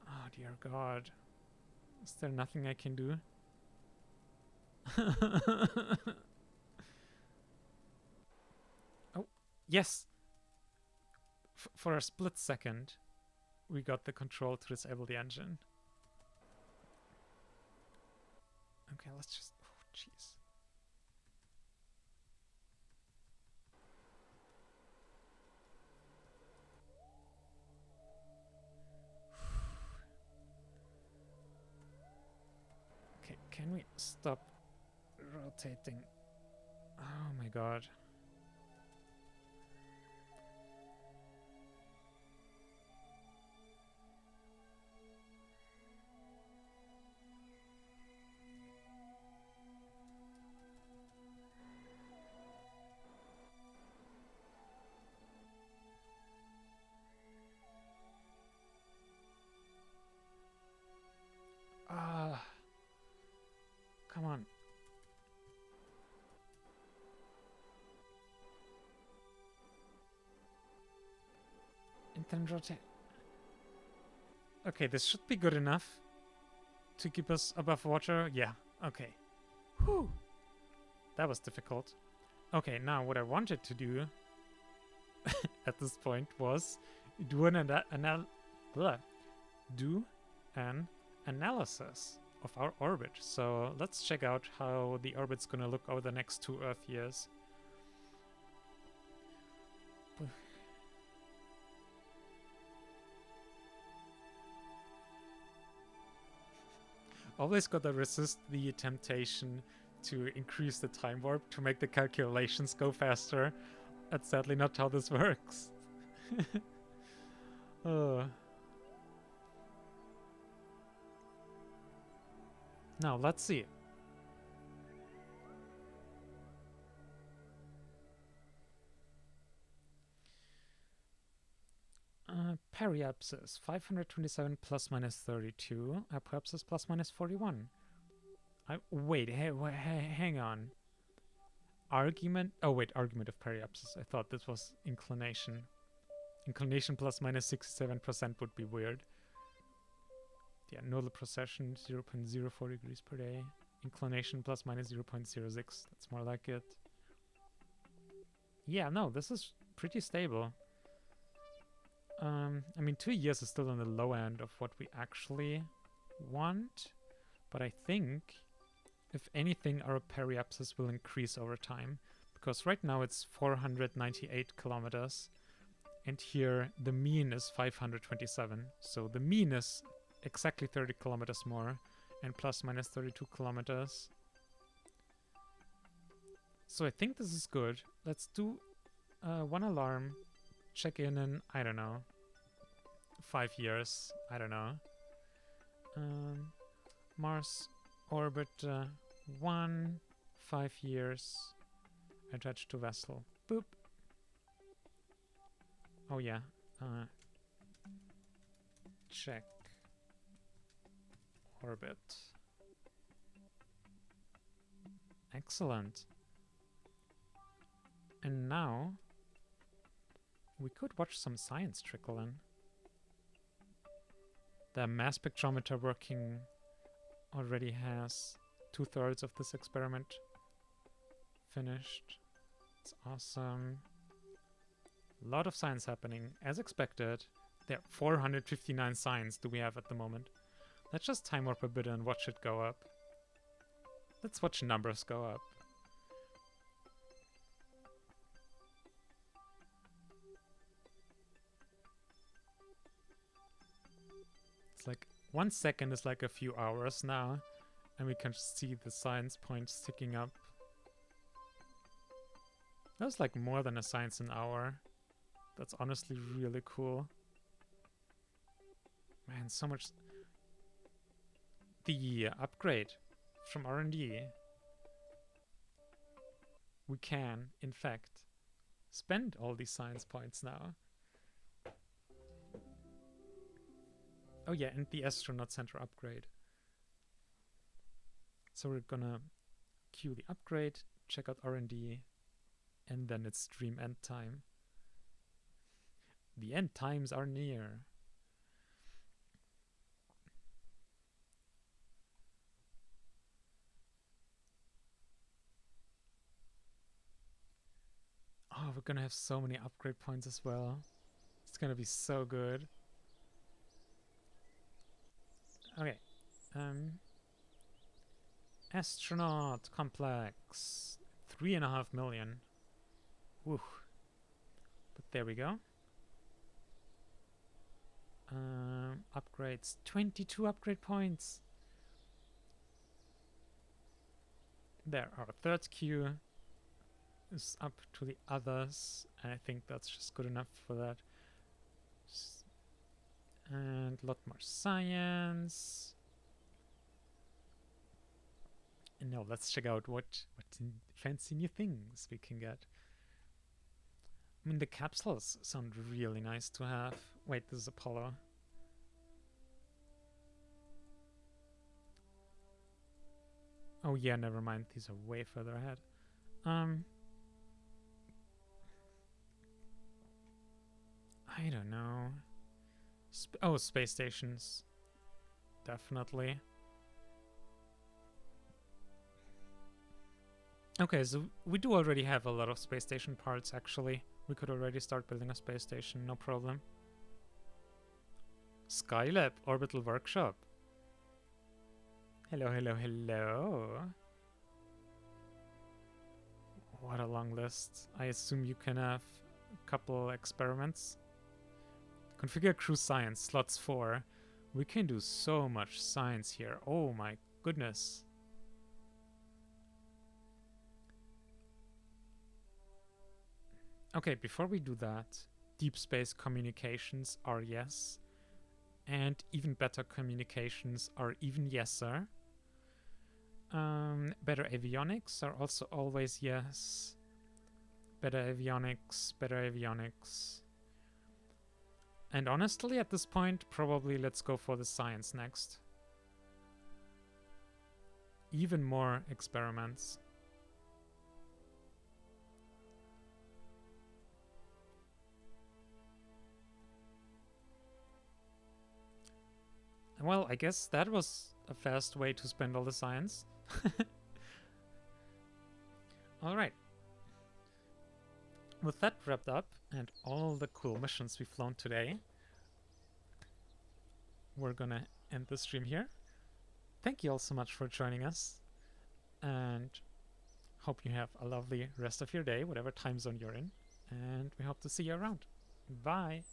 Speaker 1: Oh dear God. Is there nothing I can do? Oh, yes! For a split second, we got the control to disable the engine. Okay, let's just... Oh, jeez. Okay, can we stop rotating? Oh my God. Ah, come on. Intent rotate. Okay, this should be good enough to keep us above water. Yeah, okay. Whew. That was difficult. Okay, now what I wanted to do at this point was do an analysis of our orbit. So let's check out how the orbit's gonna look over the next 2 Earth years. Always gotta resist the temptation to increase the time warp to make the calculations go faster. That's sadly not how this works. Now, let's see. Periapsis, 527 plus minus 32. Apoapsis plus minus 41. Wait, hang on. Argument? Oh wait, argument of periapsis. I thought this was inclination. Inclination plus minus 67% would be weird. Yeah, nodal precession 0.04 degrees per day. Inclination plus minus 0.06. That's more like it. Yeah, no, this is pretty stable. I mean, 2 years is still on the low end of what we actually want. But I think, if anything, our periapsis will increase over time. Because right now it's 498 kilometers. And here the mean is 527. So the mean is exactly 30 kilometers more. And plus minus 32 kilometers. So I think this is good. Let's do one alarm. Check in, I don't know, 5 years. I don't know. Mars orbit 1, 5 years. Attached to vessel. Boop. Oh yeah. Check orbit. Excellent. And now we could watch some science trickle in. The mass spectrometer working already has 2/3 of this experiment finished. It's awesome. A lot of science happening, as expected. There are 459 signs do we have at the moment. Let's just time warp a bit and watch it go up. Let's watch numbers go up. It's like 1 second is like a few hours now, and we can see the science points ticking up. That was like more than a science an hour. That's honestly really cool. Man, so much. The upgrade from R&D. We can, in fact, spend all these science points now. Oh yeah, and the astronaut center upgrade. So we're gonna queue the upgrade, check out R&D, And then it's stream end time. The end times are near. Oh, we're gonna have so many upgrade points as well. It's gonna be so good. Okay. Astronaut complex. 3.5 million. Woo. But there we go. Upgrades. 22 upgrade points. There, our third queue is up to the others. And I think that's just good enough for that. And a lot more science. And now let's check out what fancy new things we can get. I mean, the capsules sound really nice to have. Wait, this is Apollo. Oh yeah, never mind. These are way further ahead. I don't know. Space stations. Definitely. Okay, so we do already have a lot of space station parts, actually. We could already start building a space station, no problem. Skylab, Orbital Workshop. Hello, hello, hello. What a long list. I assume you can have a couple experiments. Configure crew science, slots 4. We can do so much science here. Oh my goodness. Okay, before we do that, deep space communications are yes. And even better communications are even yeser. Better avionics are also always yes. Better avionics, better avionics. And honestly, at this point, probably let's go for the science next. Even more experiments. Well, I guess that was a fast way to spend all the science. Alright. With that wrapped up, and all the cool missions we've flown today, we're gonna end the stream here. Thank you all so much for joining us, and hope you have a lovely rest of your day, whatever time zone you're in, and we hope to see you around. Bye!